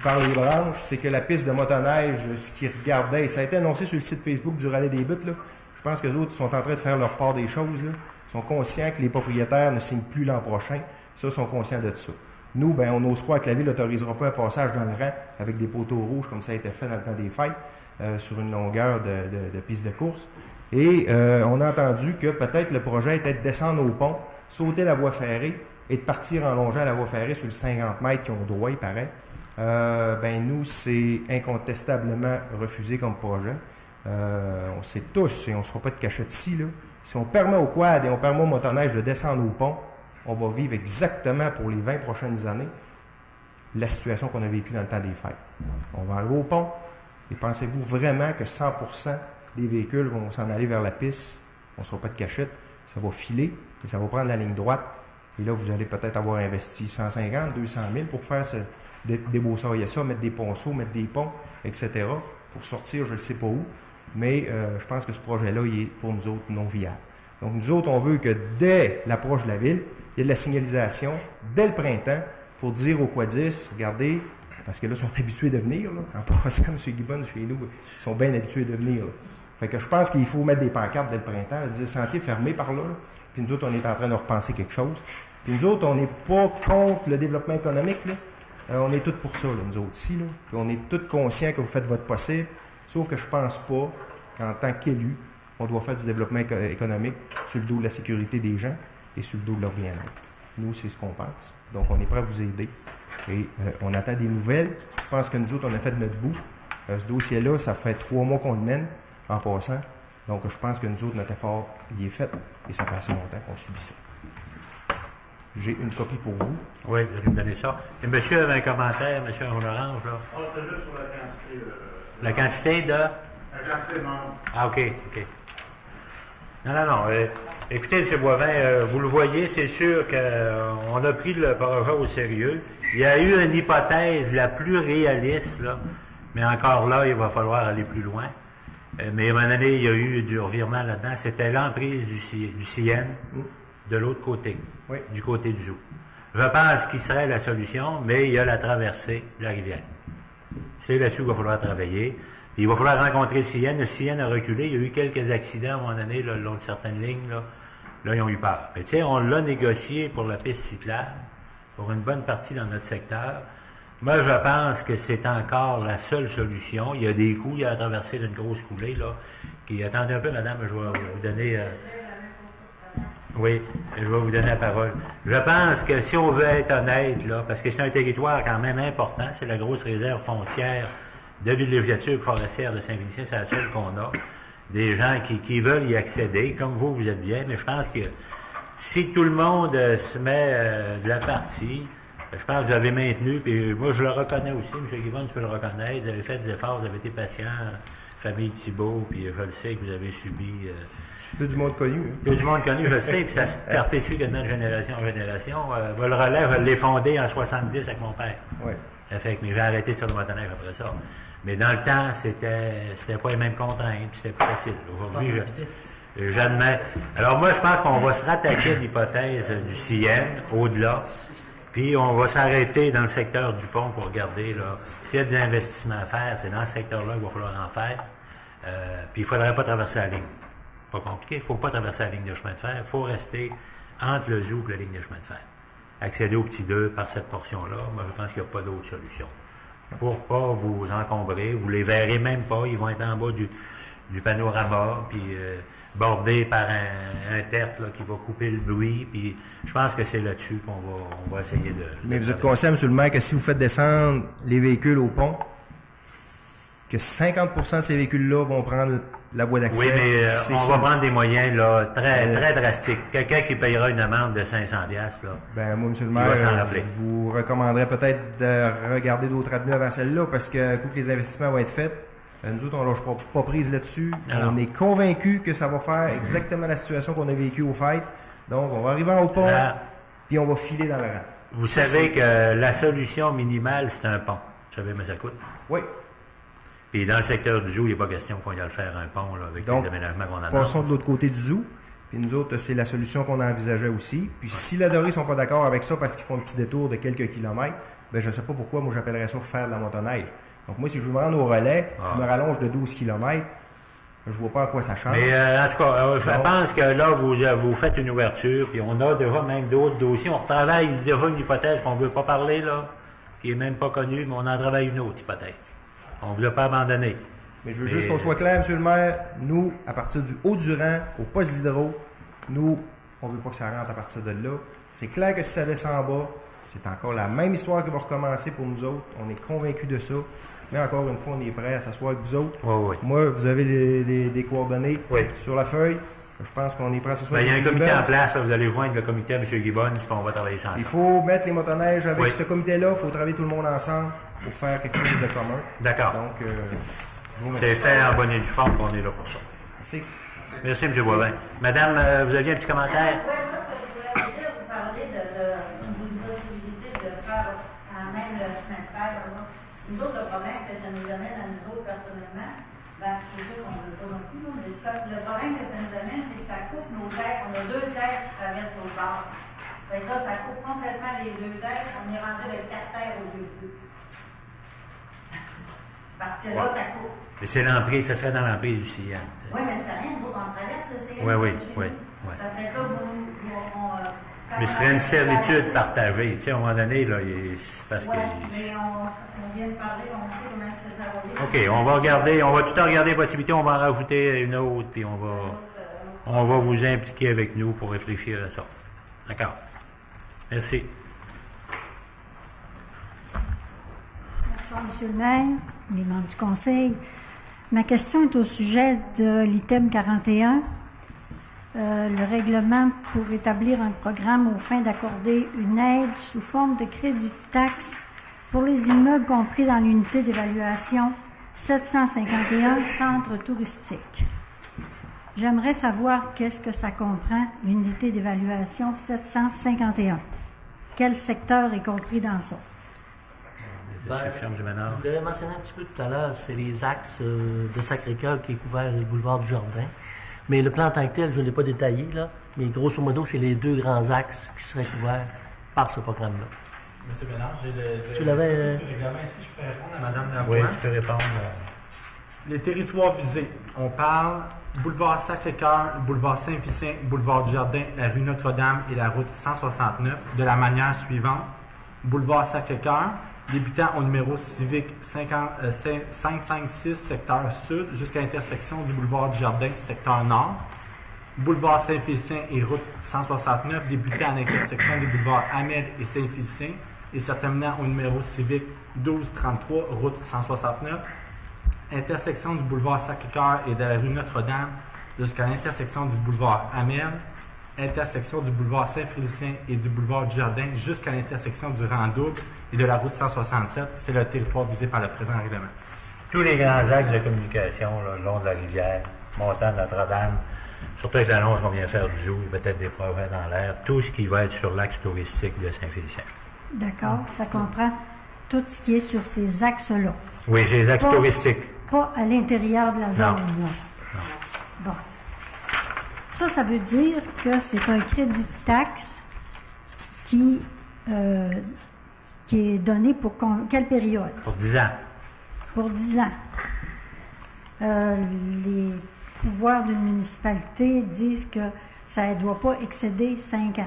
par les branches, c'est que la piste de motoneige, ce qu'ils regardaient, et ça a été annoncé sur le site Facebook du Relais des Buttes, là, je pense que les autres sont en train de faire leur part des choses. Là. Ils sont conscients que les propriétaires ne signent plus l'an prochain. Ça, ils sont conscients de ça. Nous, ben, on ose croire que la Ville n'autorisera pas un passage dans le rang avec des poteaux rouges, comme ça a été fait dans le temps des fêtes, sur une longueur de piste de course. Et on a entendu que peut-être le projet était de descendre au pont, sauter la voie ferrée et de partir en longeant la voie ferrée sur les 50 mètres qui ont droit, il paraît. Ben nous, c'est incontestablement refusé comme projet. On sait tous, et on ne se fera pas de cachette ici, là. Si on permet au quad et on permet au motoneige de descendre au pont, on va vivre exactement pour les 20 prochaines années la situation qu'on a vécue dans le temps des fêtes. On va arriver au pont, et pensez-vous vraiment que 100% des véhicules vont s'en aller vers la piste? On ne se fera pas de cachette, ça va filer, et ça va prendre la ligne droite. Et là, vous allez peut-être avoir investi 150, 200 000 pour faire débossailler ça, mettre des ponceaux, mettre des ponts, etc. Pour sortir, je ne sais pas où. Mais je pense que ce projet-là, il est pour nous autres non viable. Donc, nous autres, on veut que dès l'approche de la ville, il y ait de la signalisation, dès le printemps, pour dire aux quadistes, regardez, parce que là, ils sont habitués de venir. Là. En passant, M. Gibbon, chez nous, ils sont bien habitués de venir. Là. Fait que je pense qu'il faut mettre des pancartes dès le printemps, là, dire sentier fermé par là. Puis nous autres, on est en train de repenser quelque chose. Puis nous autres, on n'est pas contre le développement économique, là. On est tous pour ça, là, nous autres ici. Là. Puis on est tous conscients que vous faites votre possible. Sauf que je pense pas qu'en tant qu'élu, on doit faire du développement économique sur le dos de la sécurité des gens et sur le dos de leur bien-être. Nous, c'est ce qu'on pense. Donc, on est prêt à vous aider. Et on attend des nouvelles. Je pense que nous autres, on a fait de notre bout. Ce dossier-là, ça fait 3 mois qu'on le mène en passant. Donc, je pense que nous autres, notre effort, il est fait. Et ça fait assez longtemps qu'on subit ça. J'ai une copie pour vous. Oui, vous allez me donner ça. Et monsieur avait un commentaire, monsieur en orange, là. C'est juste sur la quantité. La quantité de... La quantité de membres. Ah, OK. Non. Écoutez, M. Boivin, vous le voyez, c'est sûr qu'on a pris le projet au sérieux. Il y a eu une hypothèse la plus réaliste, là, Mais encore là, il va falloir aller plus loin. Mais à un moment donné, il y a eu du revirement là-dedans. C'était l'emprise du CN de l'autre côté, du côté du zoo. Je pense qu'il serait la solution, mais il y a la traversée de la rivière. C'est là-dessus qu'il va falloir travailler. Il va falloir rencontrer le CN. Le CN a reculé. Il y a eu quelques accidents à un moment donné, là, le long de certaines lignes. Là, ils ont eu peur. Mais tu sais, on l'a négocié pour la piste cyclable, pour une bonne partie dans notre secteur. Moi, je pense que c'est encore la seule solution. Il y a des coups, il y a la traversée d'une grosse coulée, là, qui... Attendez un peu, madame, je vais vous donner... Oui, je vais vous donner la parole. Je pense que si on veut être honnête, là, parce que c'est un territoire quand même important, c'est la grosse réserve foncière de villégiature forestière de Saint-Félicien, c'est la seule qu'on a. Des gens qui veulent y accéder, comme vous êtes bien, mais je pense que si tout le monde se met de la partie, je pense que vous avez maintenu, puis moi je le reconnais aussi, M. Guibon, tu peux le reconnaître, vous avez fait des efforts, vous avez été patient, famille Thibault, puis je le sais que vous avez subi... c'est tout du monde connu. Hein? Tout du monde connu, je le sais, puis ça se perpétue quasiment de génération en génération. Le relais, je l'ai fondé en 70 avec mon père. Oui. Mais j'ai arrêté de faire le motoneige après ça. Mais dans le temps, c'était pas les mêmes contraintes, c'était plus facile. Aujourd'hui, j'admets. Alors moi, je pense qu'on va se rattaquer à l'hypothèse du CN, au-delà, puis on va s'arrêter dans le secteur du pont pour regarder, là, s'il y a des investissements à faire, c'est dans ce secteur-là qu'il va falloir en faire. Puis il faudrait pas traverser la ligne. Pas compliqué, il faut pas traverser la ligne de chemin de fer, il faut rester entre le zoo et la ligne de chemin de fer. Accéder au petit 2 par cette portion-là, moi je pense qu'il n'y a pas d'autre solution. Pour pas vous encombrer, vous les verrez même pas, ils vont être en bas du panorama, puis bordés par un tertre là, qui va couper le bruit, puis je pense que c'est là-dessus qu'on va essayer de... Mais vous êtes conscient, M. le maire, que si vous faites descendre les véhicules au pont, que 50% de ces véhicules-là vont prendre la voie d'accès. Oui, mais on va prendre des moyens là, très drastiques. Quelqu'un qui payera une amende de 500$, là. Ben, moi, M. le maire, je vous recommanderais peut-être de regarder d'autres avenues avant celle-là, parce que coup que les investissements vont être faits, nous autres, on ne lâche pas prise là-dessus. On est convaincus que ça va faire exactement la situation qu'on a vécue au fait. Donc, on va arriver au pont, puis on va filer dans le rang. Vous savez que la solution minimale, c'est un pont. Vous savez, mais ça coûte? Oui. Puis dans le secteur du zoo, il n'y a pas question qu'on y aille faire un pont là, avec les aménagements qu'on annonce. Passons de l'autre côté du zoo. Puis nous autres, c'est la solution qu'on envisageait aussi. Puis si la Dorée ne sont pas d'accord avec ça parce qu'ils font un petit détour de quelques kilomètres, ben je ne sais pas pourquoi, moi j'appellerais ça faire de la motoneige. Donc moi, si je veux me rendre au relais, je me rallonge de 12 km, je vois pas à quoi ça change. Mais en tout cas, je pense que là, vous faites une ouverture, puis on a déjà même d'autres dossiers. On retravaille déjà une hypothèse qu'on ne veut pas parler, là, qui est même pas connue, mais on en travaille une autre hypothèse. On ne vous l'a pas abandonné. Mais je veux juste qu'on soit clair, M. le maire, nous, à partir du Haut-Durand, au poste d'hydro, nous, on ne veut pas que ça rentre à partir de là. C'est clair que si ça descend en bas, c'est encore la même histoire qui va recommencer pour nous autres. On est convaincus de ça. Mais encore une fois, on est prêt à s'asseoir avec vous autres. Oui. Moi, vous avez des coordonnées sur la feuille. Je pense qu'on est prêt à s'asseoir avec avec vous. Il y a un comité en place. Là, vous allez joindre le comité à M. Gibbons, puis on va travailler ensemble. Il faut mettre les motoneiges avec ce comité-là. Il faut travailler tout le monde ensemble pour faire quelque chose de commun. D'accord. Donc, je vous remercie. C'est fait en bonne et due forme qu'on est là pour ça. Merci. Merci, M. Boivin. Madame, vous aviez un petit commentaire? Oui, moi, ce que je voulais dire, vous parlez d'une possibilité de faire même le chemin de fer. Nous autres, le problème que ça nous amène à nous autres personnellement, ben, c'est sûr qu'on ne veut pas non plus. Mais le problème que ça nous amène, c'est que ça coupe nos terres. On a 2 terres qui traversent nos bases. Fait que là, ça coupe complètement les 2 terres. On est rendu avec 4 terres au lieu de 2. Parce que là, ça coupe. Mais c'est l'emprise, ça serait dans l'emprise du CN. Oui, mais ça fait rien, nous autres, on traverse le CN. Oui. Ça fait que mais ce serait une servitude partagée. Tu sais, à un moment donné, là, c'est parce que... mais on vient de parler, on sait comment est-ce que ça va aller. OK, on va regarder, on va tout regarder les possibilités, on va en rajouter une autre, puis on va vous impliquer avec nous pour réfléchir à ça. D'accord. Merci. Bonsoir, M. le maire, les membres du conseil. Ma question est au sujet de l'item 41. Le règlement pour établir un programme aux fins d'accorder une aide sous forme de crédit de taxe pour les immeubles compris dans l'unité d'évaluation 751 centre touristique. J'aimerais savoir qu'est-ce que ça comprend, l'unité d'évaluation 751. Quel secteur est compris dans ça? Description du ménage. Vous l'avez mentionné un petit peu tout à l'heure, c'est les axes de Sacré-Cœur qui est couvert le boulevard du Jardin. Mais le plan en tant que tel, je ne l'ai pas détaillé, là, mais grosso modo, c'est les 2 grands axes qui seraient couverts par ce programme-là. Monsieur Bénard, j'ai le Tu l'avais, règlement ici, je peux répondre à Mme Lavoie. Oui, tu peux répondre. Les territoires visés. On parle boulevard Sacré-Cœur, boulevard Saint-Vicent, boulevard du Jardin, la rue Notre-Dame et la route 169 de la manière suivante. Boulevard Sacré-Cœur, débutant au numéro civique 556, secteur sud, jusqu'à l'intersection du boulevard du Jardin, secteur nord. Boulevard Saint-Félicien et route 169, débutant à l'intersection des boulevards Ahmed et Saint-Félicien et se terminant au numéro civique 1233, route 169. Intersection du boulevard Sacré-Cœur et de la rue Notre-Dame jusqu'à l'intersection du boulevard Ahmed. Intersection du boulevard Saint-Félicien et du boulevard du Jardin jusqu'à l'intersection du rang double et de la route 167. C'est le territoire visé par le présent règlement. Tous les grands axes de communication là, le long de la rivière, montant Notre-Dame, surtout avec l'annonce qu'on vient faire du jour, peut-être des progrès dans l'air, tout ce qui va être sur l'axe touristique de Saint-Félicien. D'accord, ça comprend tout ce qui est sur ces axes-là. Oui, j'ai les axes touristiques. Pas à l'intérieur de la zone. Non. Bon. Ça veut dire que c'est un crédit de taxe qui est donné pour quelle période? Pour 10 ans. Pour 10 ans. Les pouvoirs d'une municipalité disent que ça ne doit pas excéder 5 ans.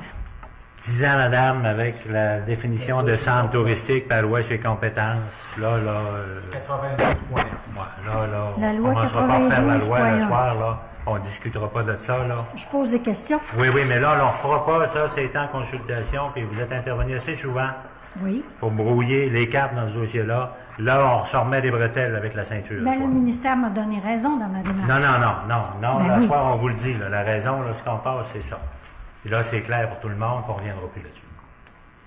10 ans, madame, avec la définition de centre touristique par loi ses compétences. Là, 92 points. La loi on ne commencera pas à faire la loi 92.1. le soir, là. On ne discutera pas de ça, là. Je pose des questions. Oui, mais là, on ne fera pas ça, c'est en consultation, puis vous êtes intervenu assez souvent Oui. pour brouiller les cartes dans ce dossier-là. Là, on se remet des bretelles avec la ceinture. Mais le ministère m'a donné raison dans ma démarche. Non. Ben là, oui. soir, on vous le dit, là, la raison, là, ce qu'on passe, c'est ça. Et là, c'est clair pour tout le monde, qu'on ne reviendra plus là-dessus.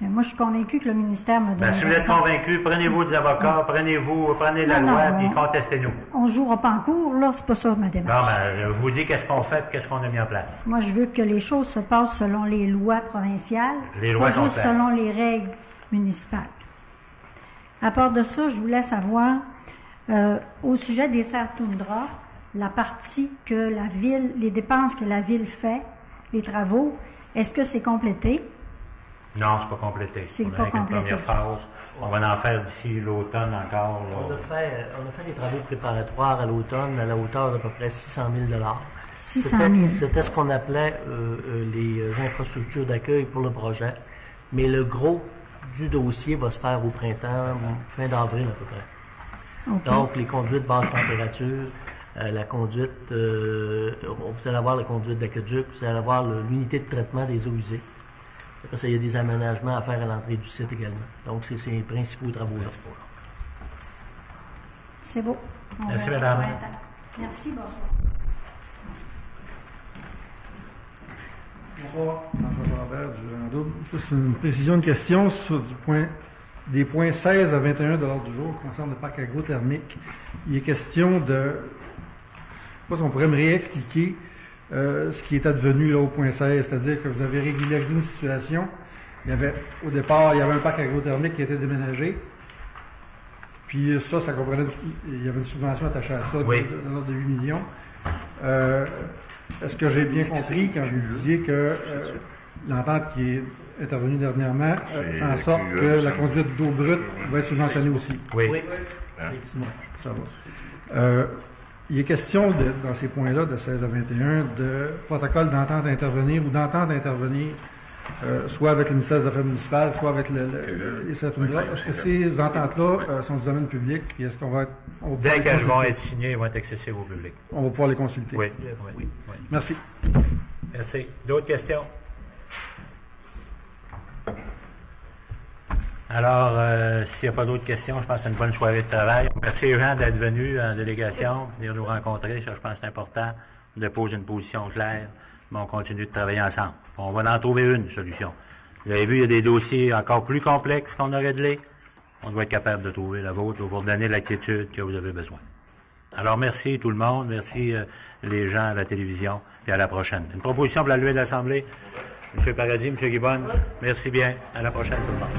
Mais moi, je suis convaincue que le ministère m'a donné raison. Si vous êtes convaincu, prenez-vous des avocats, prenez la loi, puis contestez-nous. On ne jouera pas en cours, là, c'est pas ça ma démarche. Je vous dis qu'est-ce qu'on fait et qu'est-ce qu'on a mis en place. Moi, je veux que les choses se passent selon les lois provinciales, Les lois pas sont juste claires. selon les règles municipales. À part de ça, je voulais savoir, au sujet des serres toundra, la partie que la ville, les dépenses que la ville fait, les travaux, est-ce que c'est complété? Non, c'est pas complété. C'est on pas a qu'une complété. première phase. On va en faire d'ici l'automne encore. Là. On a fait des travaux préparatoires à l'automne à la hauteur d'à peu près 600 000 600 000. C'était ce qu'on appelait les infrastructures d'accueil pour le projet. Mais le gros du dossier va se faire au printemps, fin d'avril à peu près. OK. Donc, les conduites basse température, la conduite, vous allez avoir la conduite d'aqueduc, vous allez avoir l'unité de traitement des eaux usées. Après ça, il y a des aménagements à faire à l'entrée du site également. Donc, c'est ces principaux travaux-là. C'est beau. Merci, madame. Merci, bonsoir. Bonsoir, Jean-François Lambert du Rang Double. Juste une précision, une question sur des points 16 à 21 de l'ordre du jour qui concernent le parc agrothermique. Il est question de... Je ne sais pas si on pourrait me réexpliquer ce qui est advenu là, au point 16, c'est-à-dire que vous avez régularisé une situation. Au départ, il y avait un parc agrothermique qui était déménagé. Puis ça comprenait... Il y avait une subvention attachée à ça de l'ordre de 8 millions. Est-ce que j'ai bien compris quand vous disiez que l'entente qui est intervenue dernièrement fait en sorte que la conduite d'eau brute va être subventionnée aussi? Oui. Ça va. Il est question, dans ces points-là, de 16 à 21, de protocole d'entente à intervenir ou d'entente à intervenir, soit avec le ministère des Affaires municipales, soit avec les Serres toundra. Est-ce que ces ententes-là sont du domaine public? Puis est-ce qu'on va Dès qu'elles vont être signées, elles vont être accessibles au public. On va pouvoir les consulter. Oui. Merci. Merci. D'autres questions? Alors, s'il n'y a pas d'autres questions, je pense que c'est une bonne soirée de travail. Merci aux gens d'être venus en délégation, venir nous rencontrer. Ça, je pense que c'est important de poser une position claire, mais on continue de travailler ensemble. On va en trouver une solution. Vous avez vu, il y a des dossiers encore plus complexes qu'on a réglés. On doit être capable de trouver la vôtre pour vous donner la quiétude que vous avez besoin. Alors, merci tout le monde. Merci les gens à la télévision. Puis à la prochaine. Une proposition pour la levée de l'Assemblée. M. Paradis, M. Gibbons, merci bien. À la prochaine tout le monde.